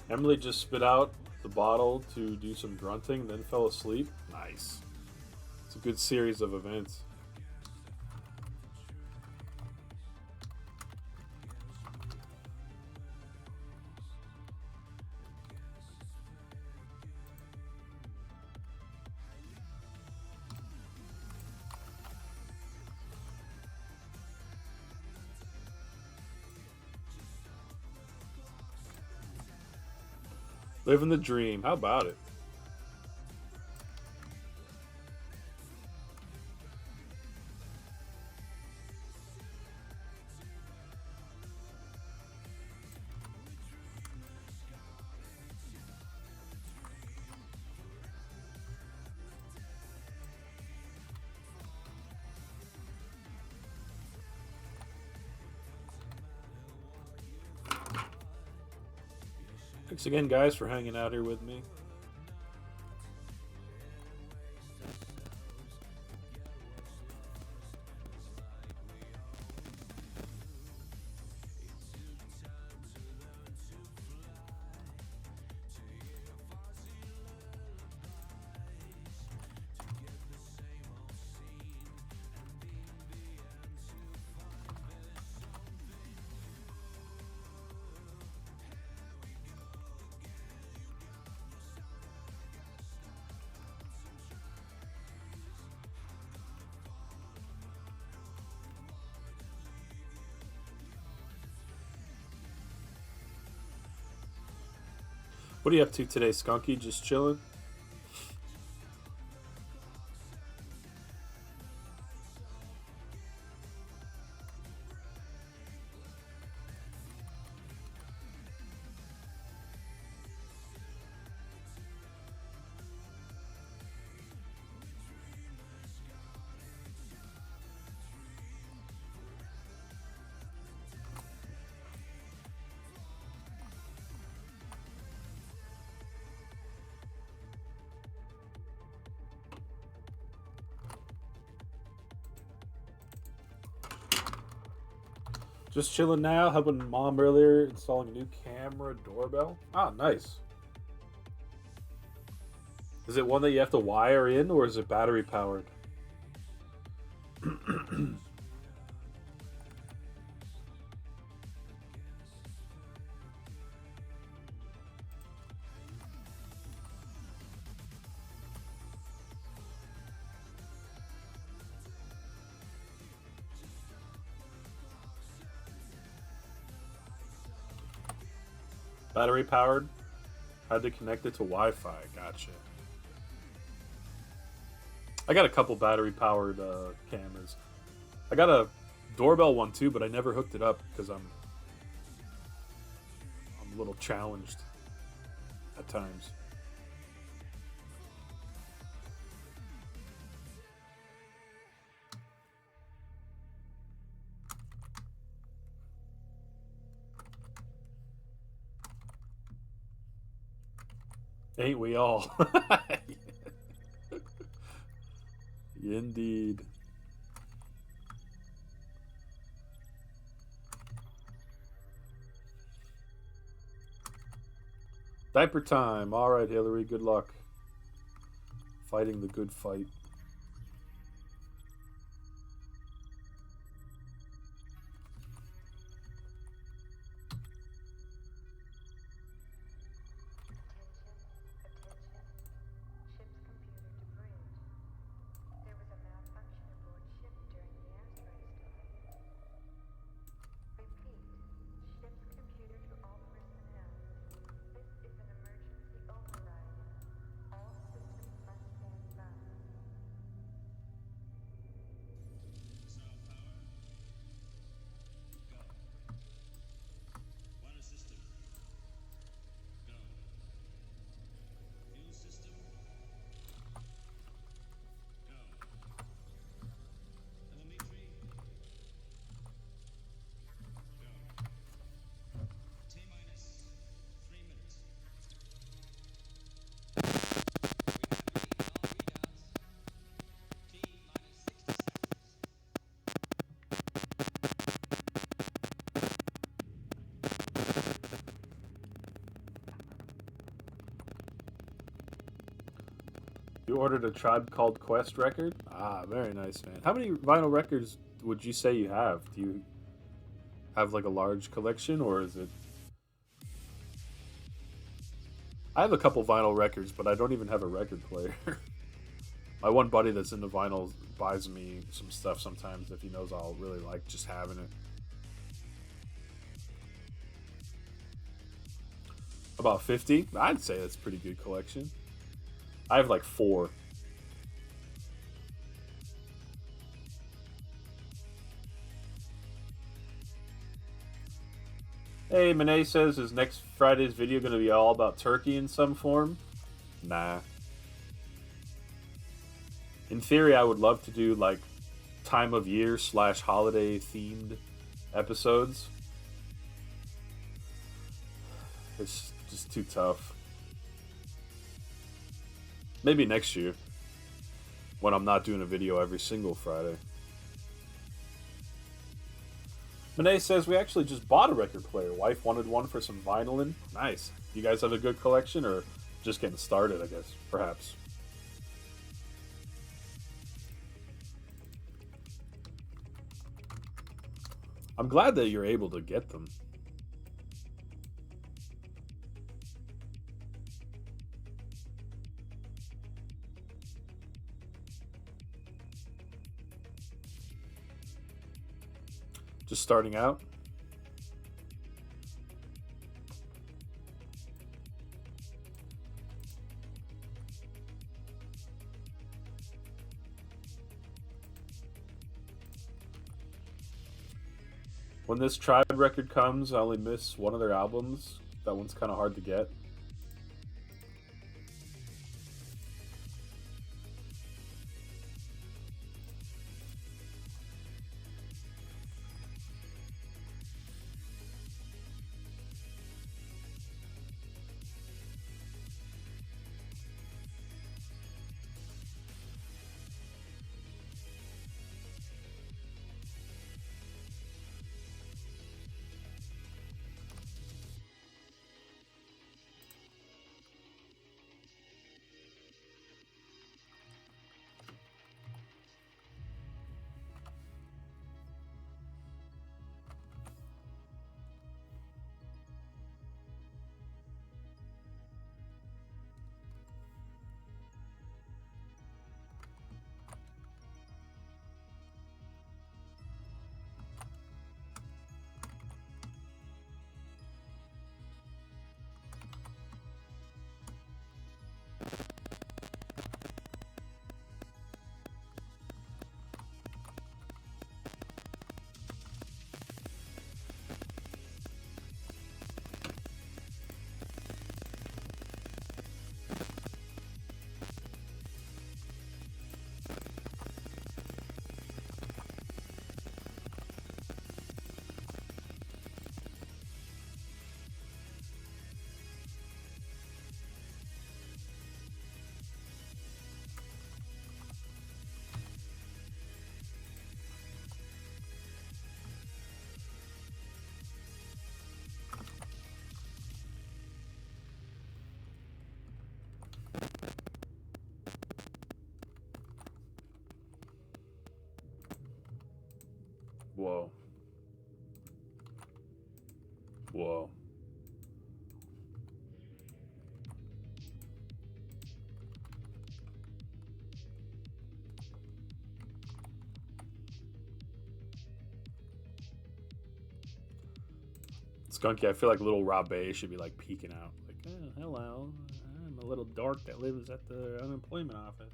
Emily just spit out the bottle to do some grunting, then fell asleep. Nice. It's a good series of events. Living the dream. How about it? Thanks again, guys, for hanging out here with me. What are you up to today, Skunky? Just chilling? Just chilling now, helping mom earlier installing a new camera doorbell. Ah, nice. Is it one that you have to wire in, or is it battery powered? Battery powered. Had to connect it to Wi-Fi. Gotcha. I got a couple battery powered cameras. I got a doorbell one too, but I never hooked it up because I'm a little challenged at times. Ain't we all? Indeed. Diaper time. All right, Hillary, good luck. Fighting the good fight. You ordered a Tribe Called Quest record? Ah, very nice, man. How many vinyl records would you say you have? Do you have like a large collection, or is it... I have a couple vinyl records, but I don't even have a record player. My one buddy that's into vinyl buys me some stuff sometimes if he knows I'll really like just having it. About 50? I'd say that's a pretty good collection. I have like 4. Hey, Monet says, is next Friday's video going to be all about turkey in some form? Nah. In theory, I would love to do like time of year / holiday themed episodes. It's Just too tough. Maybe next year, when I'm not doing a video every single Friday. Monet says we actually just bought a record player. Wife wanted one for some vinyl. Nice. You guys have a good collection, or just getting started, I guess, perhaps. I'm glad that you're able to get them. Just starting out. When this Tribe record comes, I only miss one of their albums. That one's kind of hard to get. Whoa. Whoa. Skunky, I feel like little Rob should be like peeking out. Like, oh, hello. I'm a little dark that lives at the unemployment office.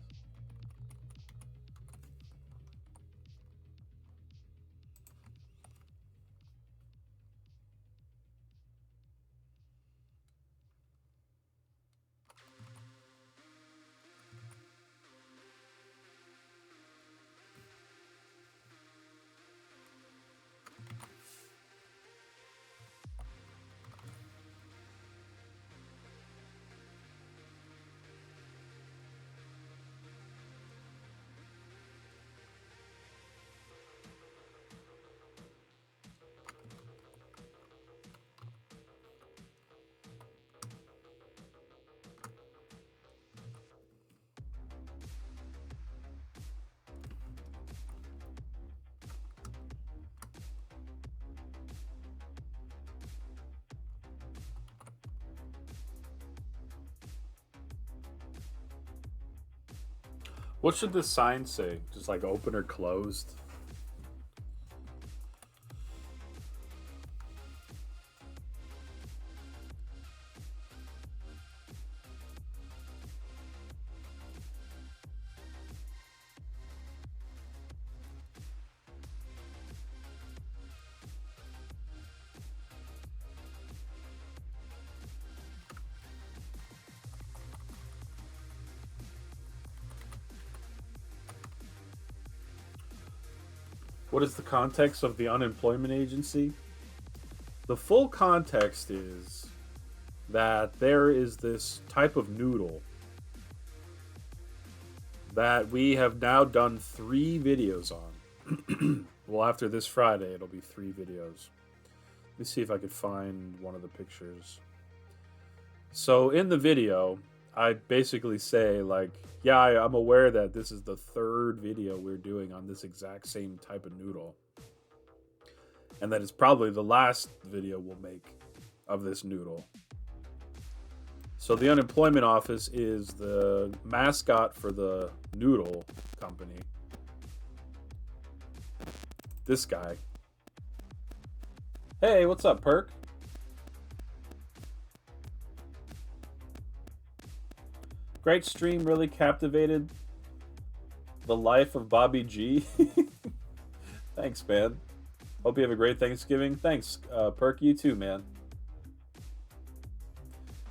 What should this sign say? Just like open or closed? What is the context of the unemployment agency? The full context is that there is this type of noodle that we have now done 3 videos on. Well, after this Friday, it'll be 3 videos. Let me see if I could find one of the pictures. So in the video, I basically say, like, yeah, I'm aware that this is the 3rd video we're doing on this exact same type of noodle. And that it's probably the last video we'll make of this noodle. So the unemployment office is the mascot for the noodle company. This guy. Hey, what's up, Perk? Great stream, really captivated the life of Bobby G. Thanks, man. Hope you have a great Thanksgiving. Thanks, Perk. You too, man.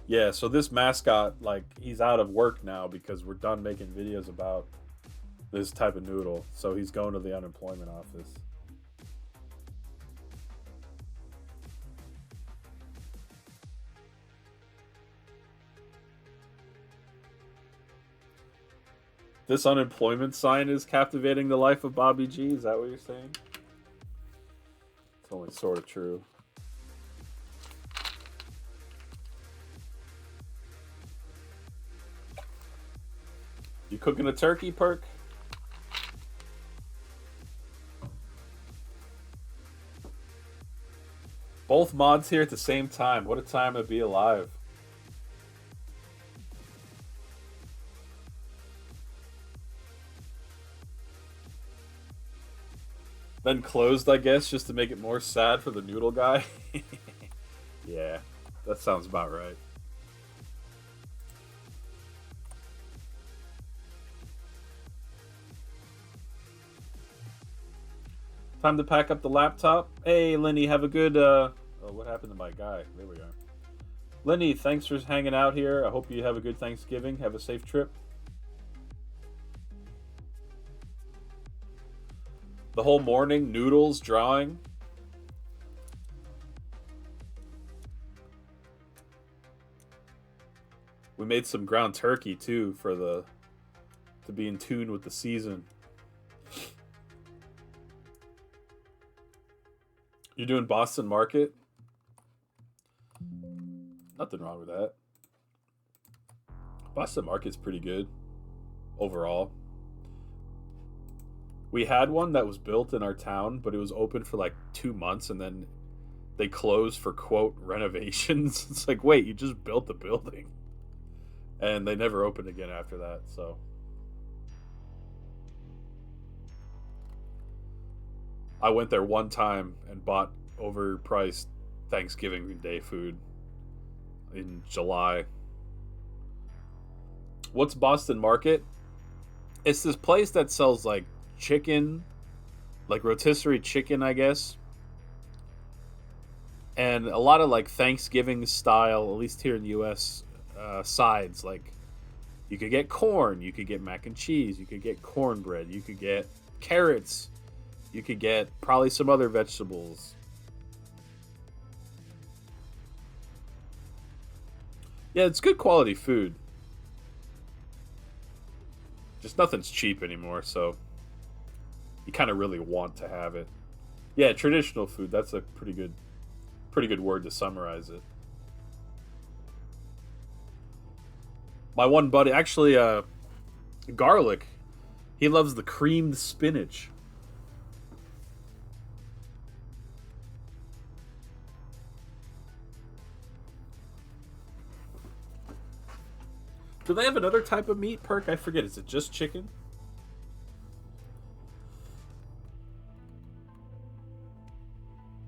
Yeah, so this mascot, like, he's out of work now because we're done making videos about this type of noodle. So he's going to the unemployment office. This unemployment sign is captivating the life of Bobby G. Is that what you're saying? It's only sort of true. You cooking a turkey, Perk? Both mods here at the same time. What a time to be alive. Then closed, I guess, just to make it more sad for the noodle guy. Yeah, that sounds about right. Time to pack up the laptop. Hey, Lenny, have a good... Oh, what happened to my guy? There we are. Lenny, thanks for hanging out here. I hope you have a good Thanksgiving. Have a safe trip. The whole morning, noodles, drawing. We made some ground turkey, too, for the... to be in tune with the season. You're doing Boston Market? Nothing wrong with that. Boston Market's pretty good overall. We had one that was built in our town, but it was open for like 2 months and then they closed for, quote, renovations. It's like, wait, you just built the building. And they never opened again after that, so. I went there one time and bought overpriced Thanksgiving Day food in July. What's Boston Market? It's this place that sells like chicken, like rotisserie chicken, I guess. And a lot of like Thanksgiving style, at least here in the US, sides. Like you could get corn, you could get mac and cheese, you could get cornbread, you could get carrots. You could get probably some other vegetables. Yeah, it's good quality food. Just nothing's cheap anymore, so you kind of really want to have it. Yeah, traditional food, that's a pretty good word to summarize it. My one buddy, actually, Garlic, he loves the creamed spinach. Do they have another type of meat, Perk? I forget. Is it just chicken?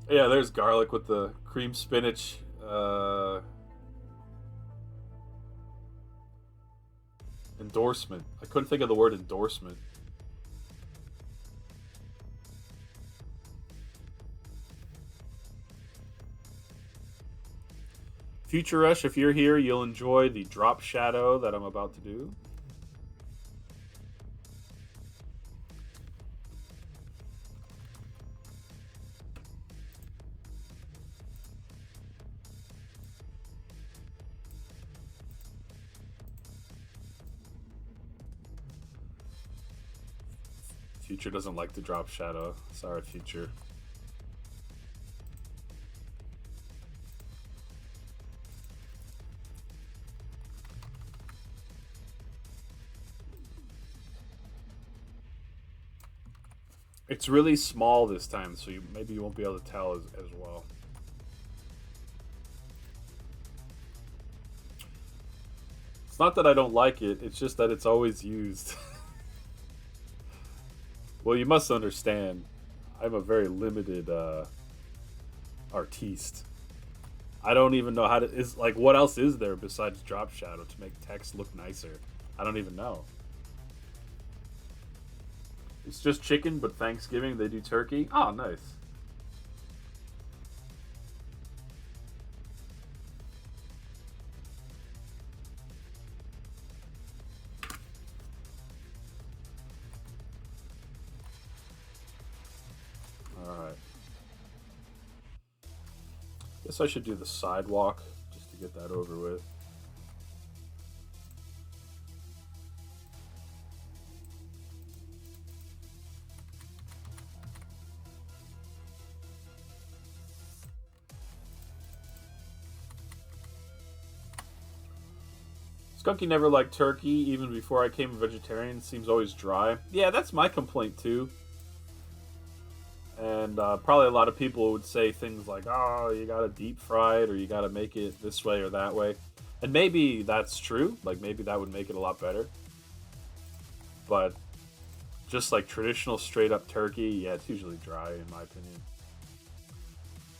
Yeah, there's Garlic with the cream spinach. Endorsement. I couldn't think of the word endorsement. Future Rush, if you're here, you'll enjoy the drop shadow that I'm about to do. Future doesn't like to drop Shadow. Sorry, Future. It's really small this time, so maybe you won't be able to tell as well. It's not that I don't like it, it's just that it's always used. Well, you must understand, I'm a very limited artiste. I don't even know how to... what else is there besides Drop Shadow to make text look nicer? I don't even know. It's just chicken, but Thanksgiving they do turkey. Oh, nice. Alright. Guess I should do the sidewalk just to get that over with. Skunky never liked turkey, even before I became a vegetarian. Seems always dry. Yeah, that's my complaint too. And probably a lot of people would say things like, oh, you gotta deep fry it, or you gotta make it this way or that way. And maybe that's true. Like, maybe that would make it a lot better. But just like traditional straight up turkey, yeah, it's usually dry in my opinion.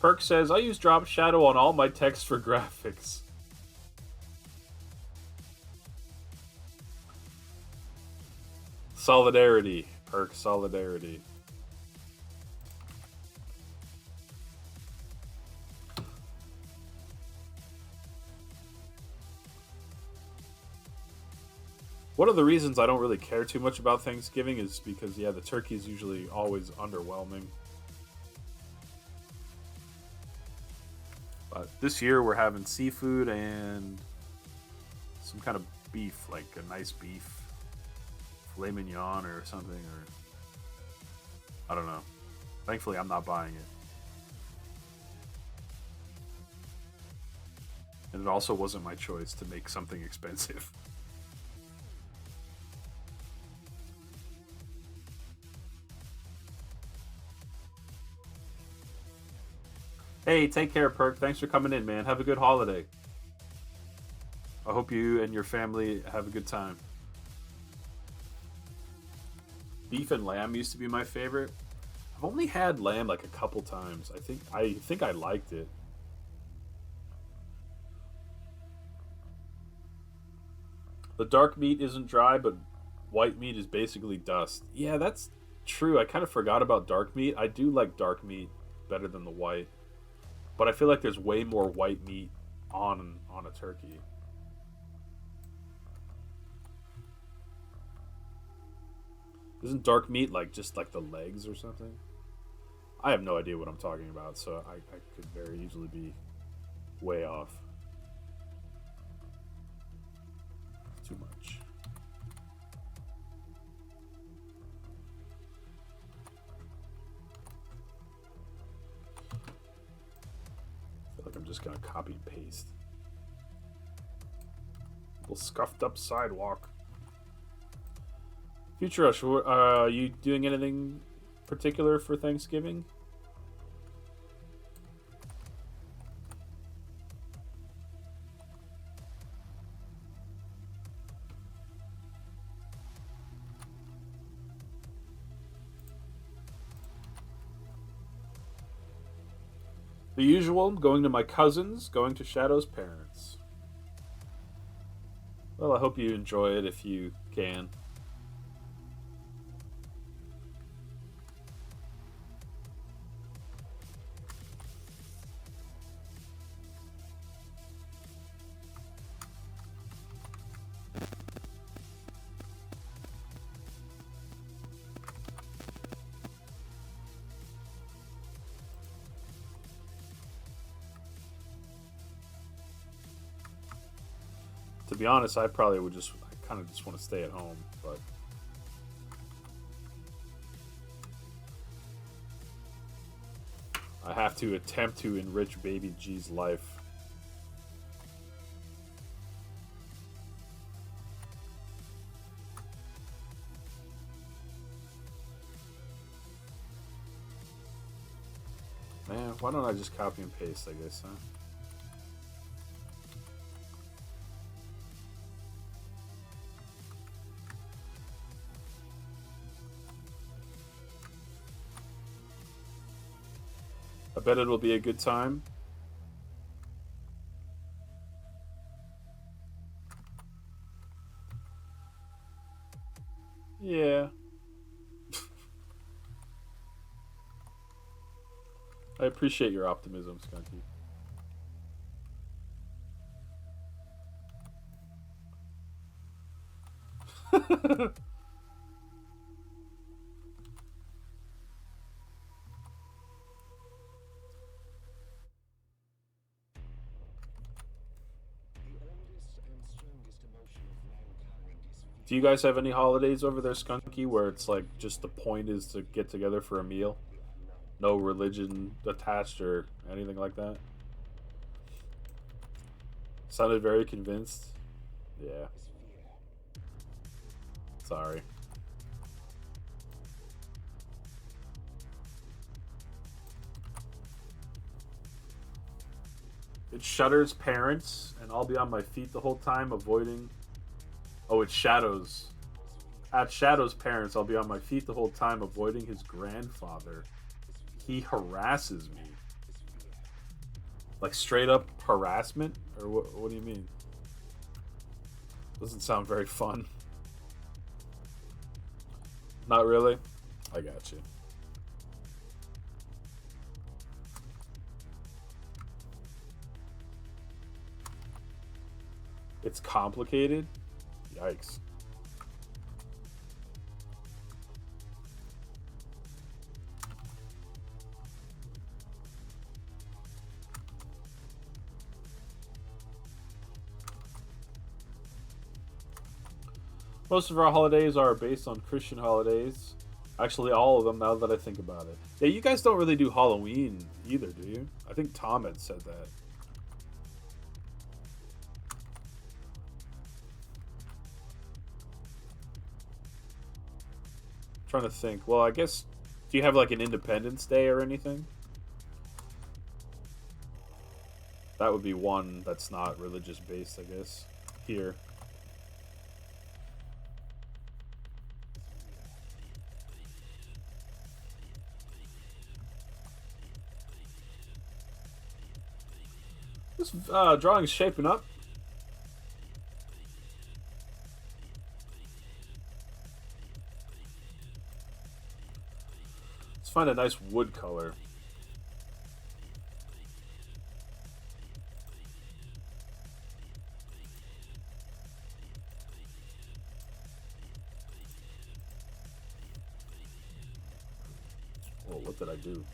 Perk says, I use Drop Shadow on all my text for graphics. Solidarity, Perk, solidarity. One of the reasons I don't really care too much about Thanksgiving is because, yeah, the turkey is usually always underwhelming. But this year we're having seafood and some kind of beef, like a nice beef. Filet mignon or something, or I don't know. Thankfully, I'm not buying it. And it also wasn't my choice to make something expensive. Hey, take care, Perk. Thanks for coming in, man. Have a good holiday. I hope you and your family have a good time. Beef and lamb used to be my favorite. I've only had lamb like a couple times. I think I liked it. The dark meat isn't dry, but white meat is basically dust. Yeah, that's true. I kind of forgot about dark meat. I do like dark meat better than the white. But I feel like there's way more white meat on a turkey. Isn't dark meat like just like the legs or something? I have no idea what I'm talking about, so I could very easily be way off. Too much. I feel like I'm just gonna copy and paste. Little scuffed up sidewalk. Future Rush, are you doing anything particular for Thanksgiving? The usual, going to my cousins, going to Shadow's parents. Well, I hope you enjoy it if you can. To be honest, I probably would I kind of just want to stay at home, but I have to attempt to enrich Baby G's life. Man, why don't I just copy and paste, I guess, huh? I bet it'll be a good time. Yeah. I appreciate your optimism, Skunky. Do you guys have any holidays over there, Skunky, where it's like just the point is to get together for a meal? No religion attached or anything like that? Sounded very convinced. Yeah. Sorry. It's Shutter's parents, and I'll be on my feet the whole time, avoiding... Oh, it's Shadow's. At Shadow's parents, I'll be on my feet the whole time, avoiding his grandfather. He harasses me. Like straight up harassment? Or what do you mean? Doesn't sound very fun. Not really? I got you. It's complicated? Yikes. Most of our holidays are based on Christian holidays. Actually, all of them, now that I think about it. Yeah, you guys don't really do Halloween either, do you? I think Tom had said that. Trying to think. Well, I guess, do you have like an Independence Day or anything? That would be one that's not religious based, I guess. Here. This drawing's shaping up. Let's find a nice wood color. Oh, what did I do?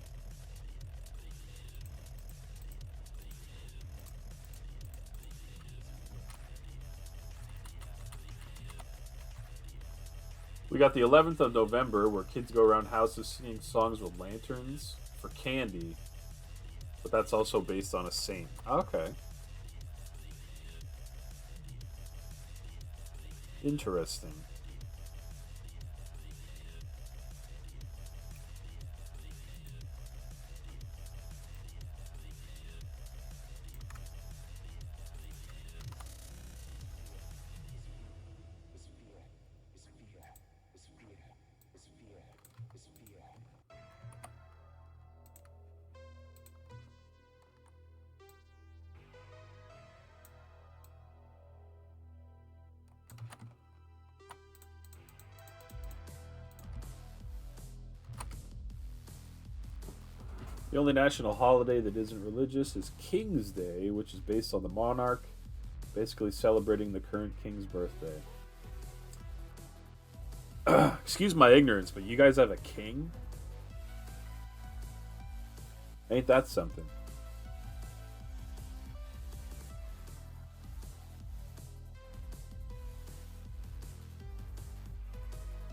We got the 11th of November, where kids go around houses singing songs with lanterns for candy. But that's also based on a saint. Okay. Interesting. The only national holiday that isn't religious is King's Day, which is based on the monarch, basically celebrating the current king's birthday. Excuse my ignorance, but you guys have a king? Ain't that something?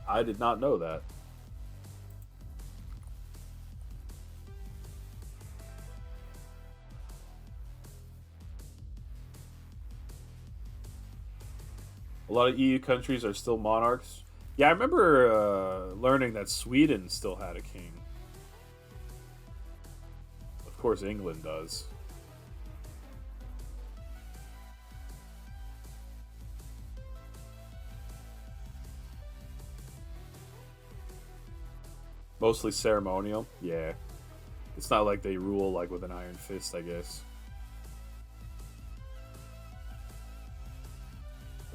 I did not know that. A lot of EU countries are still monarchs. Yeah, I remember learning that Sweden still had a king. Of course, England does. Mostly ceremonial. Yeah. It's not like they rule like with an iron fist, I guess.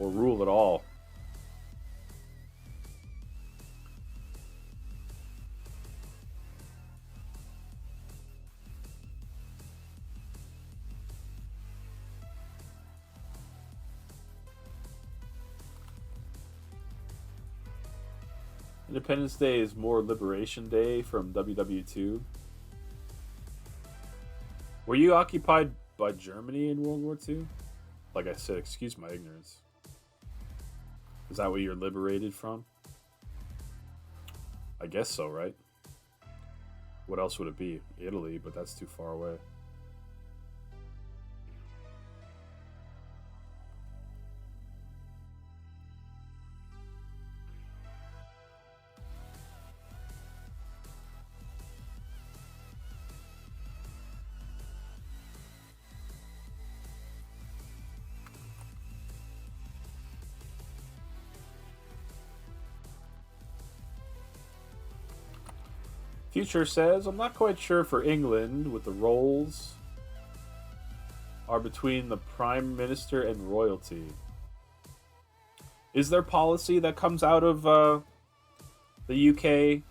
Or rule at all. Independence Day is more Liberation Day from WW2. Were you occupied by Germany in World War II? Like I said, excuse my ignorance. Is that what you're liberated from? I guess so, right? What else would it be? Italy, but that's too far away. Future says, I'm not quite sure for England with the roles are between the Prime Minister and royalty. Is there policy that comes out of the UK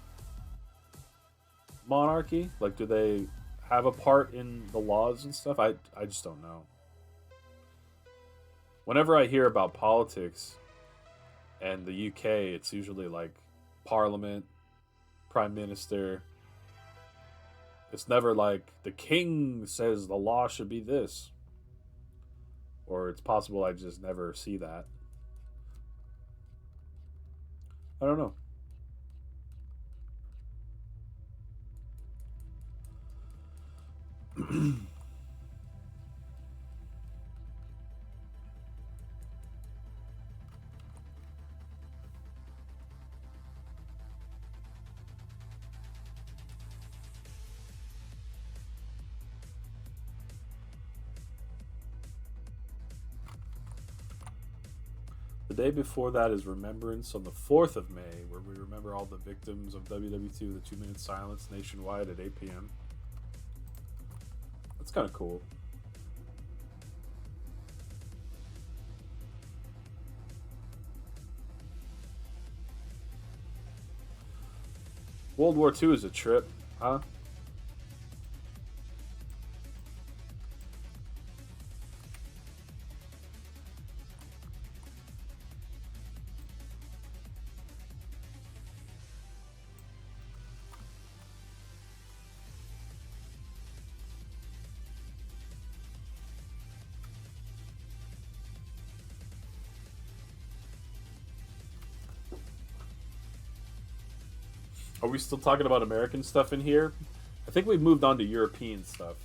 monarchy? Like, do they have a part in the laws and stuff? I just don't know. Whenever I hear about politics and the UK, it's usually like Parliament, Prime Minister. It's never like the king says the law should be this. Or it's possible I just never see that. I don't know. The day before that is Remembrance on the 4th of May, where we remember all the victims of WW2, the 2-minute silence nationwide at 8 p.m. That's kind of cool. World War II is a trip, huh? Are we still talking about American stuff in here? I think we've moved on to European stuff.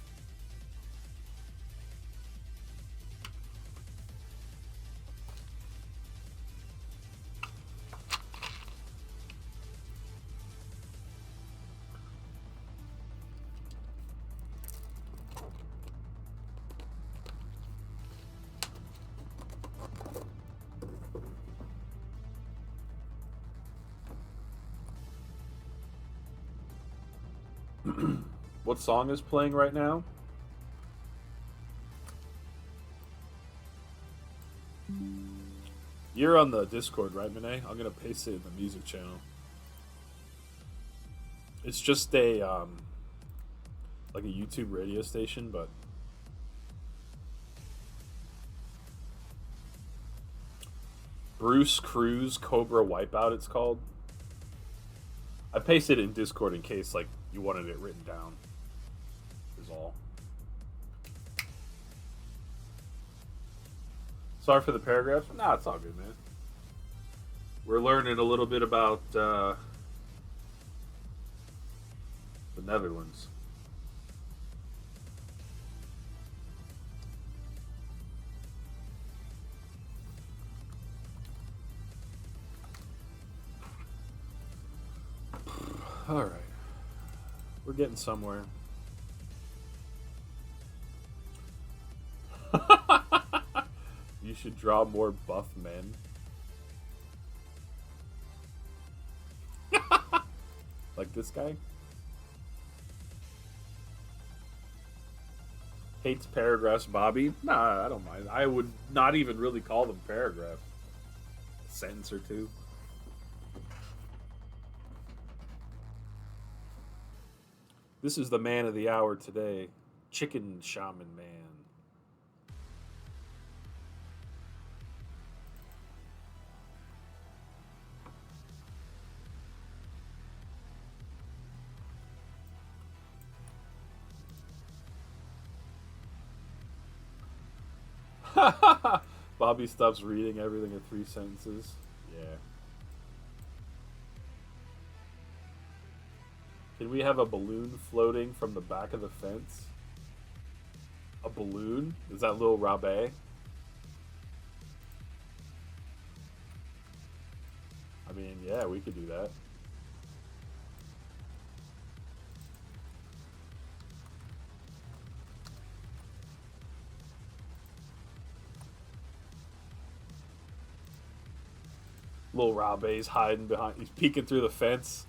What song is playing right now? You're on the Discord, right, Monet? I'm gonna paste it in the music channel. It's just a like a YouTube radio station, but Bruce Cruz Cobra Wipeout, it's called. I pasted it in Discord in case like you wanted it written down. Is all. Sorry for the paragraphs. Nah, it's all good, man. We're learning a little bit about the Netherlands. We're getting somewhere. You should draw more buff men. Like this guy? Hates paragraphs, Bobby? Nah, I don't mind. I would not even really call them paragraphs. A sentence or two. This is the man of the hour today. Chicken Shaman Man. Bobby stops reading everything in 3 sentences. Yeah. Can we have a balloon floating from the back of the fence? A balloon? Is that Lil Rabe? I mean, yeah, we could do that. Lil Rabe's hiding behind. He's peeking through the fence.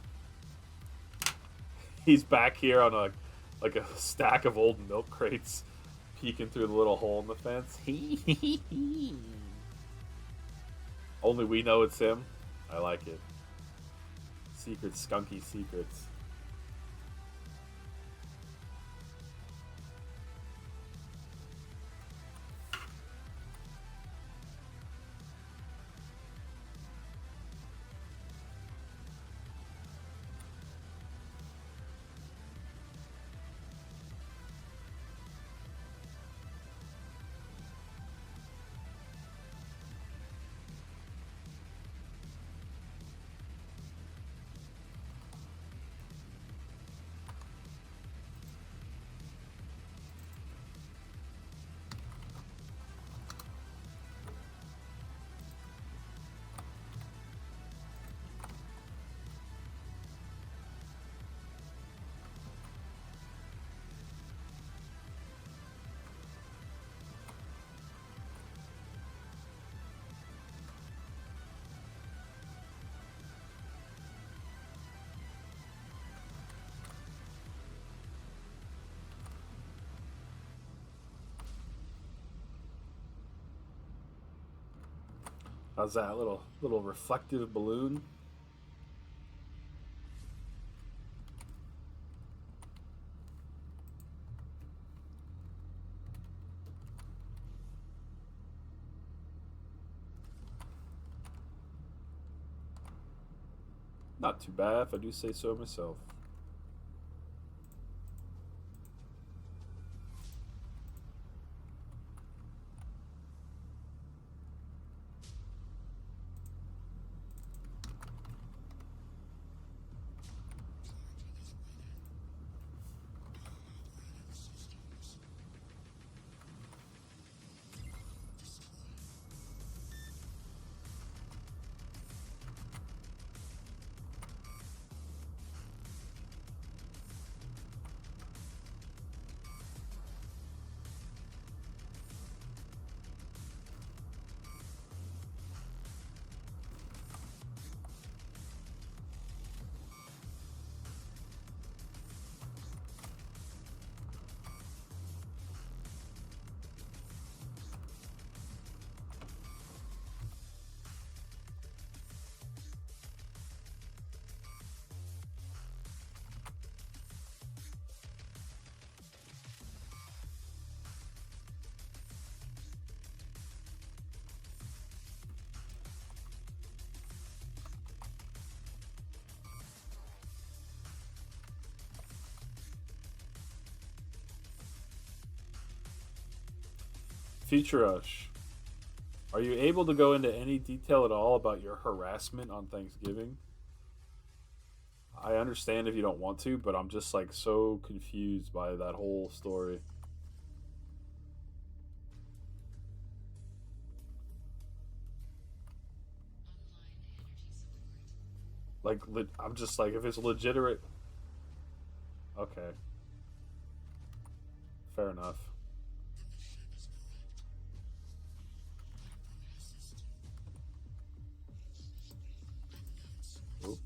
He's back here on a stack of old milk crates, peeking through the little hole in the fence. Only we know it's him. I like it. Secret skunky secrets. How's that little reflective balloon? Not too bad, if I do say so myself. Future Rush. Are you able to go into any detail at all about your harassment on Thanksgiving? I understand if you don't want to, but I'm just like so confused by that whole story. Like, I'm just like, if it's legitimate. Okay. Fair enough. Oop.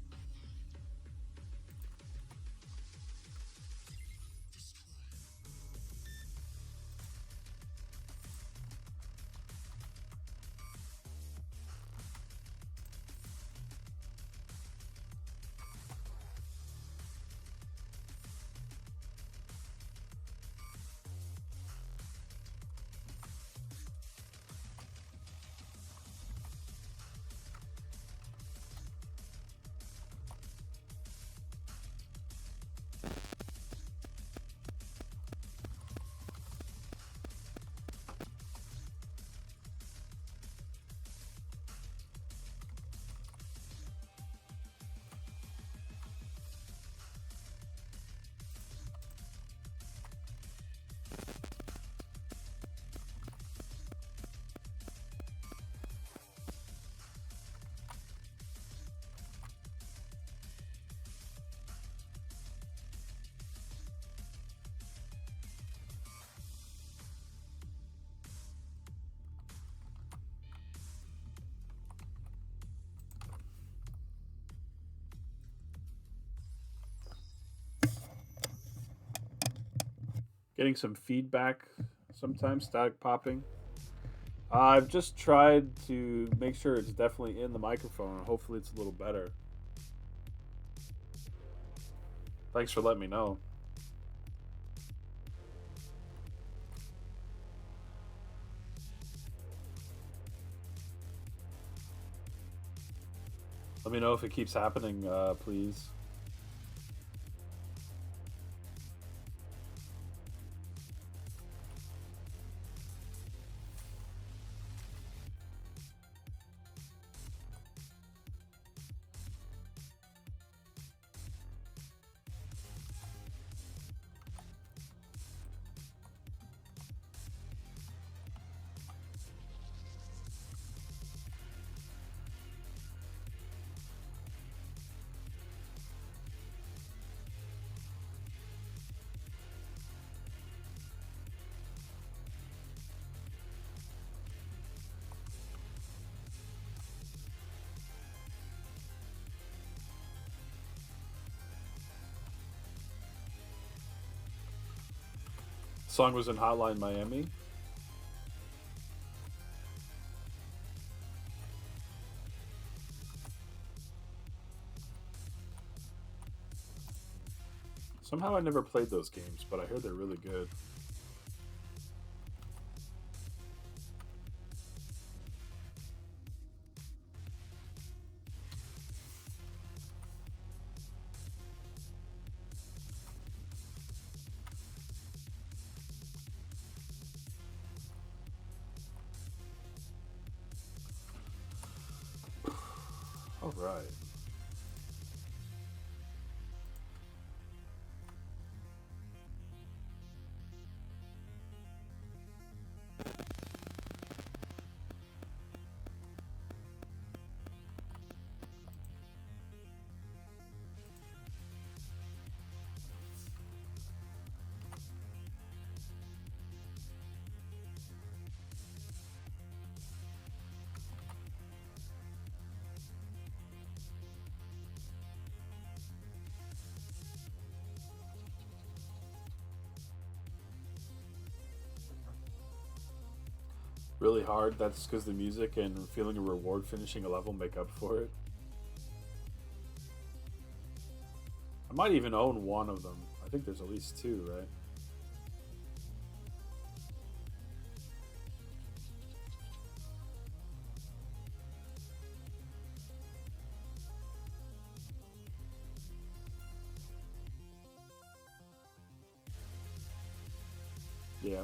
Getting some feedback sometimes, static popping. I've just tried to make sure it's definitely in the microphone. Hopefully, it's a little better. Thanks for letting me know. Let me know if it keeps happening, please. Song was in Hotline Miami. Somehow I never played those games, but I heard they're really good. All right. Really hard. That's because the music and feeling a reward finishing a level make up for it. I might even own one of them. I think there's at least two, right? Yeah.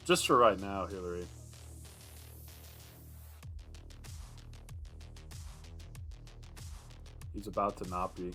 Just for right now, Hillary. He's about to not be.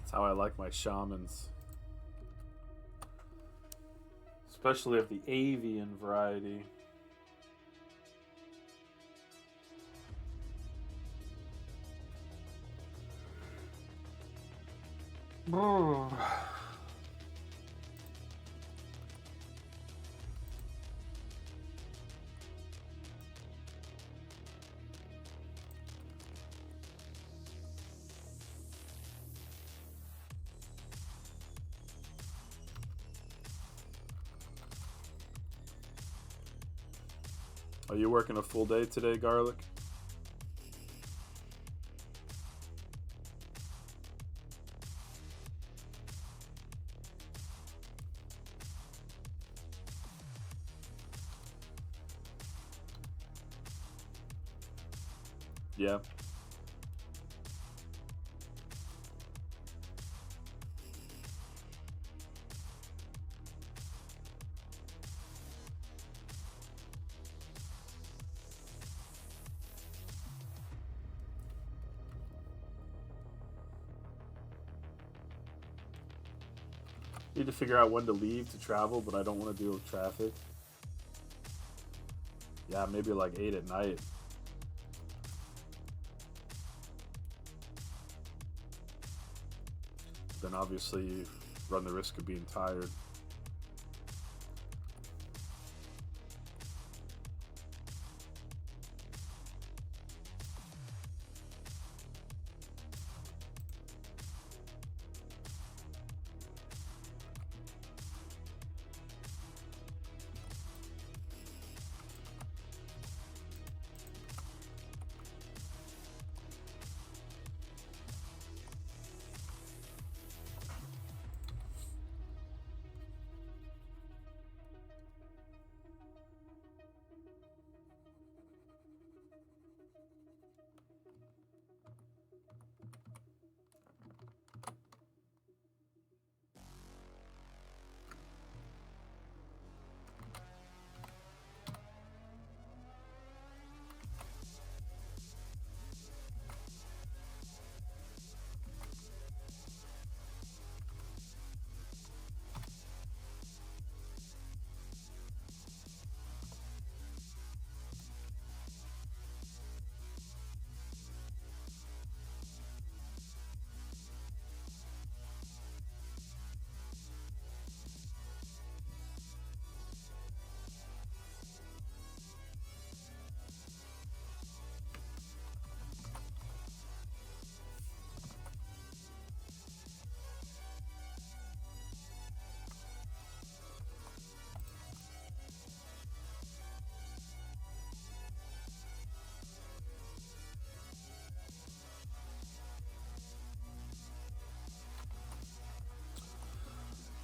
That's how I like my shamans. Especially of the avian variety. Are you working a full day today, Garlic? Yeah. Need to figure out when to leave to travel, but I don't want to deal with traffic. Yeah, maybe like 8 at night. Then obviously you run the risk of being tired.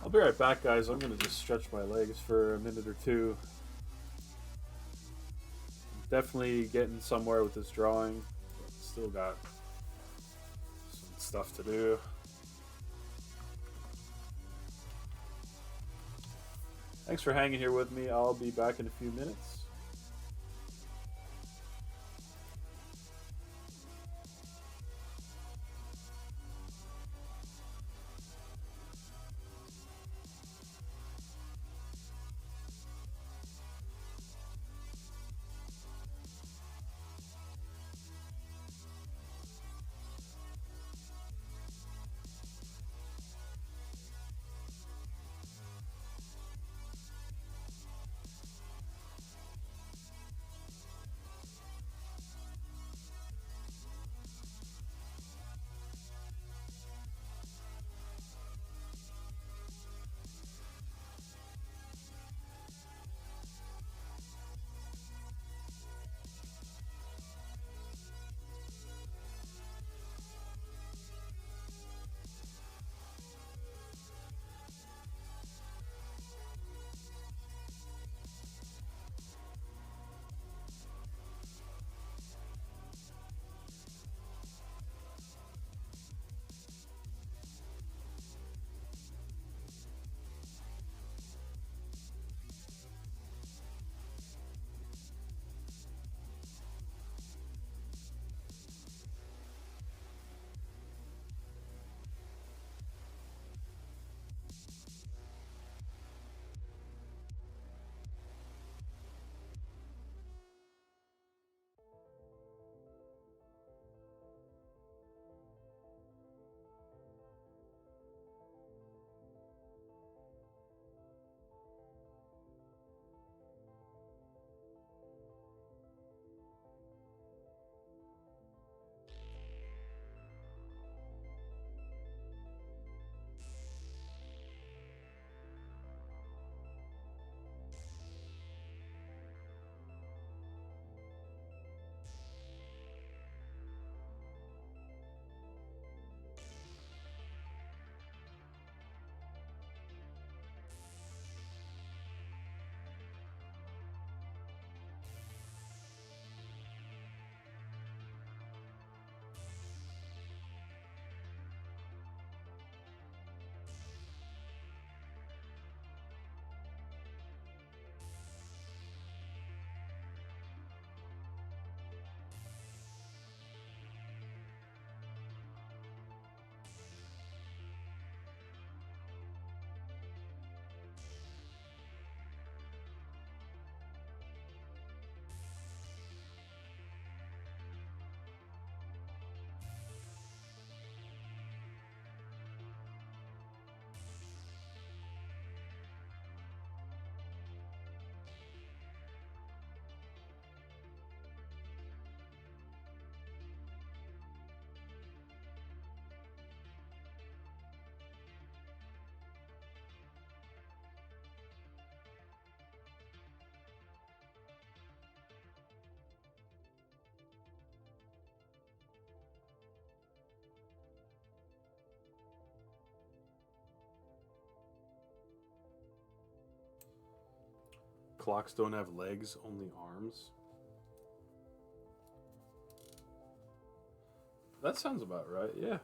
I'll be right back, guys. I'm gonna just stretch my legs for a minute or two. Definitely getting somewhere with this drawing, but still got some stuff to do. Thanks for hanging here with me. I'll be back in a few minutes. clocks don't have legs, only arms. That sounds about right, yeah.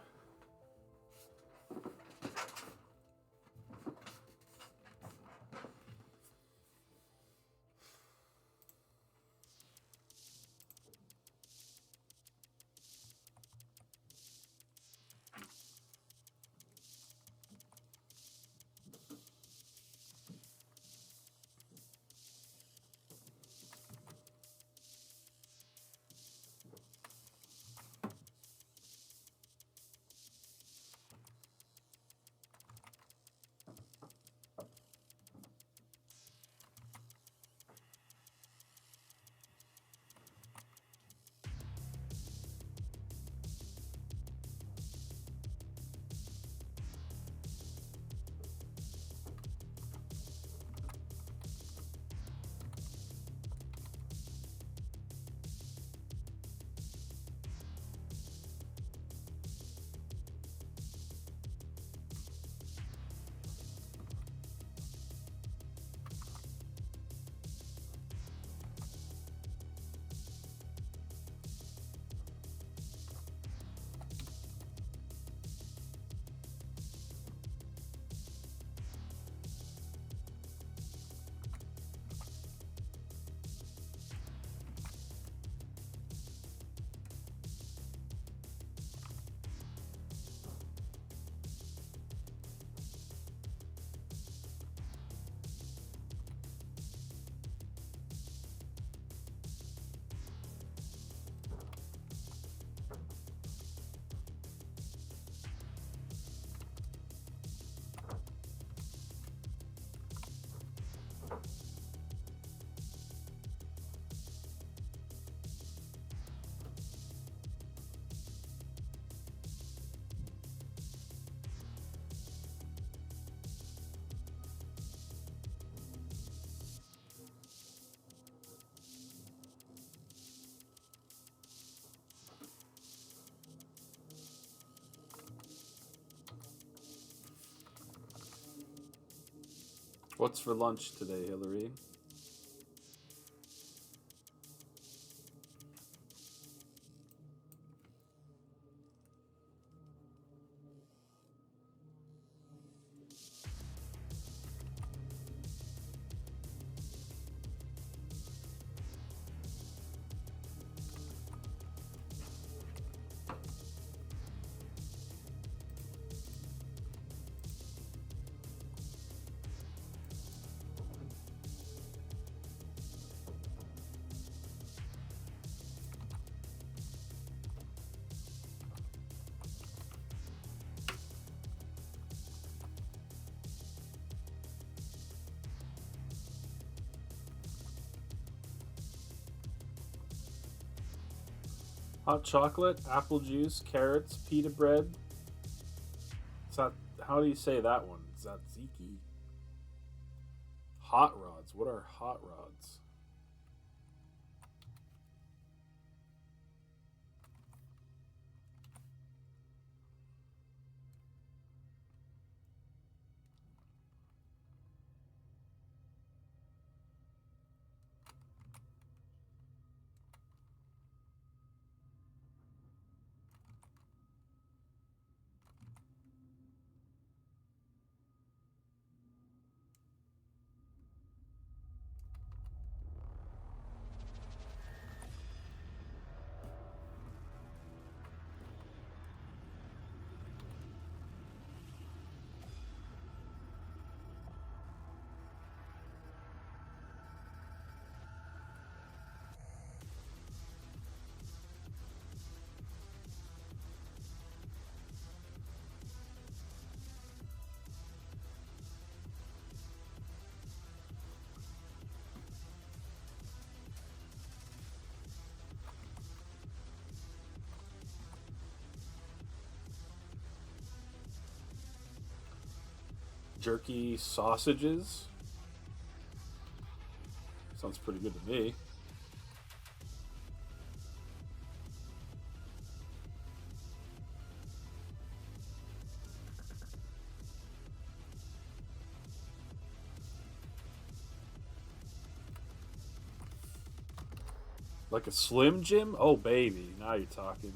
What's for lunch today, Hillary? Hot chocolate, apple juice, carrots, pita bread. Is that, how do you say that one? Tzatziki. Hot rods. What are hot rods? Jerky sausages. Sounds pretty good to me. Like a Slim Jim? Oh, baby. Now you're talking.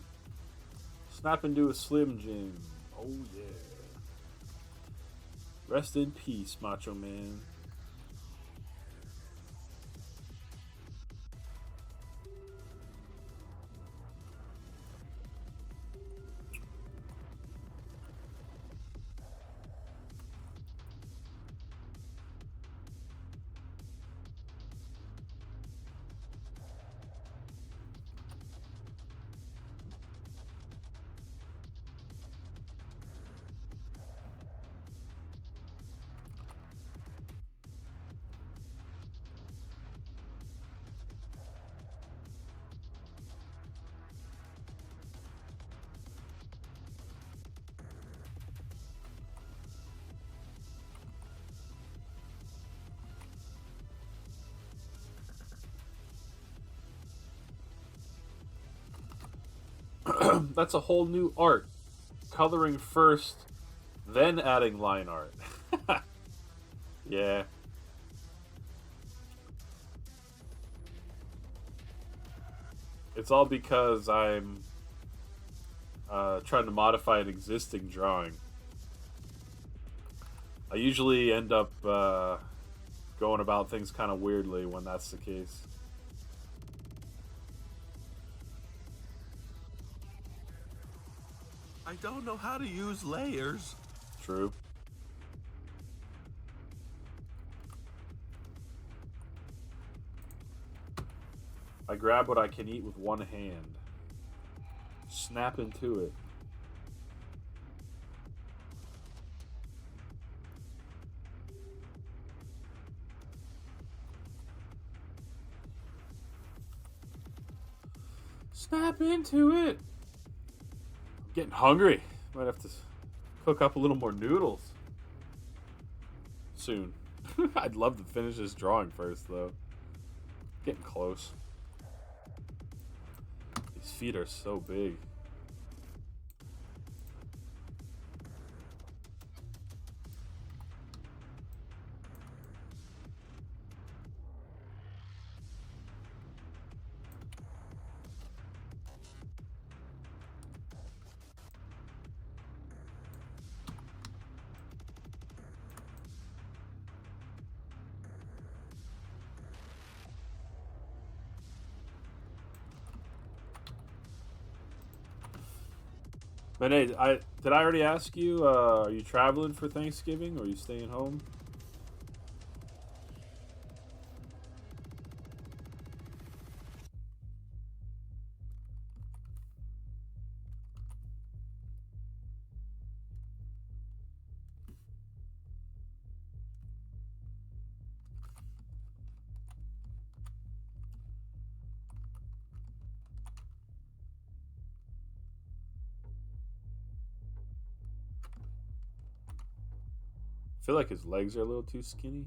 Snap into a Slim Jim. Oh, yeah. Rest in peace, Macho Man. That's a whole new art. Coloring first, then adding line art. Yeah. It's all because I'm trying to modify an existing drawing. I usually end up going about things kind of weirdly when that's the case. I don't know how to use layers. True. I grab what I can eat with one hand. Snap into it. Snap into it. I'm getting hungry. Might have to cook up a little more noodles soon. I'd love to finish this drawing first, though. Getting close. These feet are so big. But hey, did I already ask you? Are you traveling for Thanksgiving, or are you staying home? I feel like his legs are a little too skinny.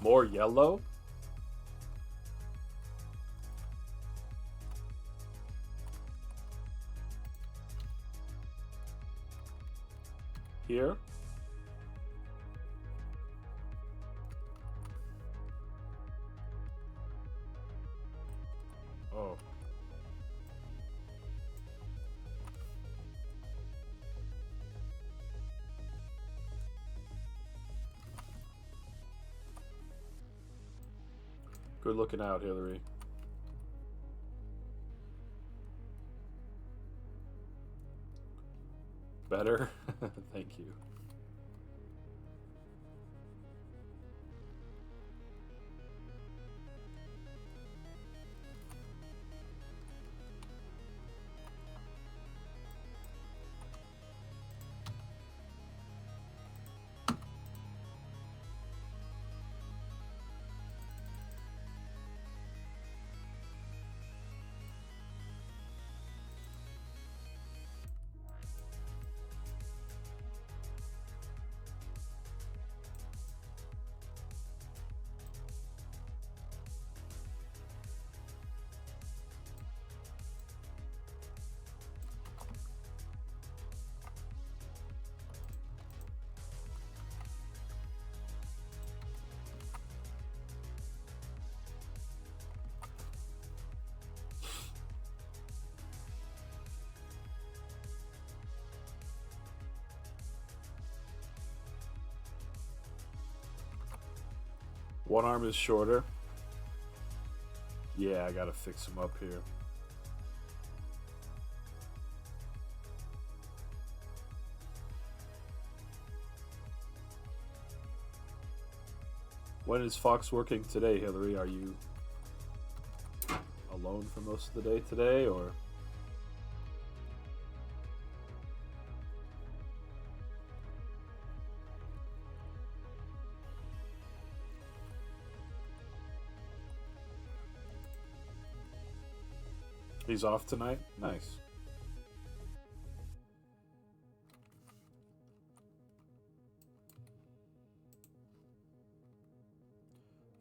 More yellow? Here? Oh. Good looking out, Hillary. Better? Thank you. One arm is shorter. Yeah, I gotta fix him up here. When is Fox working today, Hillary? Are you alone for most of the day today, or? He's off tonight? Nice.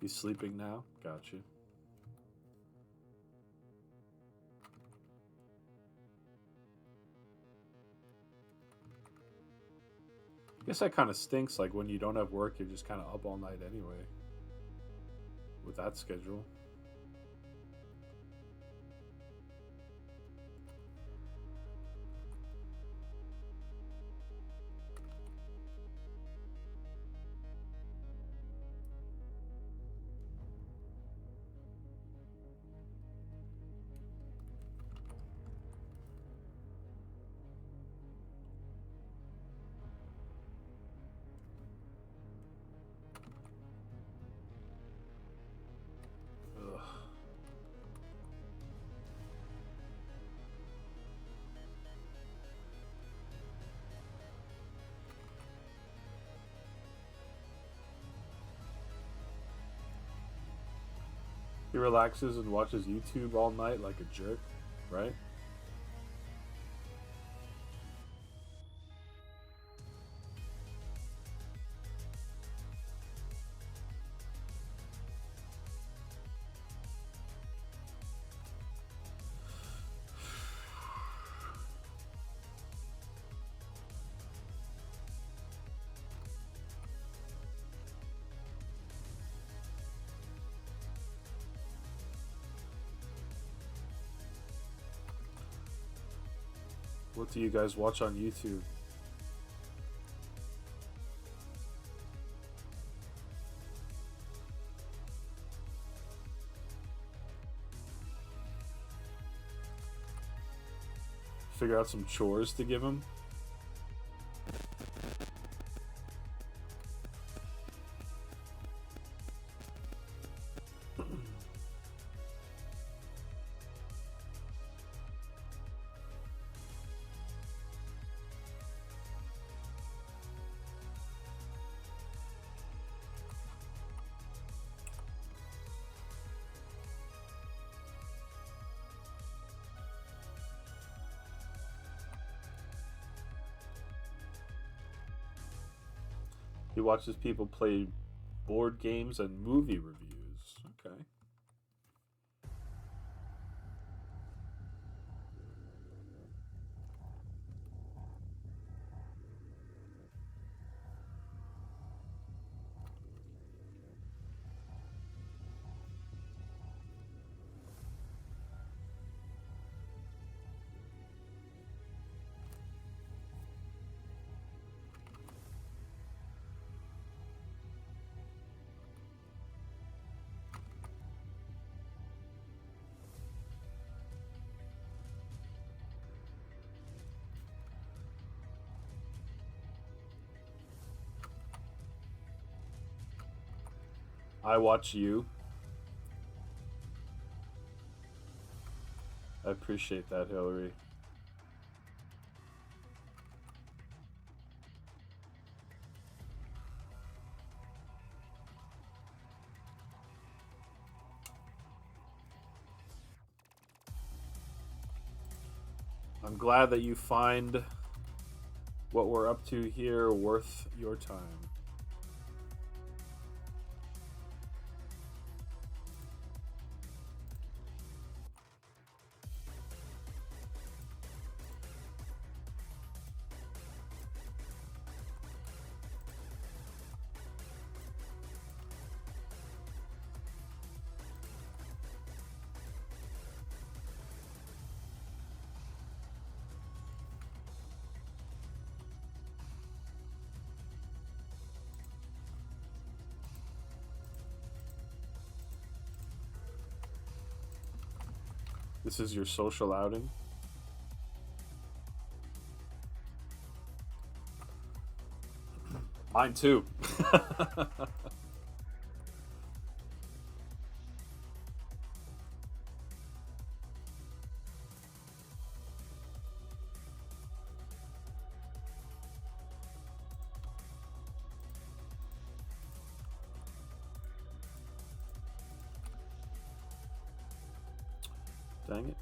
He's sleeping now? Got you. I guess that kind of stinks, like when you don't have work, you're just kind of up all night anyway. With that schedule. He relaxes and watches YouTube all night like a jerk, right? What do you guys watch on YouTube? Figure out some chores to give him. He watches people play board games and movie reviews. Okay. I watch you. I appreciate that, Hillary. I'm glad that you find what we're up to here worth your time. This is your social outing? Mine too. Dang it.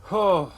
Oh.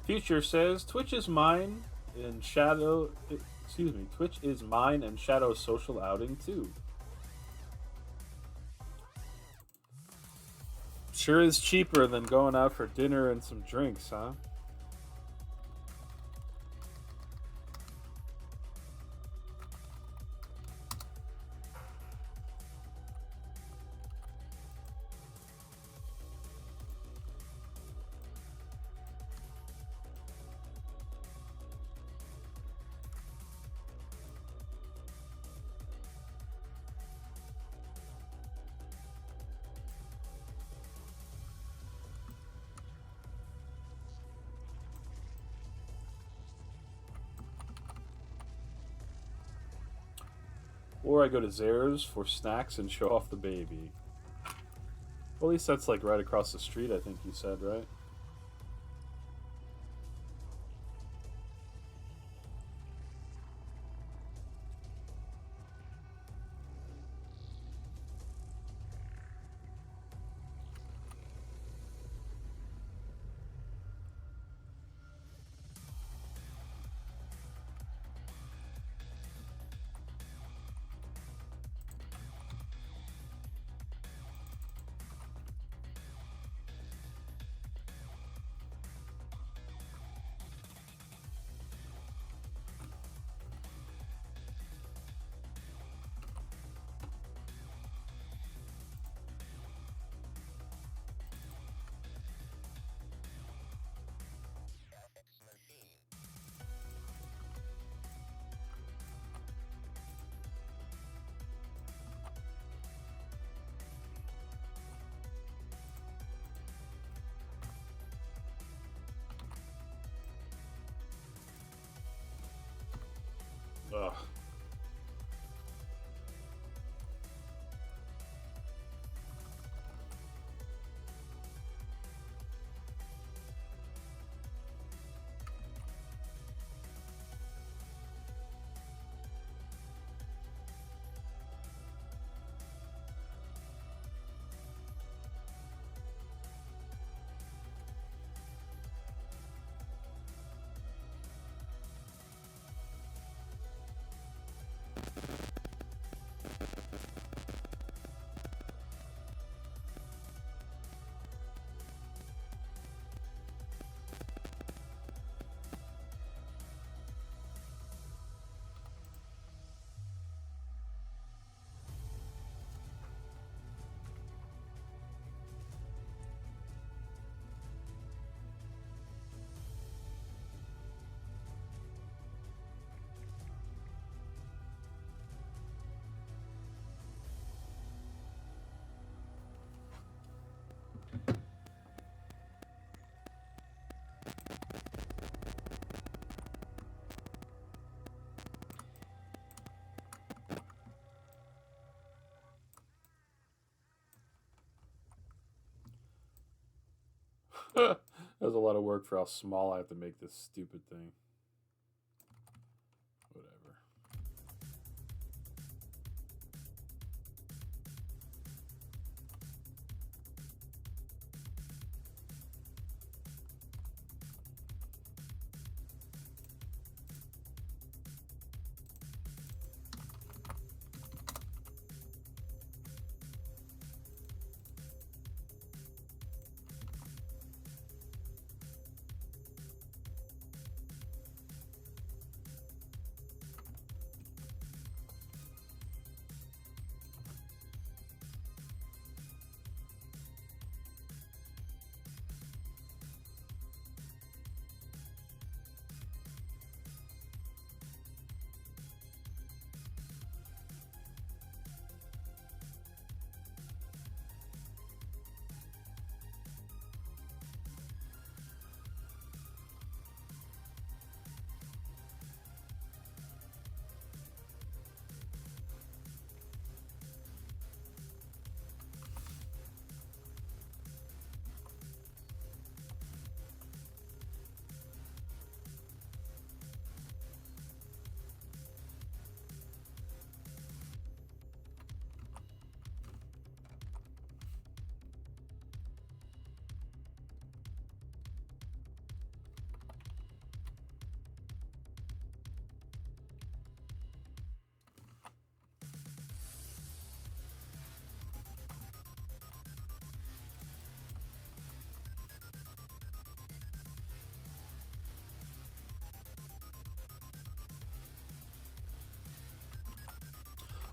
Future says Twitch is mine and Shadow. Excuse me. Twitch is mine and Shadow's social outing too. Sure is cheaper than going out for dinner and some drinks, huh? Or I go to Zare's for snacks and show off the baby. Well, at least that's like right across the street, I think you said, right? Ugh. That's a lot of work for how small I have to make this stupid thing. Whatever.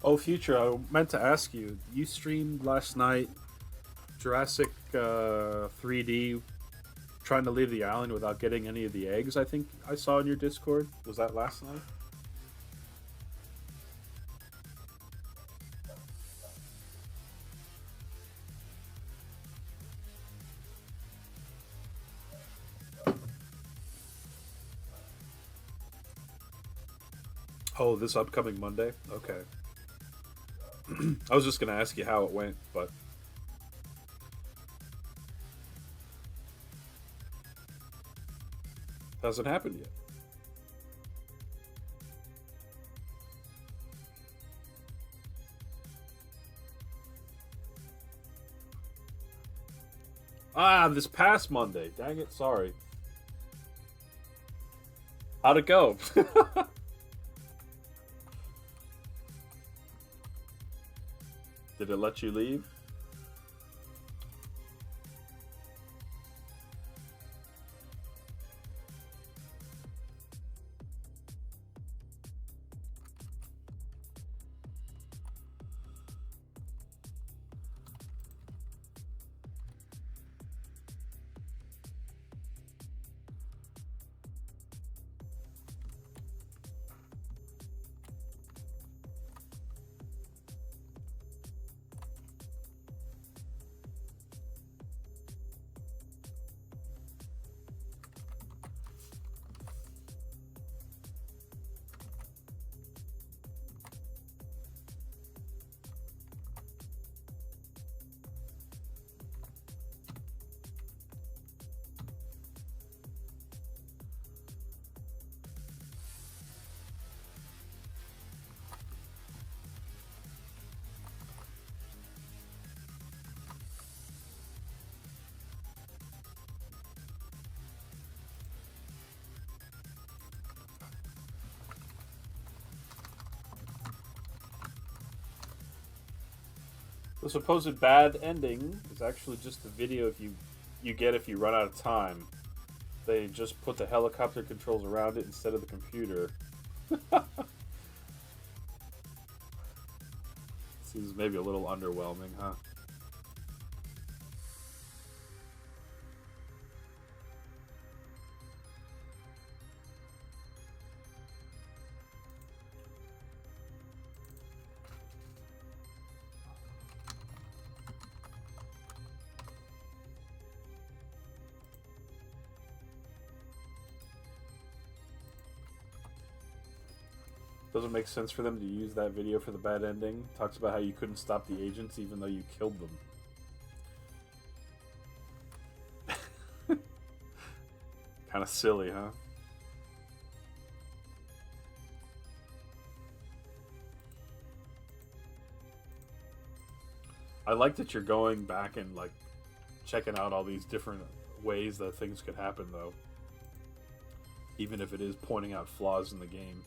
Oh, Future, I meant to ask you. You streamed last night Jurassic 3D trying to leave the island without getting any of the eggs, I think I saw in your Discord. Was that last night? Oh, this upcoming Monday? Okay. I was just going to ask you how it went, but hasn't happened yet. Ah, this past Monday. Dang it, sorry. How'd it go? Did it let you leave? The supposed bad ending is actually just the video you get if you run out of time. They just put the helicopter controls around it instead of the computer. Seems maybe a little underwhelming, huh? Doesn't make sense for them to use that video for the bad ending. Talks about how you couldn't stop the agents even though you killed them. Kind of silly, huh? I like that you're going back and like checking out all these different ways that things could happen though. Even if it is pointing out flaws in the game.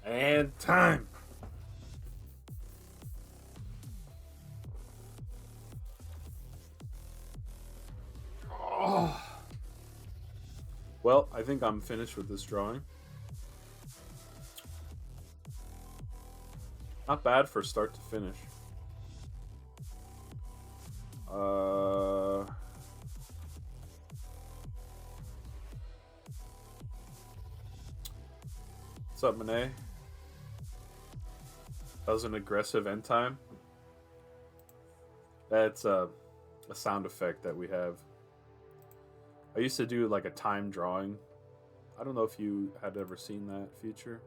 And time. Oh. Well, I think I'm finished with this drawing. Not bad for start to finish. What's up, Monet? That was an aggressive end time. That's a sound effect that we have. I used to do like a time drawing. I don't know if you had ever seen that feature.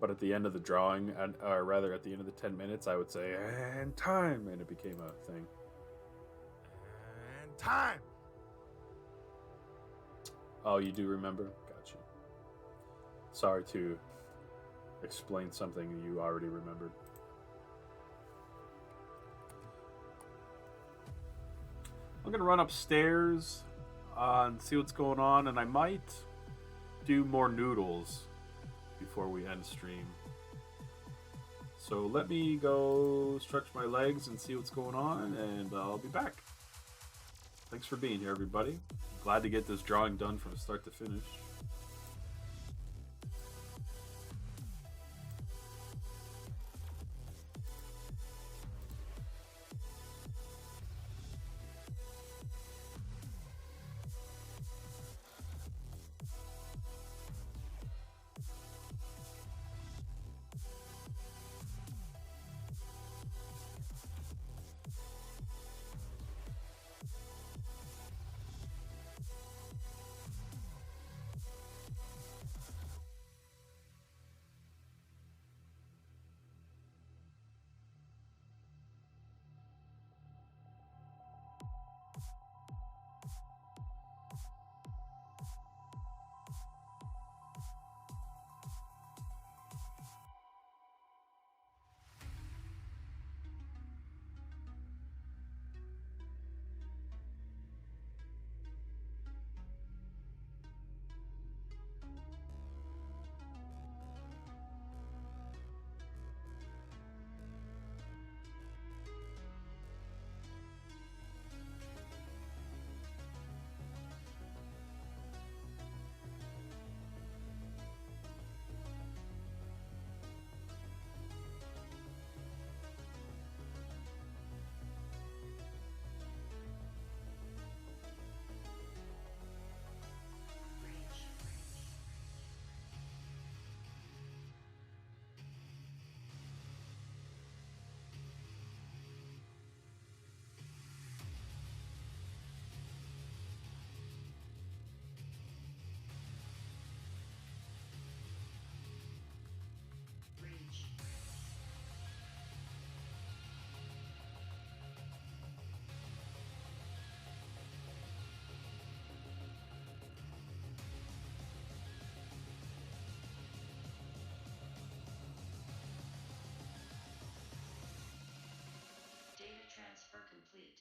But at the end of the drawing, or rather at the end of the 10 minutes, I would say, and time, and it became a thing. And time. Oh, you do remember? Gotcha. Sorry to explain something you already remembered. I'm gonna run upstairs and see what's going on, and I might do more noodles before we end stream. So let me go stretch my legs and see what's going on, and I'll be back. Thanks for being here, everybody. Glad to get this drawing done from start to finish. Data transfer complete.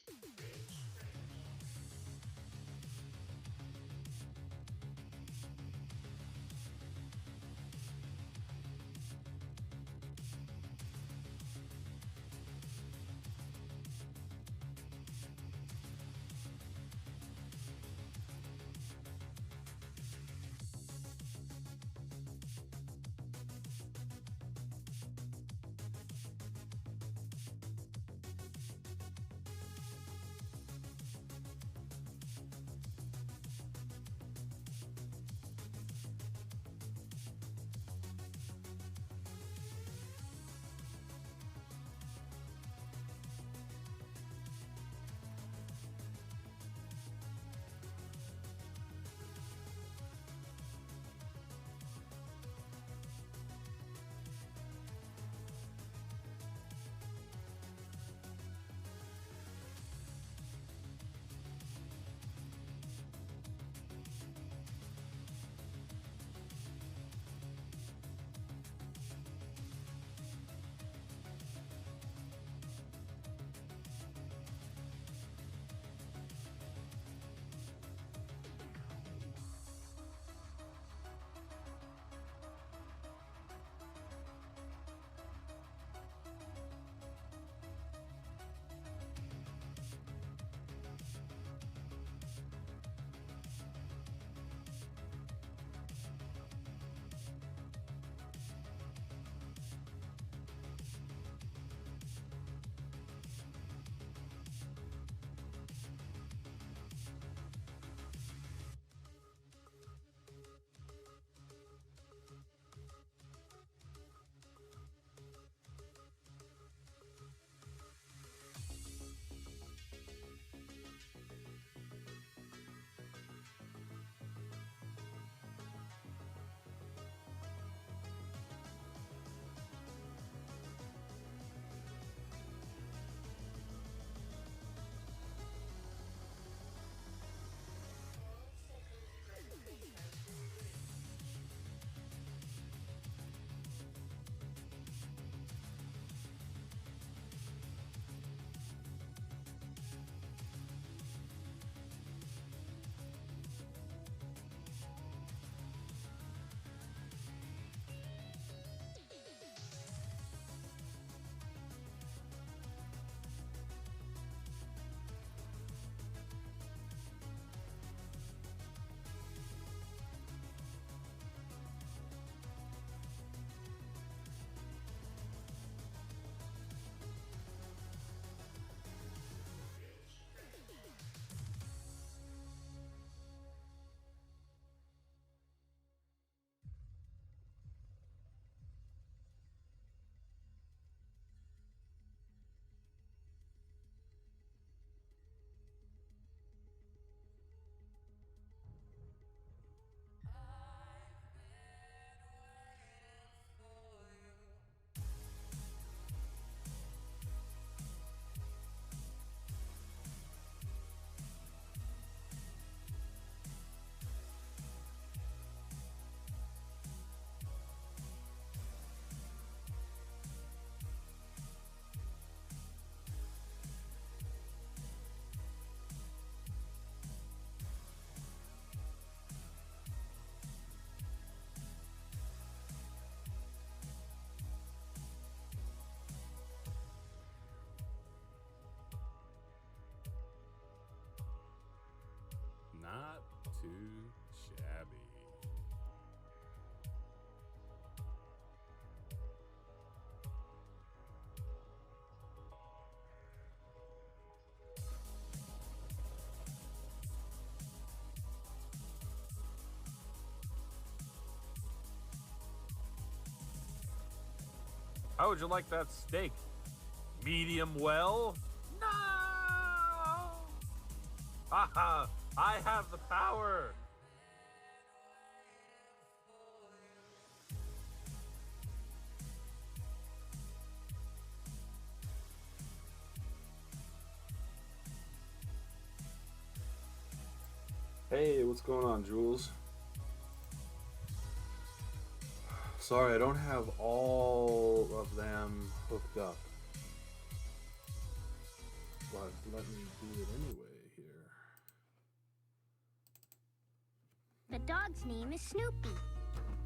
too shabby. How would you like that steak? Medium well? No! Haha! I have the power! Hey, what's going on, Jules? Sorry, I don't have all of them hooked up. But let me do it anyway here. The dog's name is Snoopy.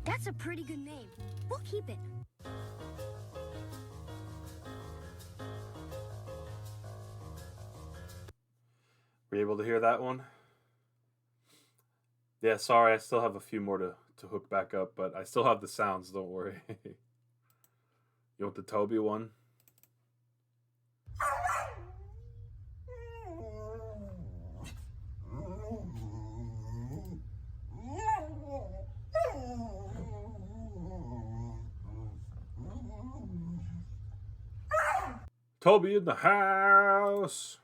That's a pretty good name. We'll keep it. Were you able to hear that one? Yeah, sorry, I still have a few more to hook back up, but I still have the sounds, don't worry. You want the Toby one? Toby in the house!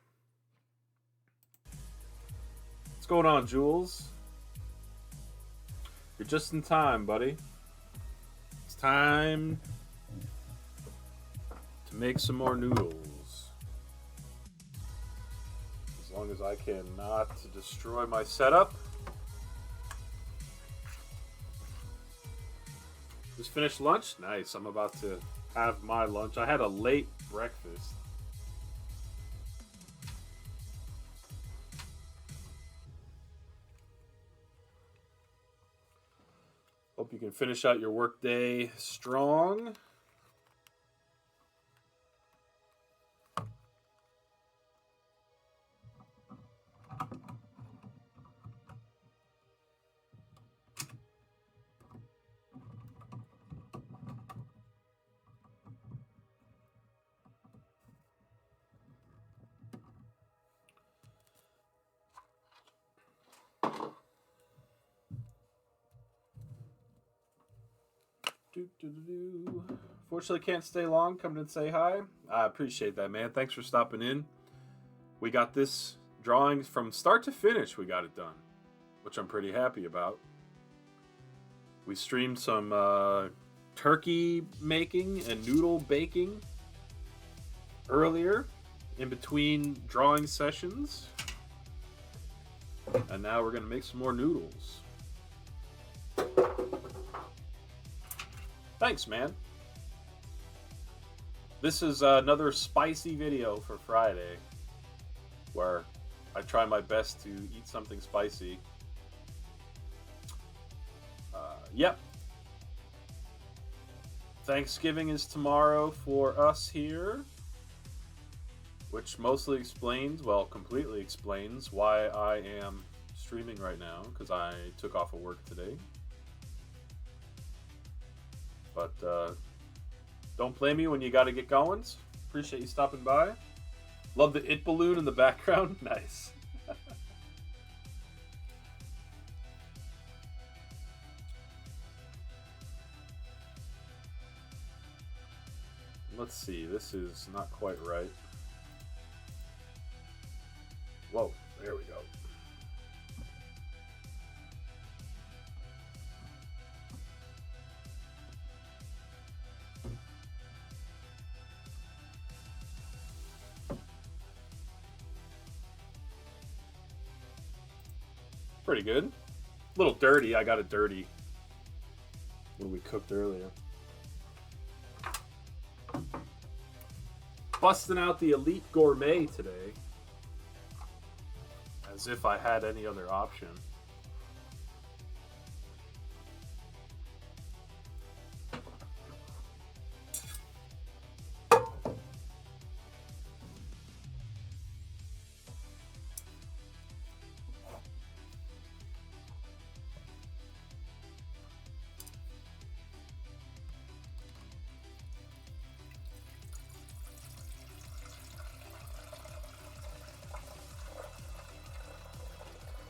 What's going on, Jules? You're just in time, buddy. It's time to make some more noodles. As long as I can not destroy my setup. Just finished lunch? Nice. I'm about to have my lunch. I had a late breakfast. Hope you can finish out your workday strong. Fortunately, can't stay long. Come and say hi. I appreciate that, man. Thanks for stopping in. We got this drawing from start to finish. We got it done, which I'm pretty happy about. We streamed some turkey making and noodle baking earlier in between drawing sessions. And now we're going to make some more noodles. Thanks, man. This is another spicy video for Friday, where I try my best to eat something spicy. Yep. Thanksgiving is tomorrow for us here, which mostly explains, well, completely explains why I am streaming right now, because I took off of work today. But don't blame me when you got to get going. Appreciate you stopping by. Love the it balloon in the background. Nice. Let's see. This is not quite right. Whoa. There we go. Pretty good. A little dirty. I got it dirty when we cooked earlier. Busting out the Elite Gourmet today. As if I had any other option.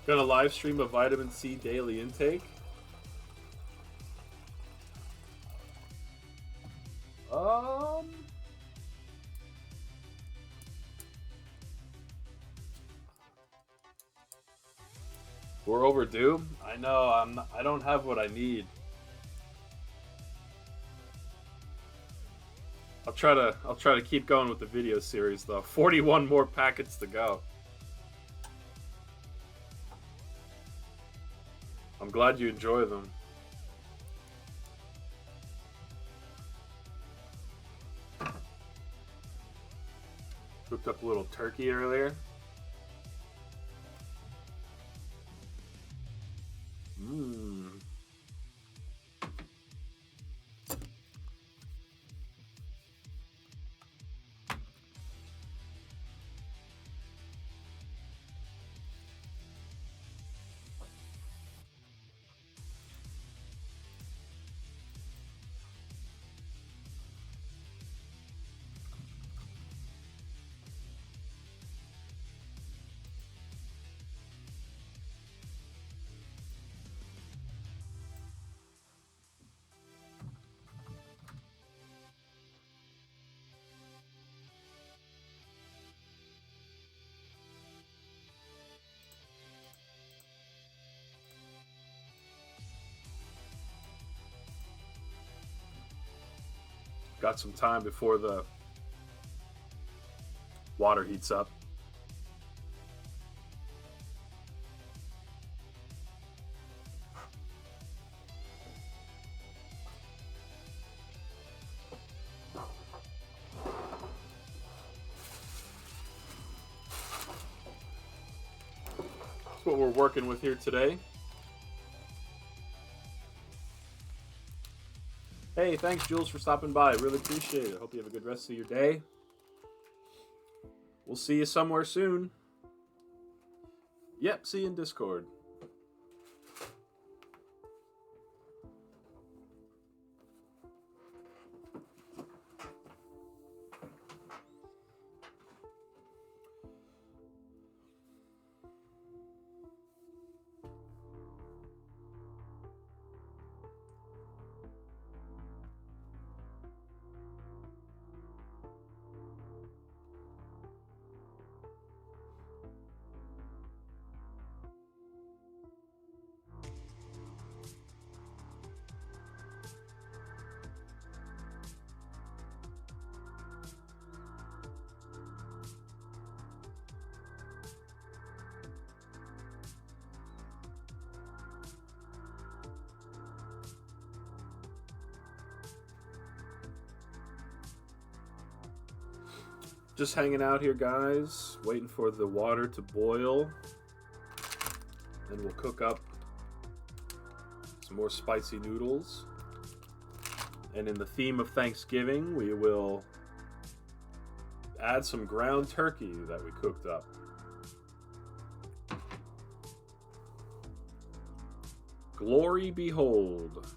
Gonna live stream a vitamin C daily intake. We're overdue. I know. I don't have what I need. I'll try to keep going with the video series though. 41 more packets to go. I'm glad you enjoy them. Cooked up a little turkey earlier. Mmm. Got some time before the water heats up. That's what we're working with here today. Hey, thanks, Jules, for stopping by. Really appreciate it. Hope you have a good rest of your day. We'll see you somewhere soon. Yep, see you in Discord. Just hanging out here, guys, waiting for the water to boil. Then we'll cook up some more spicy noodles. And in the theme of Thanksgiving, we will add some ground turkey that we cooked up. Glory behold.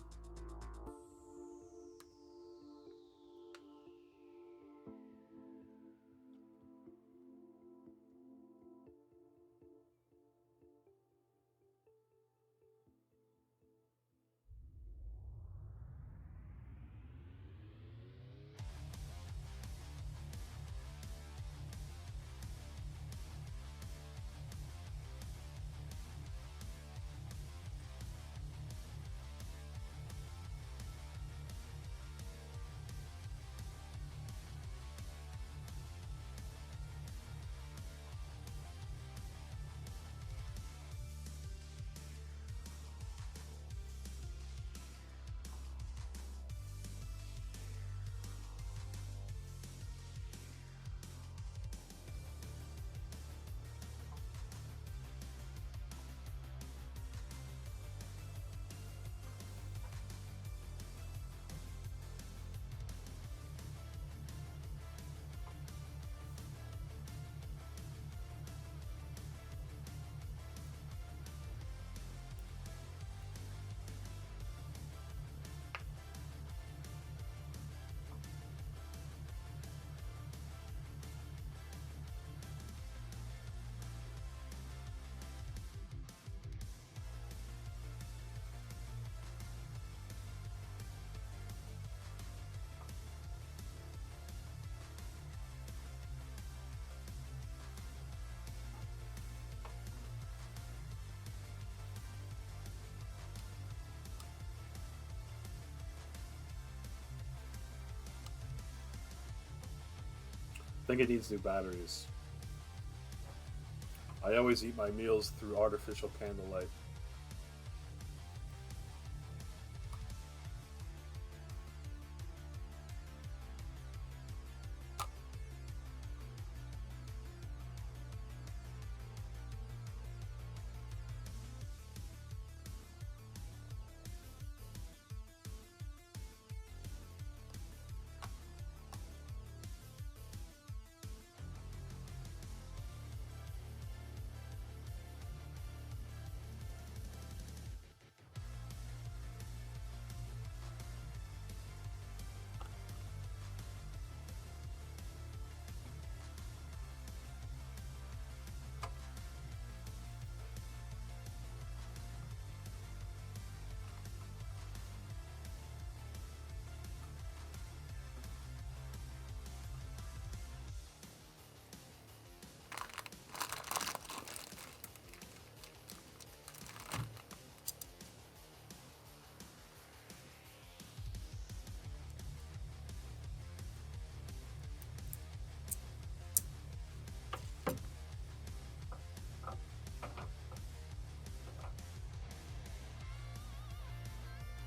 I think it needs new batteries. I always eat my meals through artificial candlelight.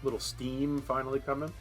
Little steam finally coming.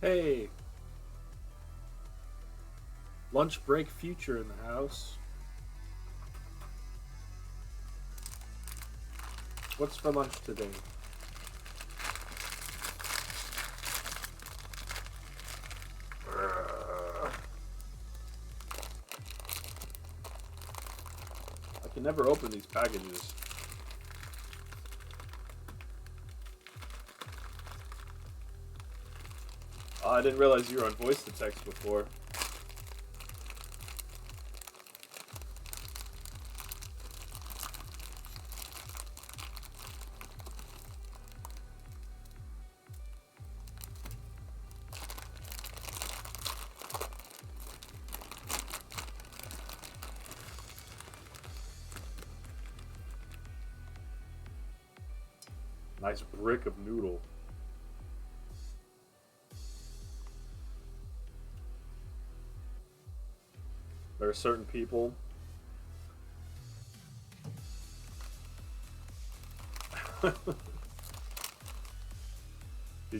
Hey, lunch break future in the house. What's for lunch today? I can never open these packages. Oh, I didn't realize you were on voice to text before. Nice brick of noodle. There are certain people you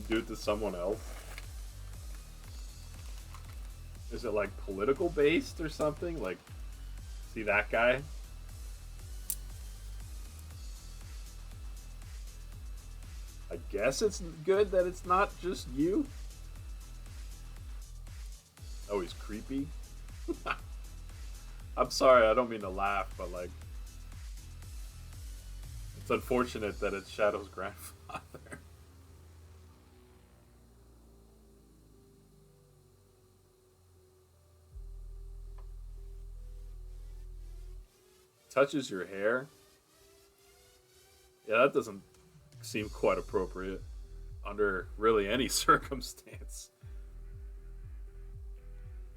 do it to someone else. Is it like political based or something? Like, see that guy? I guess it's good that it's not just you. Oh, he's creepy. I'm sorry, I don't mean to laugh, but like, it's unfortunate that it's Shadow's grandfather. Touches your hair? Yeah, that doesn't seem quite appropriate under really any circumstance.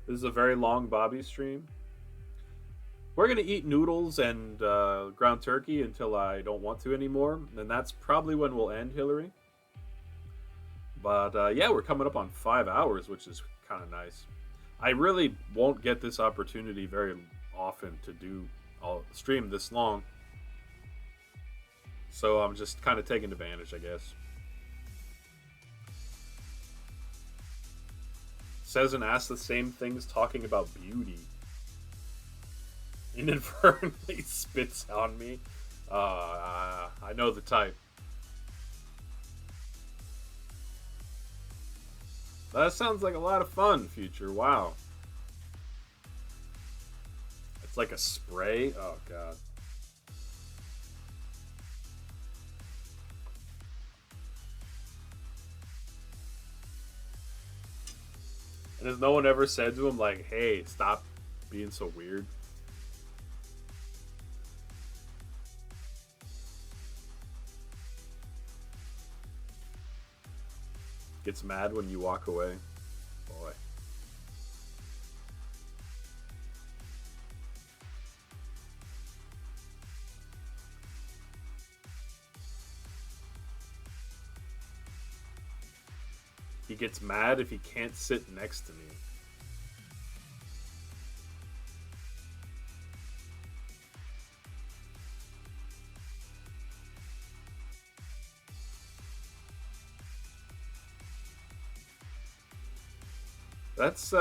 This is a very long Bobby stream. We're going to eat noodles and ground turkey until I don't want to anymore. And that's probably when we'll end, Hillary. But yeah, we're coming up on 5 hours, which is kind of nice. I really won't get this opportunity very often to do a stream this long. So I'm just kind of taking advantage, I guess. Says and asks the same things talking about beauty. Inadvertently spits on me. I know the type. That sounds like a lot of fun, Future. Wow. It's like a spray. Oh, God. And has no one ever said to him, like, hey, stop being so weird? Gets mad when you walk away. Boy. He gets mad if he can't sit next to me. That's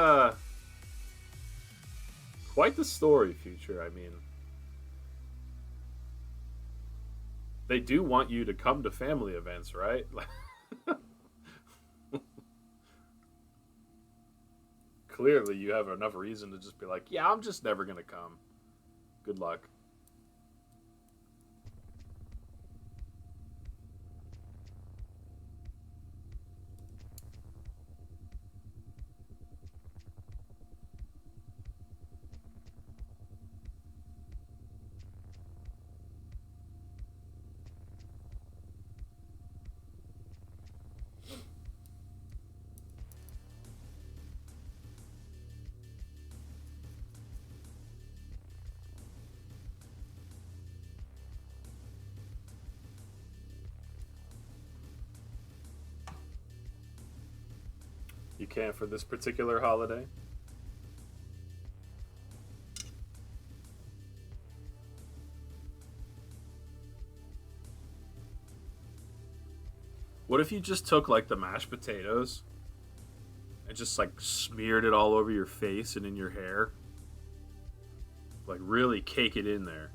quite the story, Future. I mean, they do want you to come to family events, right? Clearly, you have enough reason to just be like, yeah, I'm just never going to come. Good luck. You can't for this particular holiday? What if you just took like the mashed potatoes and just like smeared it all over your face and in your hair? Like really cake it in there.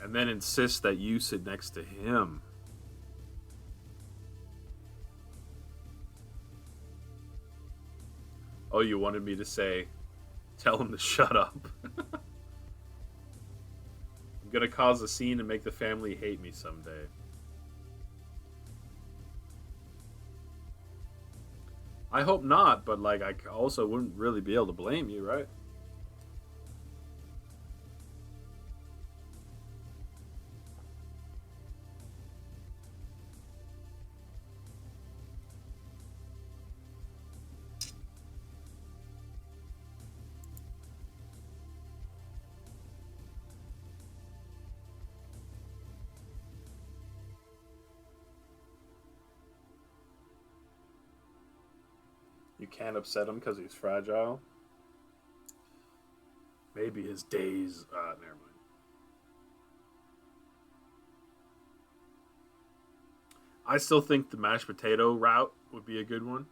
And then insist that you sit next to him. Oh, you wanted me to say, tell him to shut up. I'm gonna cause a scene and make the family hate me someday. I hope not, but like I also wouldn't really be able to blame you, right? You can't upset him because he's fragile. Maybe his days. Never mind. I still think the mashed potato route would be a good one.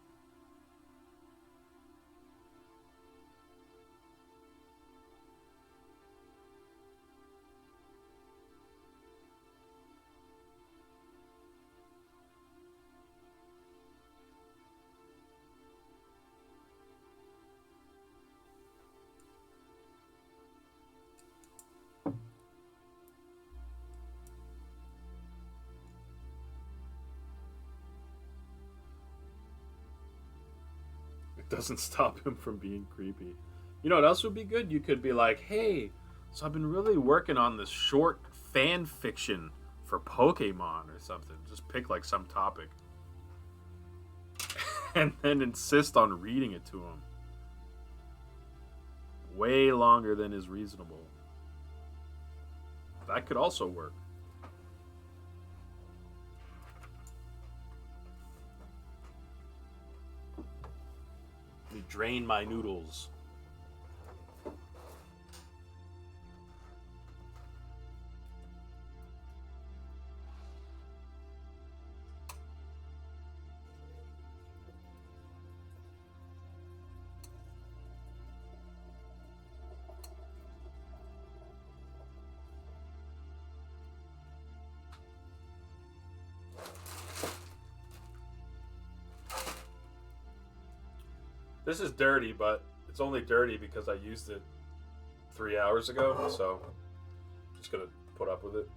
Doesn't stop him from being creepy. You know what else would be good? You could be like, hey, so I've been really working on this short fan fiction for Pokemon or something. Just pick like some topic. And then insist on reading it to him. Way longer than is reasonable. That could also work. Drain my noodles. This is dirty, but it's only dirty because I used it 3 hours ago, so I'm just gonna put up with it.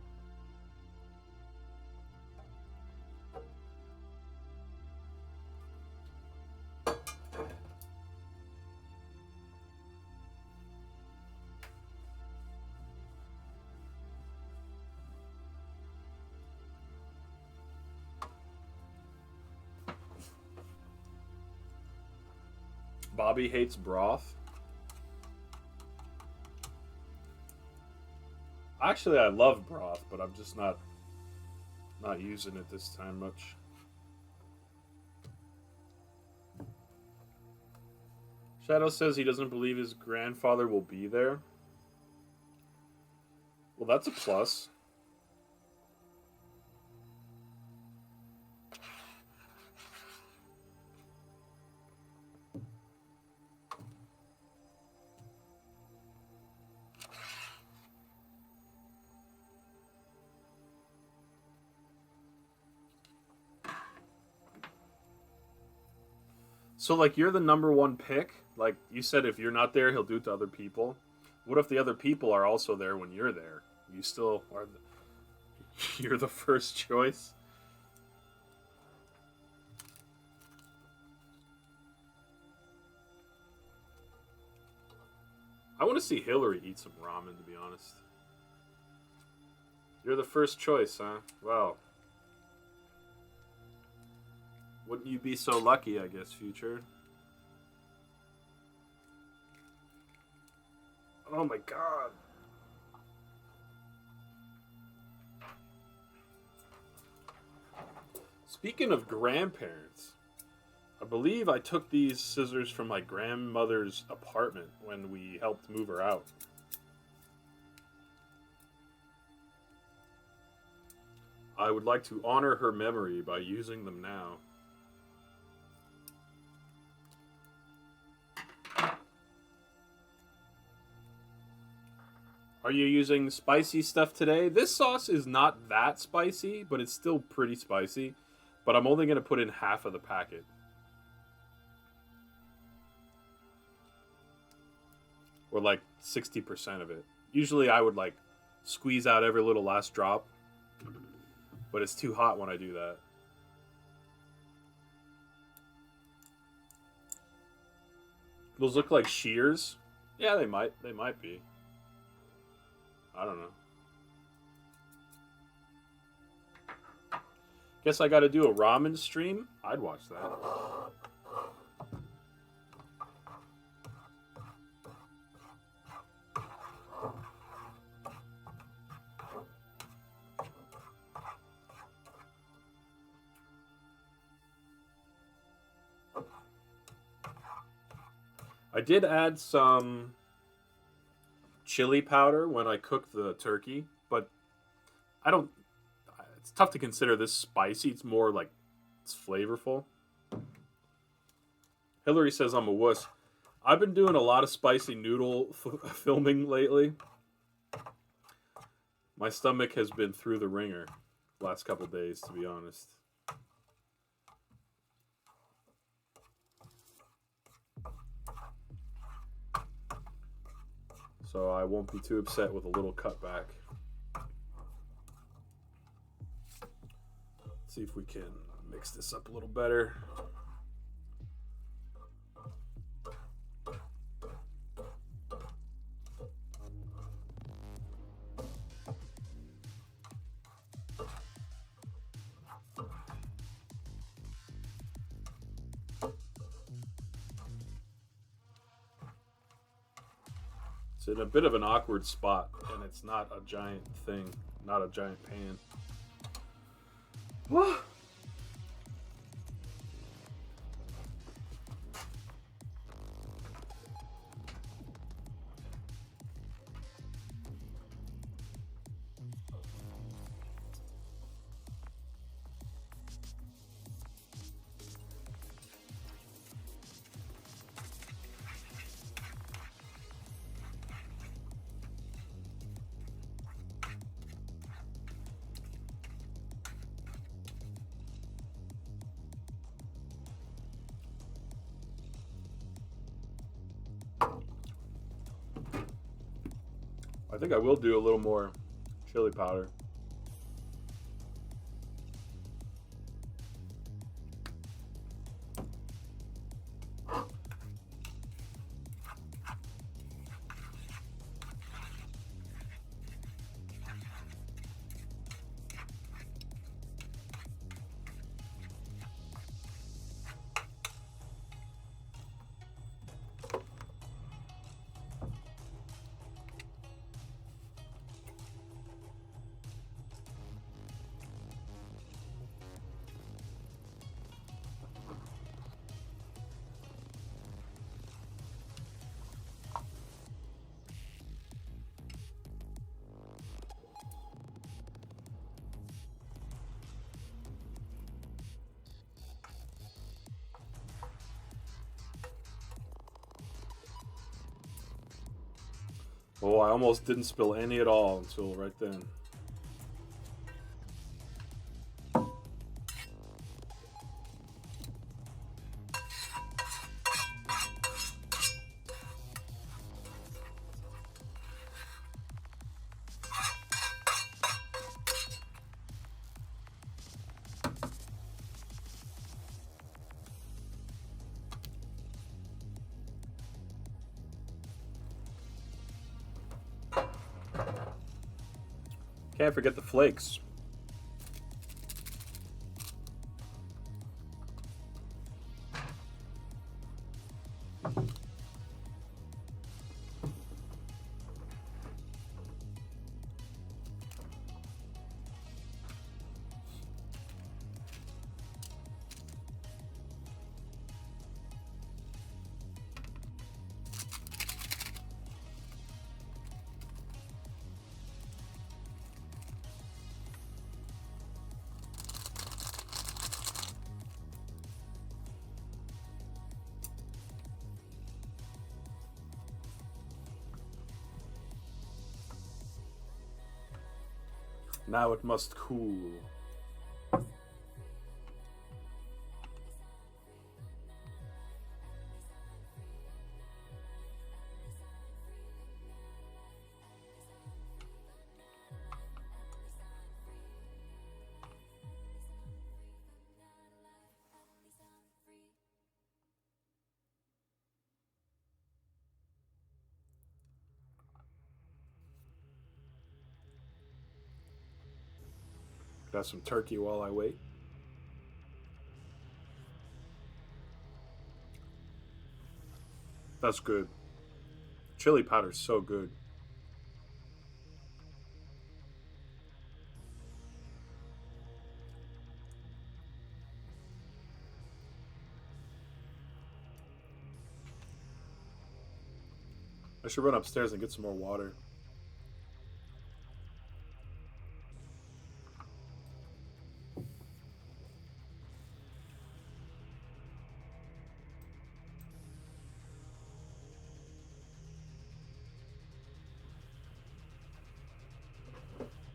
Bobby hates broth. Actually, I love broth, but I'm just not using it this time much. Shadow says he doesn't believe his grandfather will be there. Well, that's a plus. So, like, you're the number one pick. Like, you said if you're not there, he'll do it to other people. What if the other people are also there when you're there? You still are you're the first choice? I want to see Hillary eat some ramen, to be honest. You're the first choice, huh? Well. Wouldn't you be so lucky, I guess, future? Oh my god. Speaking of grandparents, I believe I took these scissors from my grandmother's apartment when we helped move her out. I would like to honor her memory by using them now. Are you using spicy stuff today? This sauce is not that spicy, but it's still pretty spicy. But I'm only going to put in half of the packet. Or like 60% of it. Usually I would like squeeze out every little last drop. But it's too hot when I do that. Those look like shears. Yeah, they might. They might be. I don't know. Guess I gotta do a ramen stream? I'd watch that. I did add some chili powder when I cooked the turkey, but I don't. It's tough to consider this spicy. It's more like it's flavorful. Hillary says I'm a wuss. I've been doing a lot of spicy noodle filming lately. My stomach has been through the ringer the last couple days, to be honest. So I won't be too upset with a little cutback. Let's see if we can mix this up a little better. It's in a bit of an awkward spot, and it's not a giant thing, not a giant pan. I think I will do a little more chili powder. Oh, I almost didn't spill any at all until right then. Can't forget the flakes. Now it must cool. Got some turkey while I wait. That's good. Chili powder's so good. I should run upstairs and get some more water.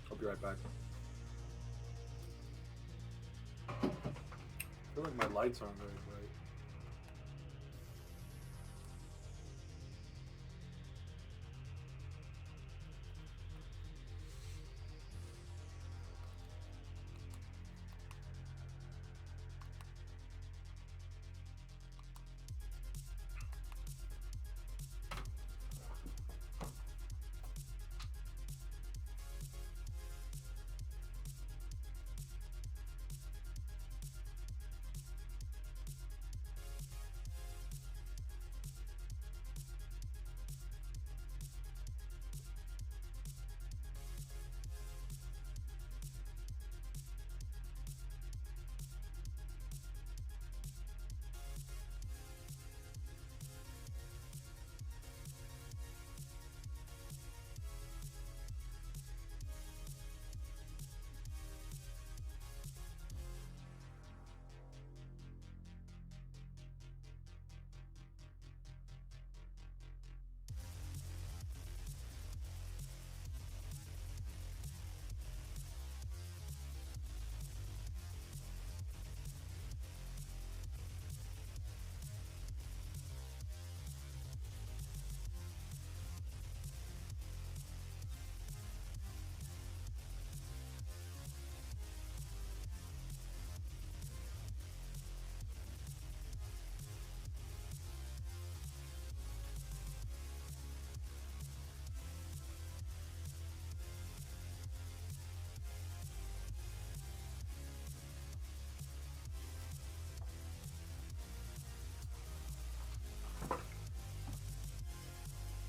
I'll be right back. I feel like my lights aren't very bright.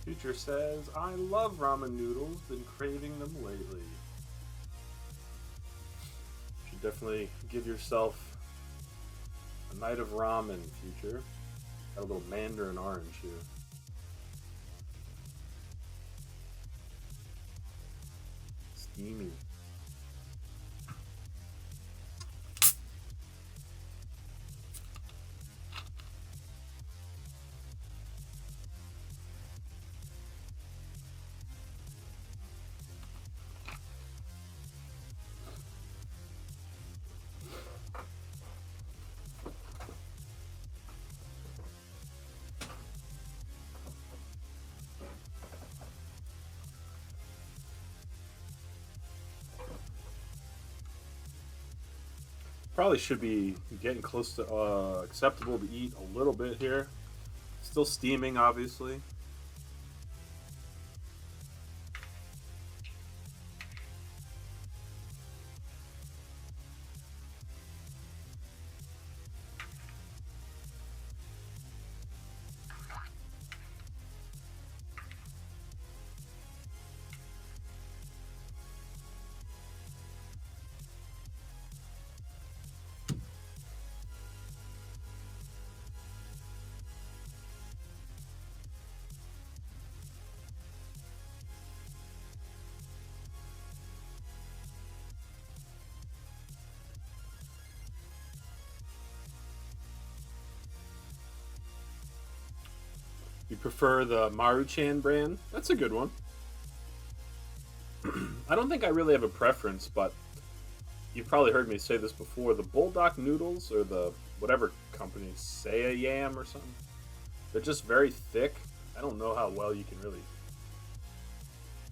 Future says, I love ramen noodles, been craving them lately. Should definitely give yourself a night of ramen, Future. Got a little mandarin orange here. Steamy. Probably should be getting close to acceptable to eat a little bit here. Still steaming, obviously. You prefer the Maruchan brand? That's a good one. I don't think I really have a preference, but you've probably heard me say this before. The Bulldog noodles, or the whatever company, Saya Yam or something, they're just very thick. I don't know how well you can really...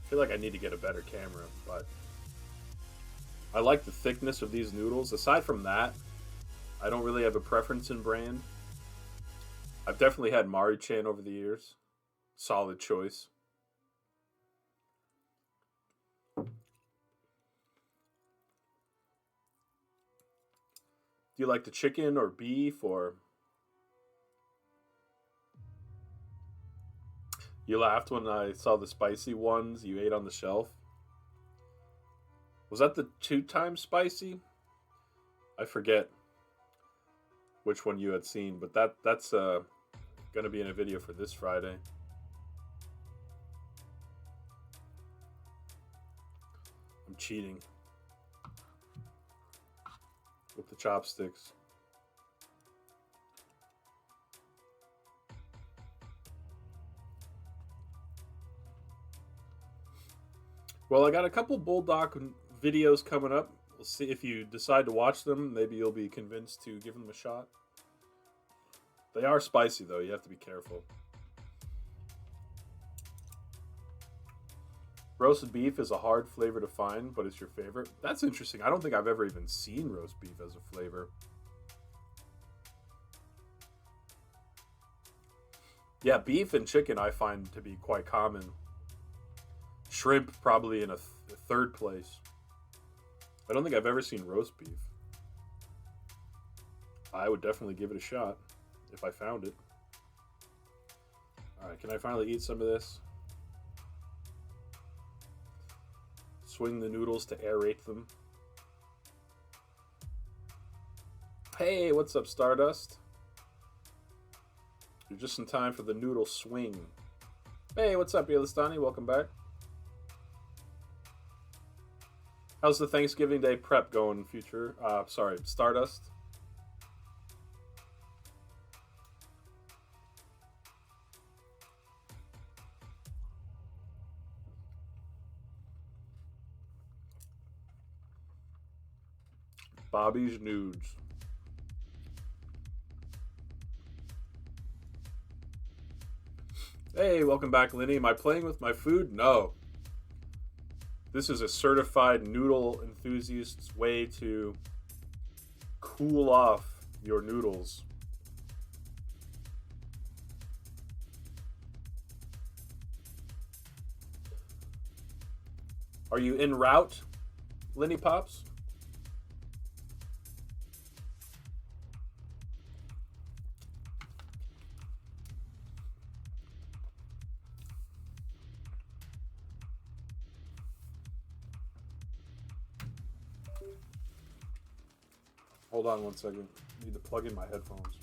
I feel like I need to get a better camera, but I like the thickness of these noodles. Aside from that, I don't really have a preference in brand. I've definitely had Maruchan over the years. Solid choice. Do you like the chicken or beef, or... You laughed when I saw the spicy ones you ate on the shelf. Was that the 2 times spicy? I forget which one you had seen, but that's going to be in a video for this Friday. I'm cheating with the chopsticks. Well, I got a couple Bulldog videos coming up. We'll see if you decide to watch them. Maybe you'll be convinced to give them a shot. They are spicy, though. You have to be careful. Roasted beef is a hard flavor to find, but it's your favorite. That's interesting. I don't think I've ever even seen roast beef as a flavor. Yeah, beef and chicken I find to be quite common. Shrimp probably in a third place. I don't think I've ever seen roast beef. I would definitely give it a shot if I found it. Alright, can I finally eat some of this? Swing the noodles to aerate them. Hey, what's up, Stardust? You're just in time for the noodle swing. Hey, what's up, Yelistani? Welcome back. How's the Thanksgiving Day prep going, Future? Sorry, Stardust. Bobby's Nudes. Hey, welcome back, Lenny. Am I playing with my food? No. This is a certified noodle enthusiast's way to cool off your noodles. Are you en route, Lenny Pops? Hold on 1 second. I need to plug in my headphones.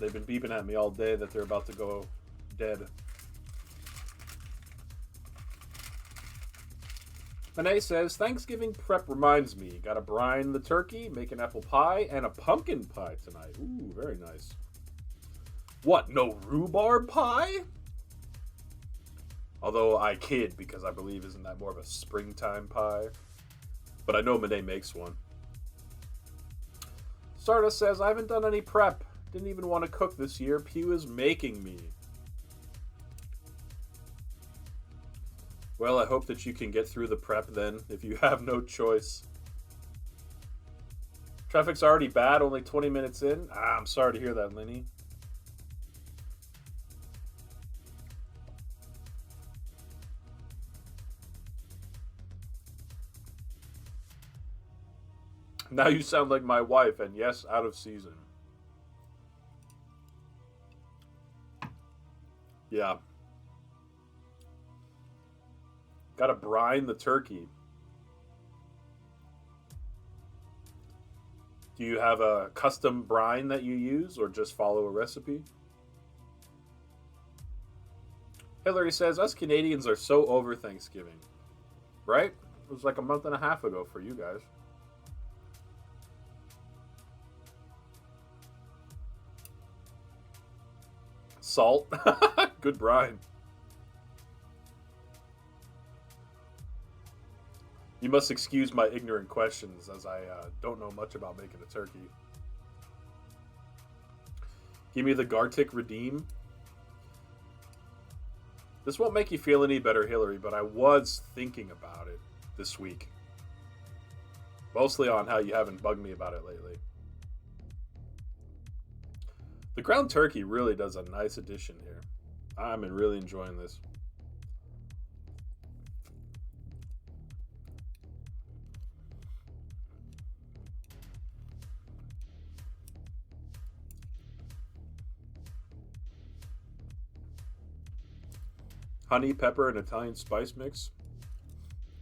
They've been beeping at me all day that they're about to go dead. Renee says, Thanksgiving prep reminds me. Gotta brine the turkey, make an apple pie, and a pumpkin pie tonight. Ooh, very nice. What, no rhubarb pie? Although I kid, because I believe isn't that more of a springtime pie? But I know Renee makes one. Stardust says, I haven't done any prep. Didn't even want to cook this year. Pew is making me. Well, I hope that you can get through the prep then, if you have no choice. Traffic's already bad, only 20 minutes in. I'm sorry to hear that, Lenny. Now you sound like my wife, and yes, out of season. Yeah. Gotta brine the turkey. Do you have a custom brine that you use, or just follow a recipe? Hillary says, us Canadians are so over Thanksgiving. Right? It was like a month and a half ago for you guys. Salt. Good brine. You must excuse my ignorant questions, as I don't know much about making a turkey. Give me the Gartic Redeem. This won't make you feel any better, Hillary, but I was thinking about it this week. Mostly on how you haven't bugged me about it lately. The ground turkey really does a nice addition here. I'm really enjoying this. Honey, pepper, and Italian spice mix.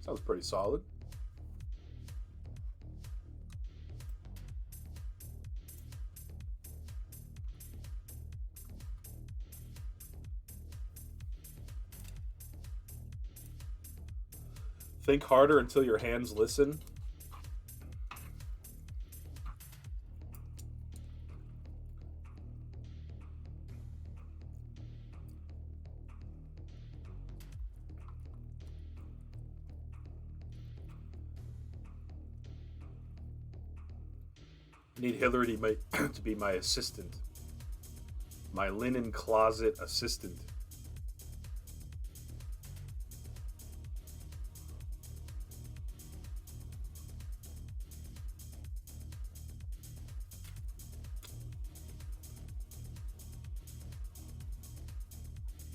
Sounds pretty solid. Think harder until your hands listen. I need Hillary to be my assistant. My linen closet assistant.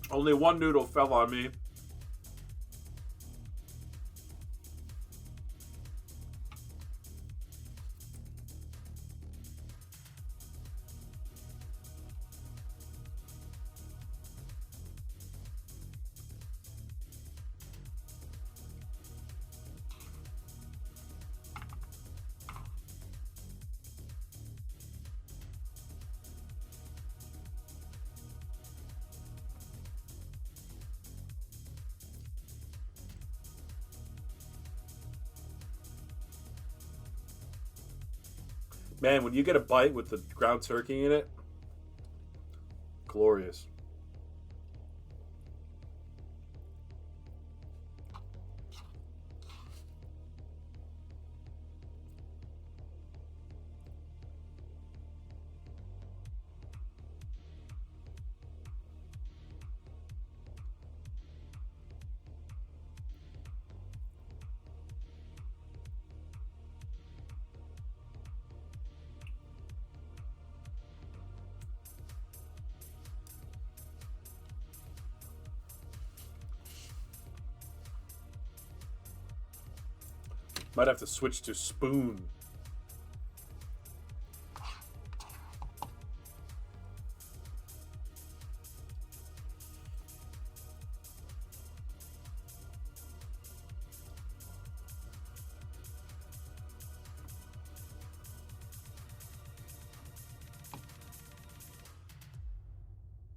Only one noodle fell on me. Man, when you get a bite with the ground turkey in it, glorious. Might have to switch to spoon.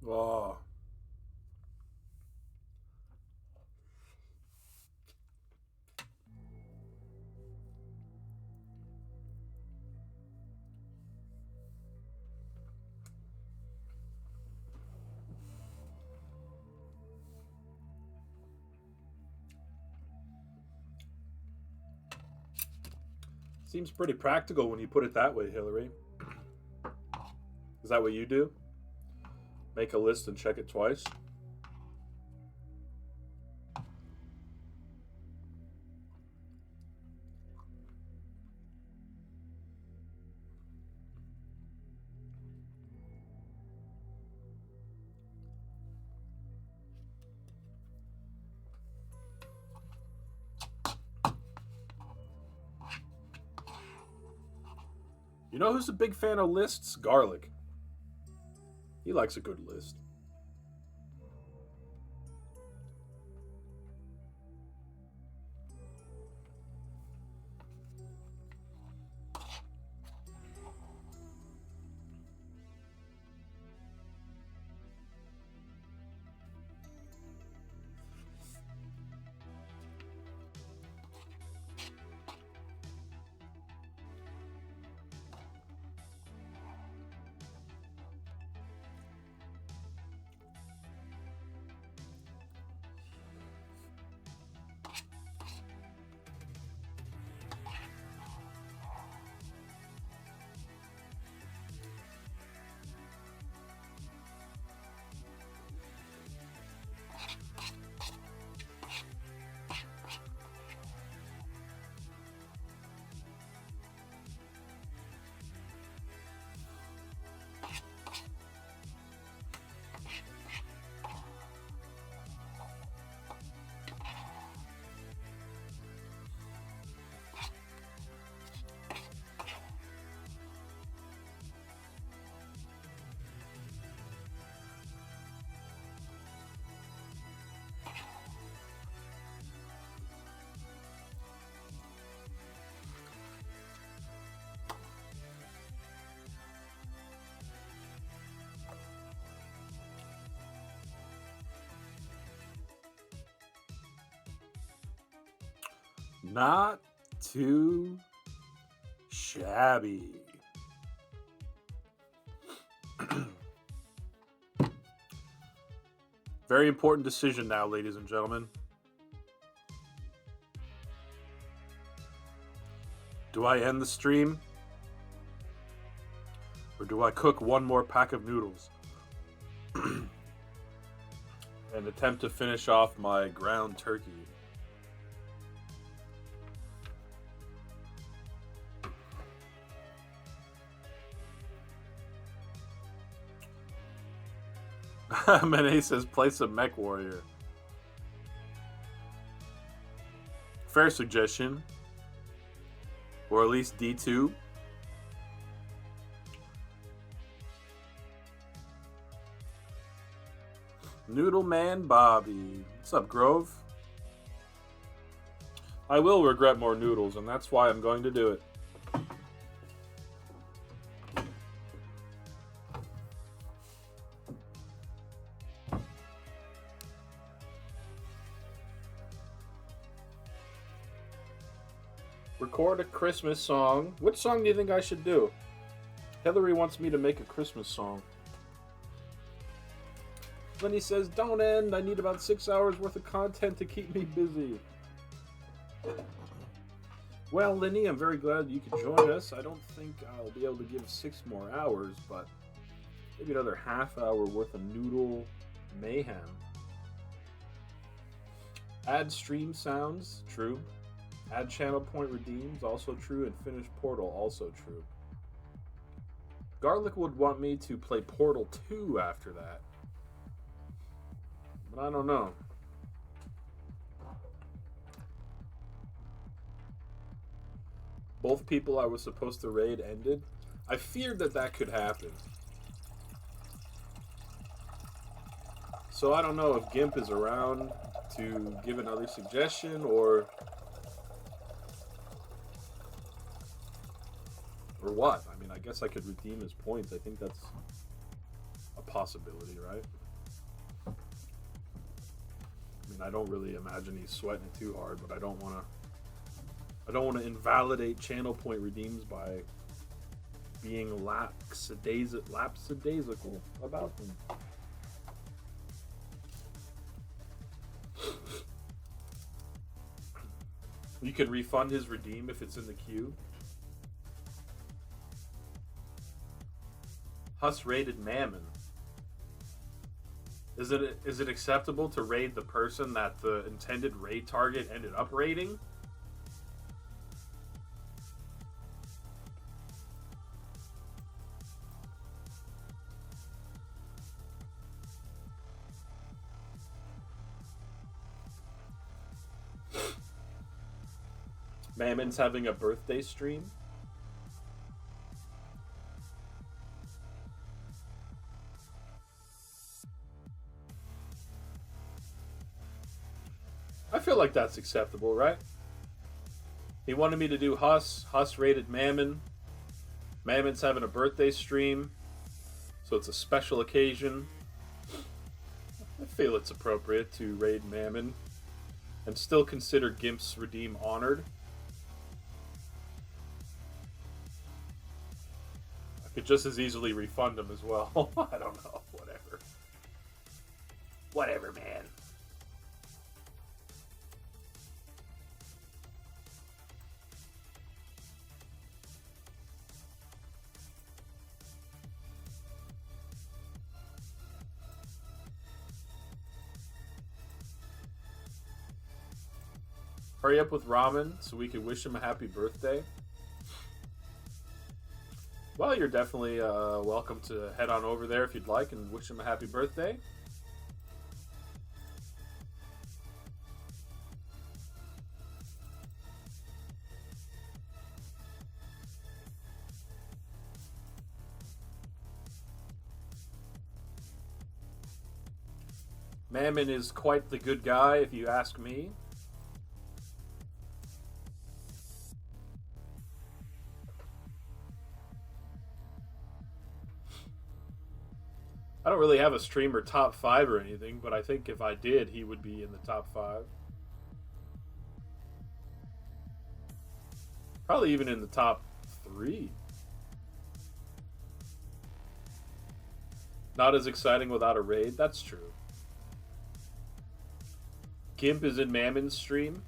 Oh. Seems pretty practical when you put it that way, Hillary. Is that what you do? Make a list and check it twice? You know who's a big fan of lists? Garlic. He likes a good list. Not too shabby. Very important decision now, ladies and gentlemen. Do I end the stream? Or do I cook one more pack of noodles? And attempt to finish off my ground turkey. Mene says play some Mech Warrior. Fair suggestion. Or at least D2. Noodle Man Bobby. What's up, Grove? I will regret more noodles, and that's why I'm going to do it. Record a Christmas song. Which song do you think I should do? Hillary wants me to make a Christmas song. Lenny says, don't end. I need about 6 hours worth of content to keep me busy. Well, Lenny, I'm very glad you could join us. I don't think I'll be able to give 6 more hours, but maybe another half hour worth of noodle mayhem. Add stream sounds, true. Add channel point redeems, also true. And finish Portal, also true. Garlic would want me to play Portal 2 after that. But I don't know. Both people I was supposed to raid ended. I feared that that could happen. So I don't know if Gimp is around to give another suggestion or what. I mean, I guess I could redeem his points. I think that's a possibility, right? I mean, I don't really imagine he's sweating it too hard, but I don't want to invalidate channel point redeems by being lapsadaisical about them. You can refund his redeem if it's in the queue. Huss raided Mammon. Is it acceptable to raid the person that the intended raid target ended up raiding? Mammon's having a birthday stream. I feel like that's acceptable, right? He wanted me to do Huss. Huss raided Mammon. Mammon's having a birthday stream, so it's a special occasion. I feel it's appropriate to raid Mammon and still consider Gimp's redeem honored. I could just as easily refund him as well. I don't know. Whatever. Whatever, man. Hurry up with Ramen so we can wish him a happy birthday. Well, you're definitely welcome to head on over there if you'd like and wish him a happy birthday. Mammon is quite the good guy, if you ask me. I don't really have a streamer top 5 or anything, but I think if I did, he would be in the top 5. Probably even in the top 3. Not as exciting without a raid. That's true. Gimp is in Mammon's stream.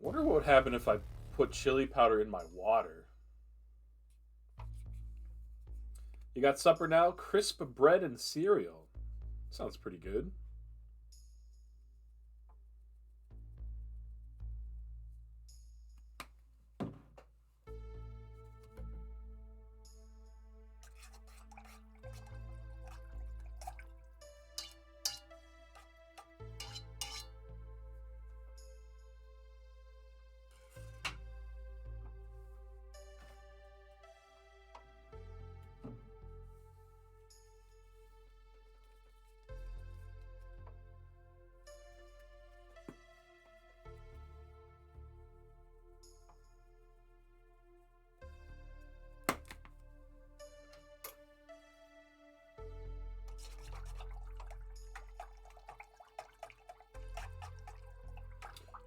Wonder what would happen if I put chili powder in my water. You got supper now? Crisp bread and cereal. Sounds pretty good.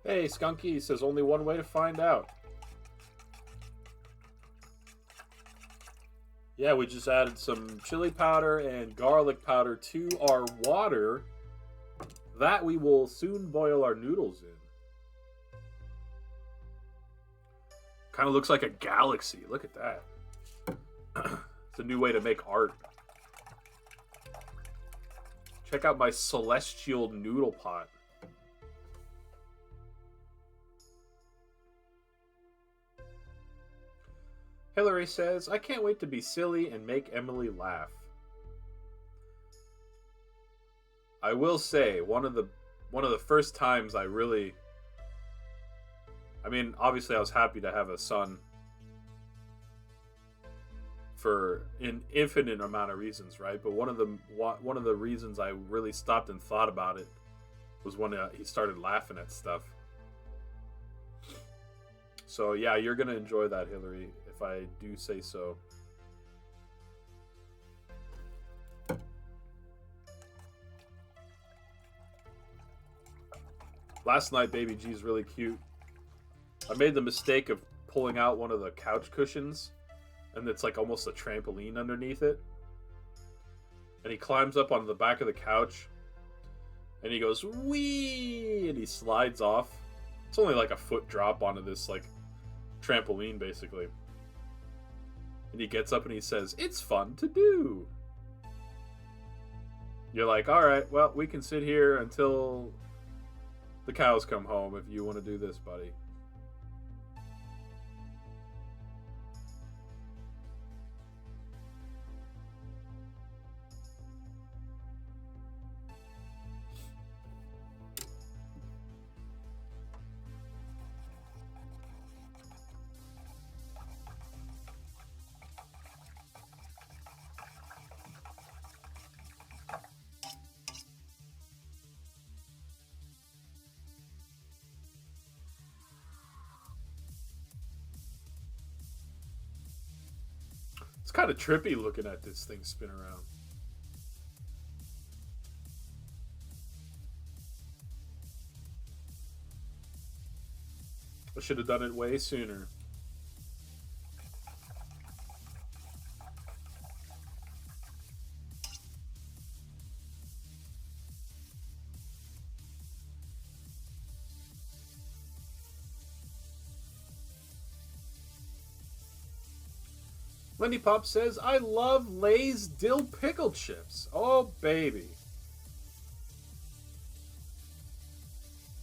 Hey, Skunky says only one way to find out. Yeah, we just added some chili powder and garlic powder to our water that we will soon boil our noodles in. Kind of looks like a galaxy. Look at that. It's a new way to make art. Check out my celestial noodle pot. Hillary says, I can't wait to be silly and make Emily laugh. I will say, one of the first times I really... I mean, obviously I was happy to have a son for an infinite amount of reasons, right? But one of the reasons I really stopped and thought about it was when he started laughing at stuff. So yeah, you're gonna enjoy that, Hillary, if I do say so. Last night, Baby G's really cute. I made the mistake of pulling out one of the couch cushions, and it's like almost a trampoline underneath it. And he climbs up on the back of the couch, and he goes, wee! And he slides off. It's only like a foot drop onto this like trampoline, basically. And he gets up and he says, it's fun to do. You're like, alright, well, we can sit here until the cows come home if you want to do this, buddy. It's kind of trippy looking at this thing spin around. I should have done it way sooner. Lenny Pop says, I love Lay's dill pickle chips. Oh, baby.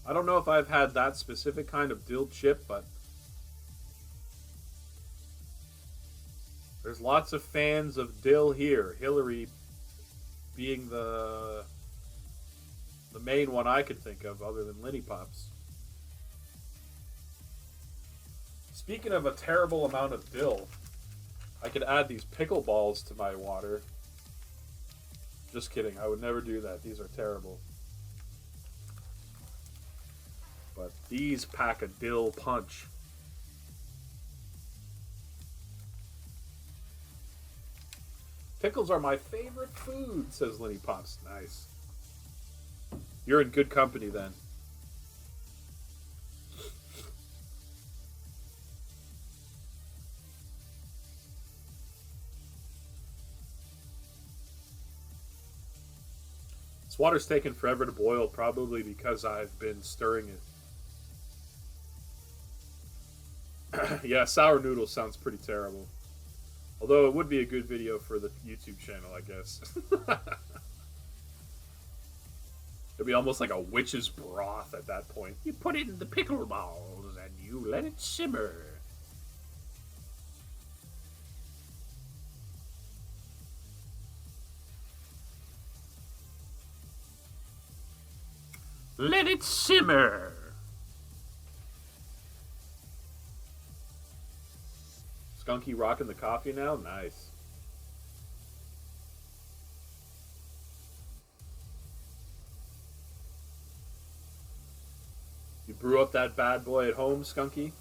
I don't know if I've had that specific kind of dill chip, but there's lots of fans of dill here. Hillary being the main one I could think of other than Lenny Pops. Speaking of a terrible amount of dill, I could add these pickle balls to my water. Just kidding. I would never do that. These are terrible. But these pack a dill punch. Pickles are my favorite food, says Lenny Pops. Nice. You're in good company then. This water's taken forever to boil, probably because I've been stirring it. Yeah, sour noodles sounds pretty terrible. Although it would be a good video for the YouTube channel, I guess. It'd be almost like a witch's broth at that point. You put it in the pickle balls and you let it simmer. Let it simmer. Skunky rocking the coffee now? Nice. You brew up that bad boy at home, Skunky?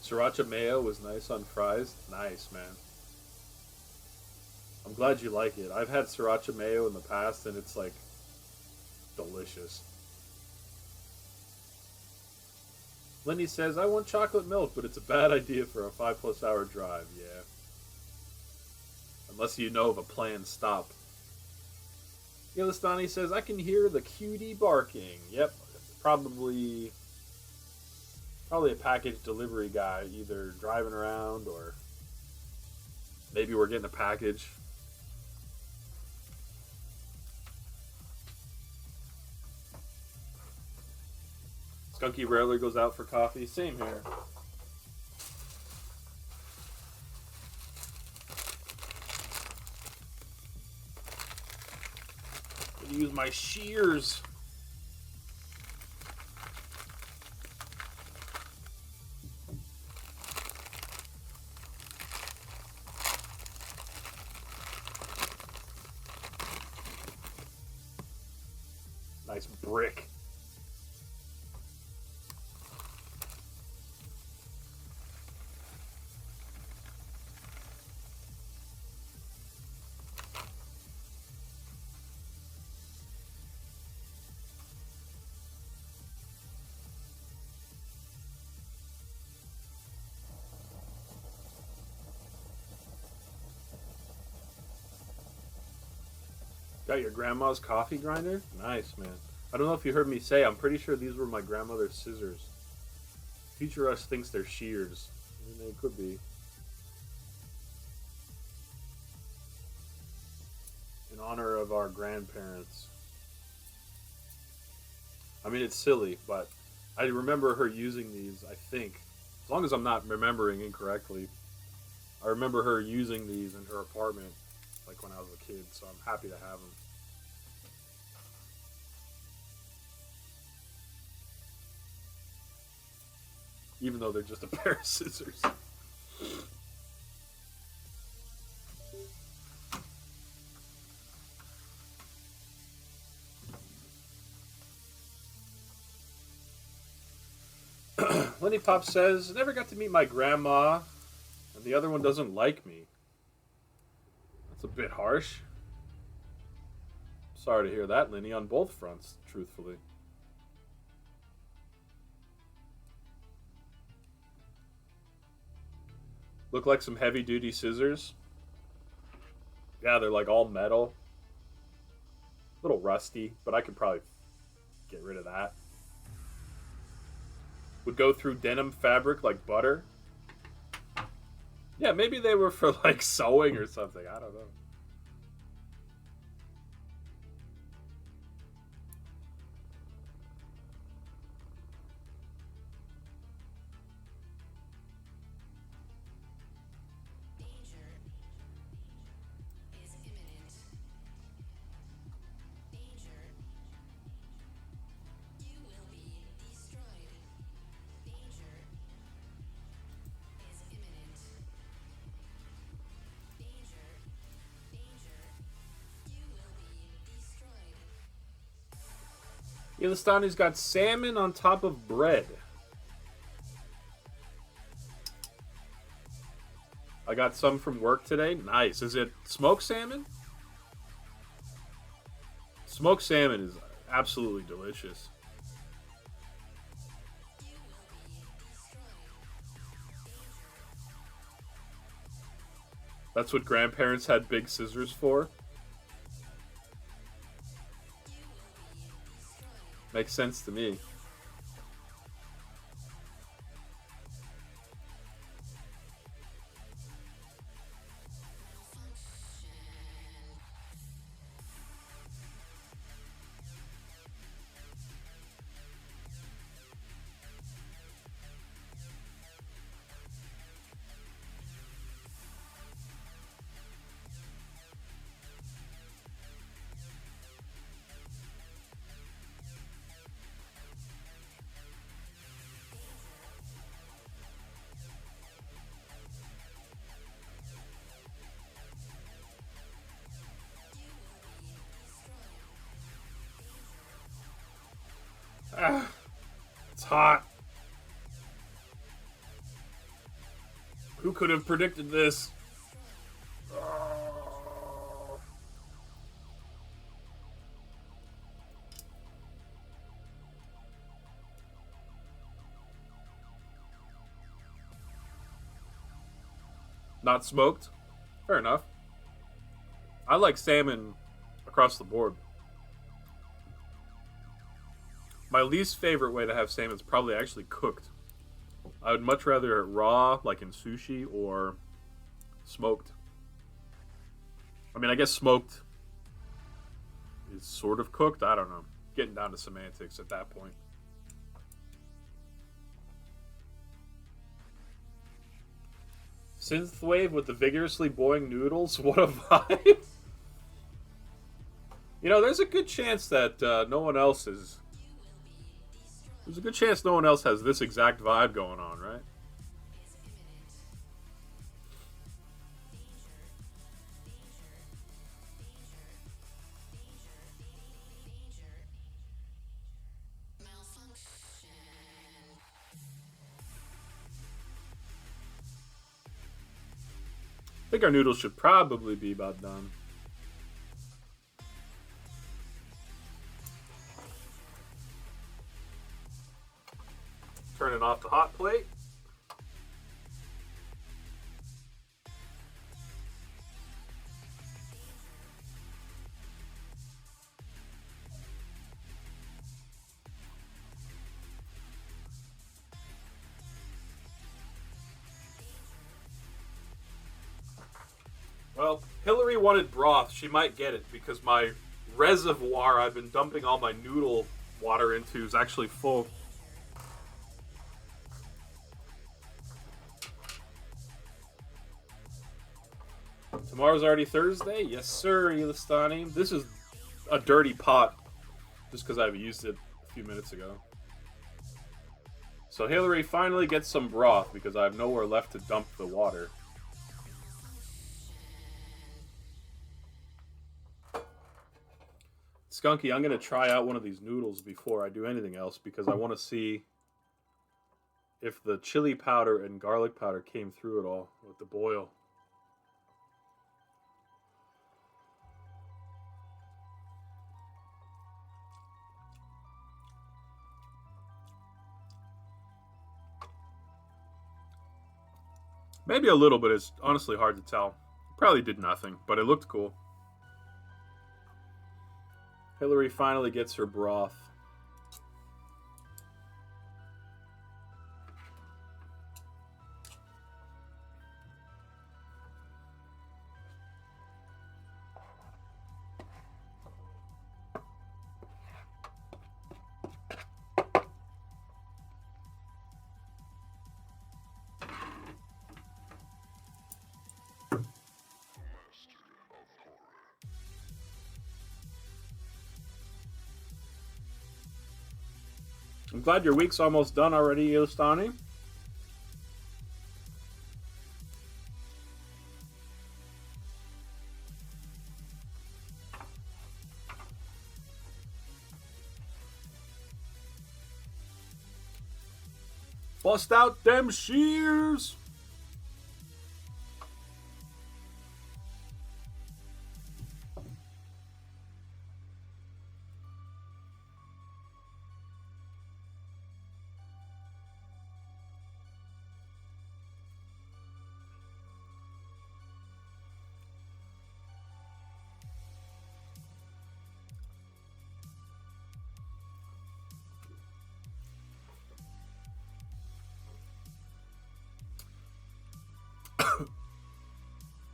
Sriracha mayo was nice on fries. Nice, man. I'm glad you like it. I've had sriracha mayo in the past and it's like delicious. Lenny says, I want chocolate milk, but it's a bad idea for a 5+ hour drive. Yeah. Unless you know of a planned stop. Yellowstani says, I can hear the cutie barking. Yep. Probably a package delivery guy, either driving around or maybe we're getting a package. Skunky rarely goes out for coffee. Same here. I'm gonna use my shears. Nice brick. Got your grandma's coffee grinder? Nice, man. I don't know if you heard me say, I'm pretty sure these were my grandmother's scissors. Future Us thinks they're shears. I mean, they could be. In honor of our grandparents. I mean, it's silly, but I remember her using these, I think. As long as I'm not remembering incorrectly. I remember her using these in her apartment, like when I was a kid, so I'm happy to have them. Even though they're just a pair of scissors. Lenny Pop says, I never got to meet my grandma, and the other one doesn't like me. That's a bit harsh. Sorry to hear that, Lenny, on both fronts, truthfully. Look like some heavy-duty scissors. Yeah, they're like all metal. A little rusty, but I could probably get rid of that. Would go through denim fabric like butter. Yeah, maybe they were for like sewing or something. I don't know. Danger is imminent. Danger Ilistani's got salmon on top of bread. I got some from work today. Nice. Is it smoked salmon? Smoked salmon is absolutely delicious. That's what grandparents had big scissors for. Makes sense to me. Ah, it's hot. Who could have predicted this? Oh. Not smoked? Fair enough. I like salmon across the board. My least favorite way to have salmon is probably actually cooked. I would much rather it raw, like in sushi, or smoked. I mean, I guess smoked is sort of cooked. I don't know. Getting down to semantics at that point. Synthwave with the vigorously boing noodles. What a vibe. You know, there's a good chance that no one else is... There's a good chance no one else has this exact vibe going on, right? I think our noodles should probably be about done. Turning off the hot plate. Well, Hillary wanted broth. She might get it because my reservoir I've been dumping all my noodle water into is actually full. Tomorrow's already Thursday? Yes, sir, Ilistani. This is a dirty pot, just because I've used it a few minutes ago. So Hillary finally gets some broth, because I have nowhere left to dump the water. Skunky, I'm going to try out one of these noodles before I do anything else, because I want to see if the chili powder and garlic powder came through at all with the boil. Maybe a little, but it's honestly hard to tell. Probably did nothing, but it looked cool. Hillary finally gets her broth. I'm glad your week's almost done already, Ilistani. Bust out them shears.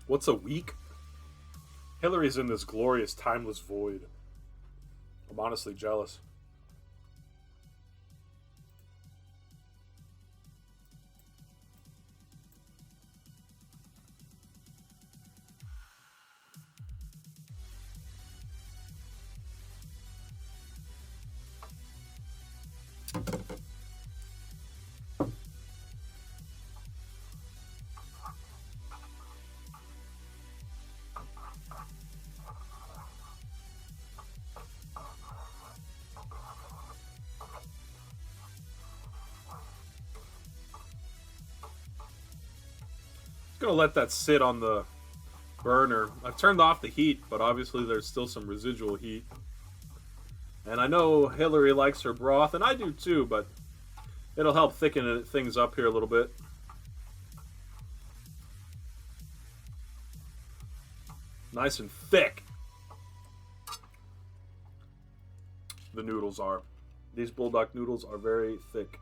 What's a week? Hillary's in this glorious, timeless void. I'm honestly jealous. Gonna let that sit on the burner. I've turned off the heat, but obviously there's still some residual heat. And I know Hillary likes her broth, and I do too, but it'll help thicken things up here a little bit. Nice and thick. The noodles are. These bulldog noodles are very thick.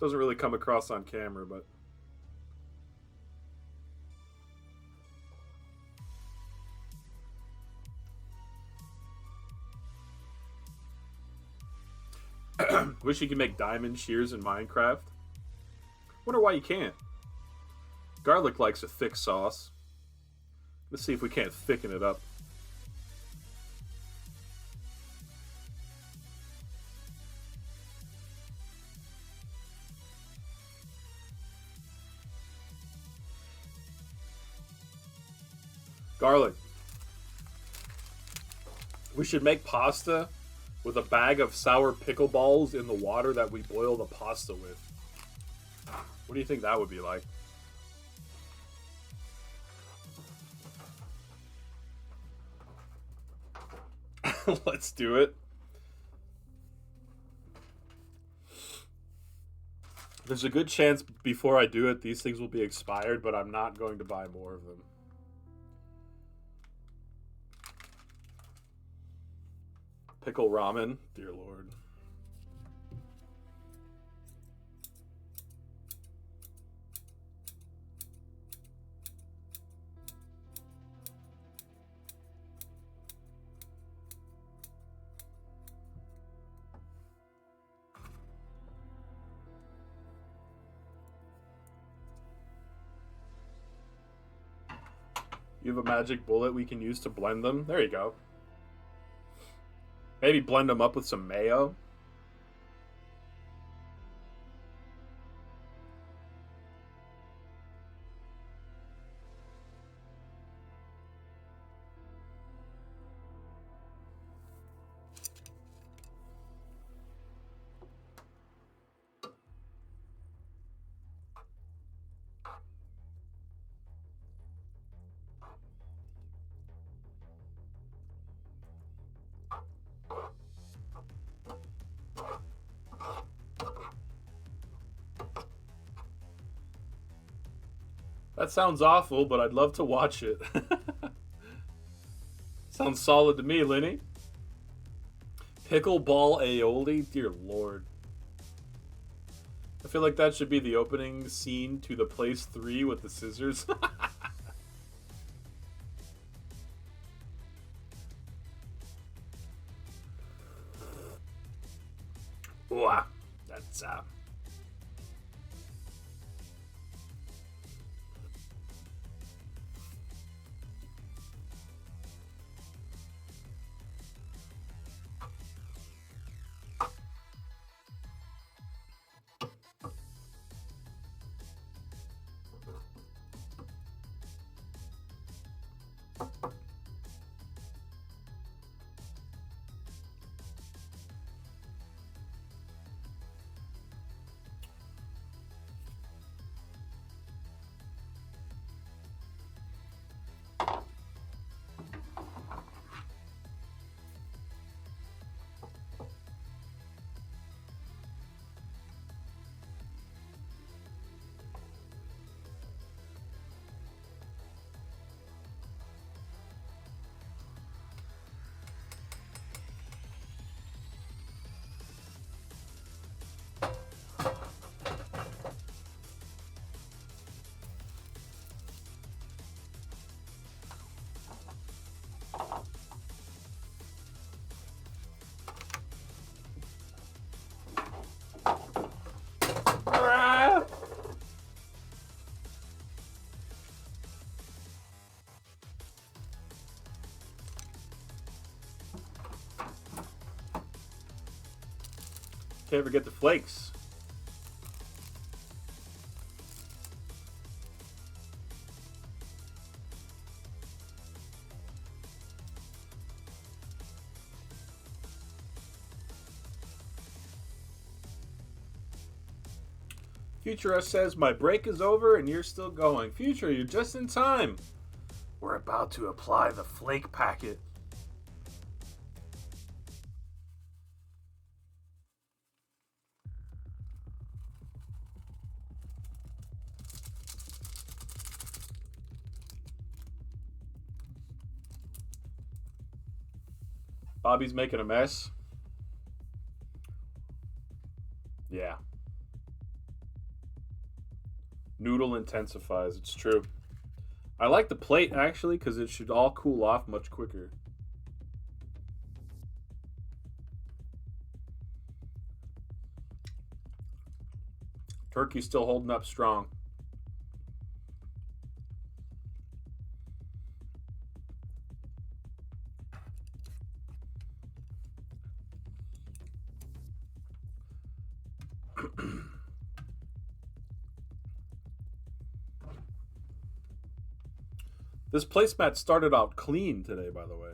Doesn't really come across on camera, but wish you could make diamond shears in Minecraft. Wonder why you can't. Garlic likes a thick sauce. Let's see if we can't thicken it up. Garlic. We should make pasta with a bag of sour pickle balls in the water that we boil the pasta with. What do you think that would be like? Let's do it. There's a good chance before I do it, these things will be expired, but I'm not going to buy more of them. Pickle ramen, dear Lord. You have a magic bullet we can use to blend them? There you go. Maybe blend them up with some mayo. That sounds awful, but I'd love to watch it. Sounds solid to me, Lenny. Pickleball aioli? Dear Lord. I feel like that should be the opening scene to The Place 3 with the scissors. Ooh, that's Can't forget the flakes. Futurist says, my break is over and you're still going. Future, you're just in time. We're about to apply the flake packet. Bobby's making a mess. Yeah. Noodle intensifies. It's true. I like the plate, actually, because it should all cool off much quicker. Turkey's still holding up strong. This placemat started out clean today, by the way.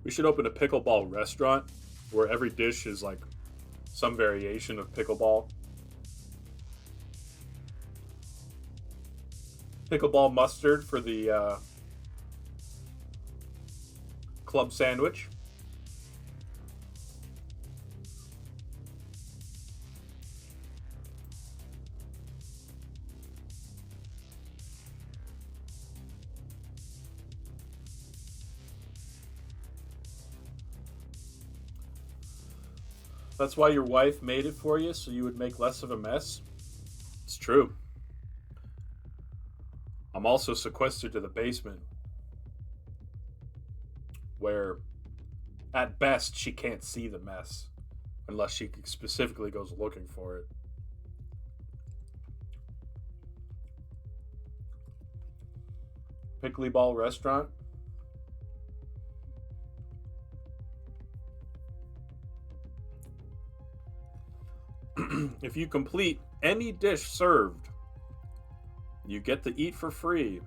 We should open a pickleball restaurant where every dish is like some variation of pickleball. Pickleball mustard for the club sandwich. That's why your wife made it for you, so you would make less of a mess? It's true. I'm also sequestered to the basement, where at best she can't see the mess unless she specifically goes looking for it. Pickly Ball Restaurant. If you complete any dish served, you get to eat for free.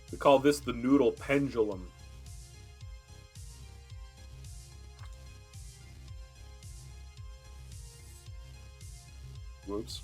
We call this the noodle pendulum. Whoops.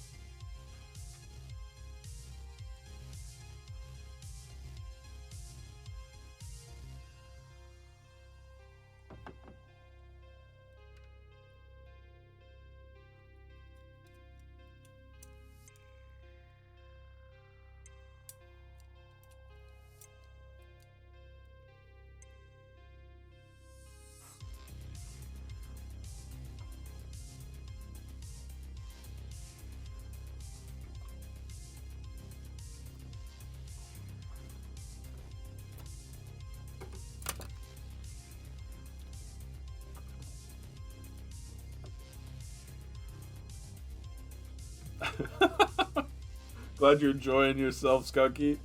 Glad you're enjoying yourself, Skunky.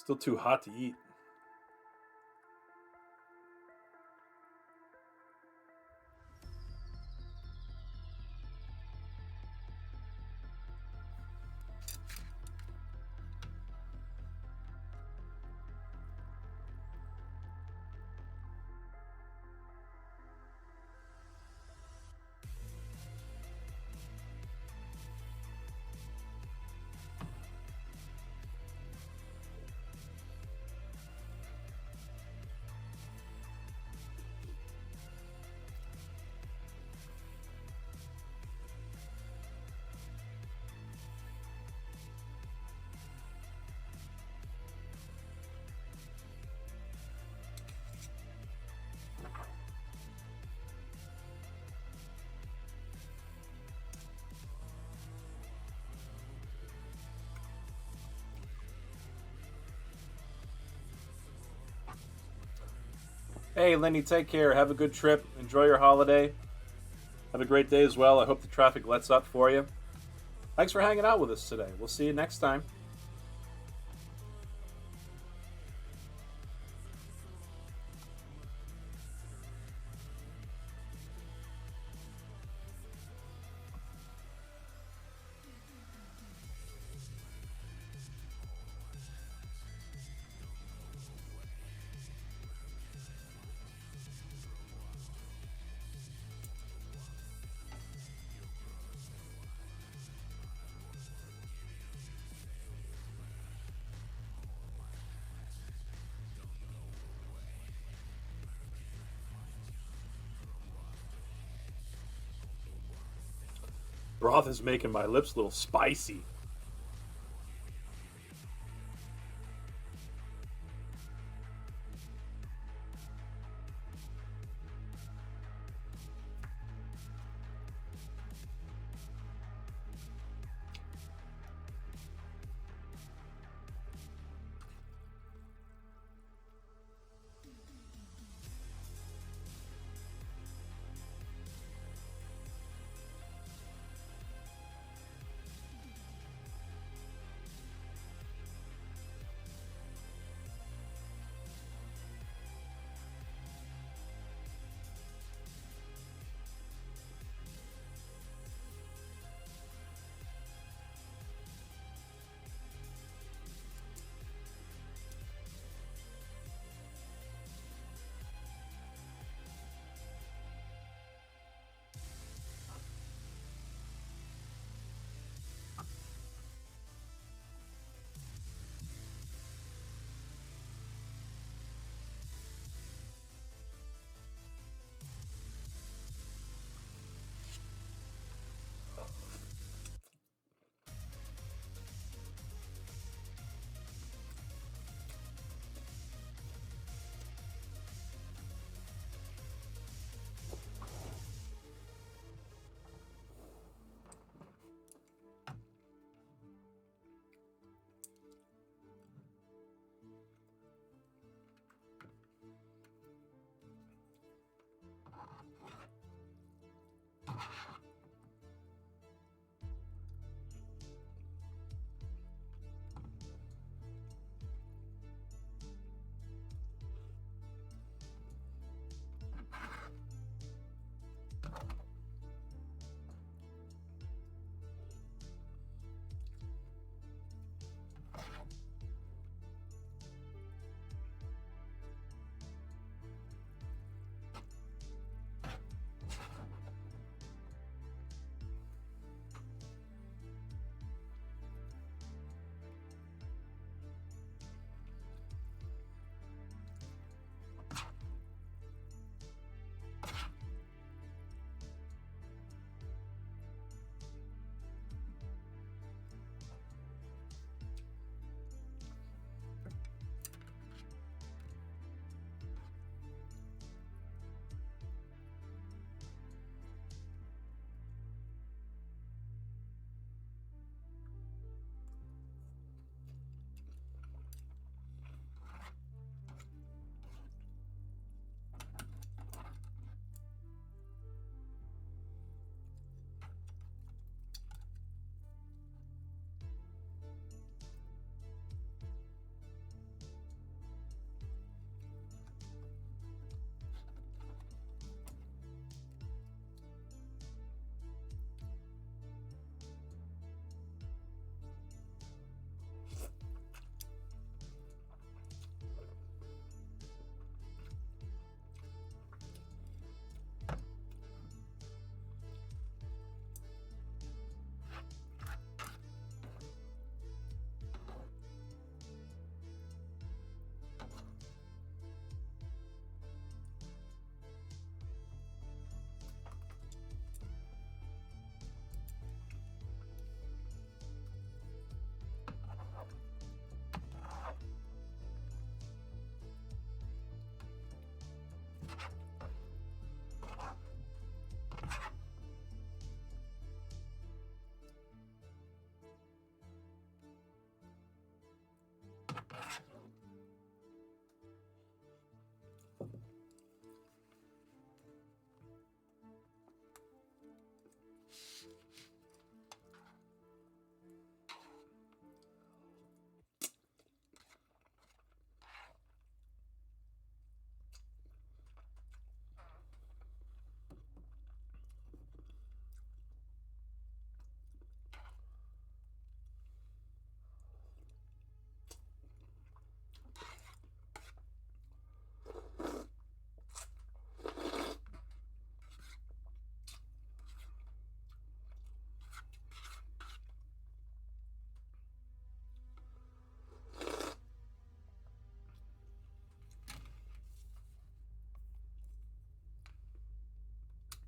Still too hot to eat. Hey, Lenny, take care. Have a good trip. Enjoy your holiday. Have a great day as well. I hope the traffic lets up for you. Thanks for hanging out with us today. We'll see you next time. Broth is making my lips a little spicy.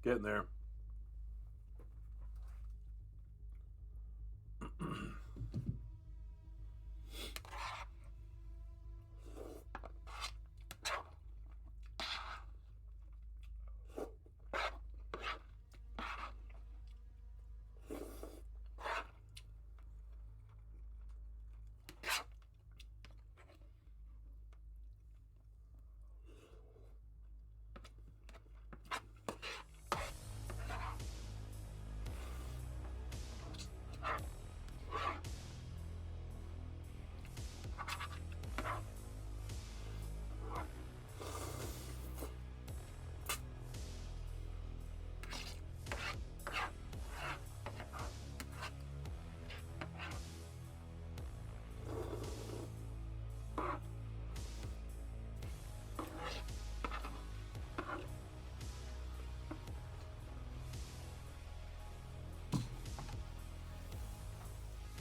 Getting there.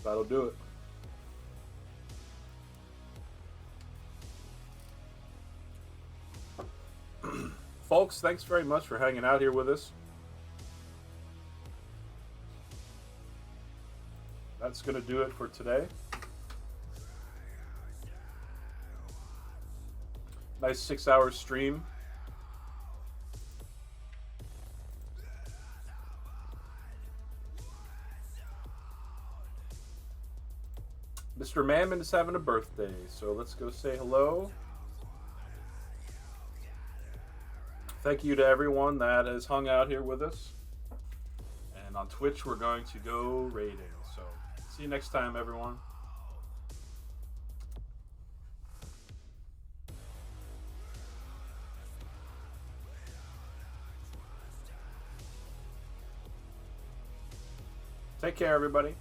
That'll do it. Folks, thanks very much for hanging out here with us. That's going to do it for today. Nice 6-hour stream. Mr. Mammon is having a birthday, so let's go say hello. Thank you to everyone that has hung out here with us. And on Twitch, we're going to go raiding. So, see you next time, everyone. Take care, everybody.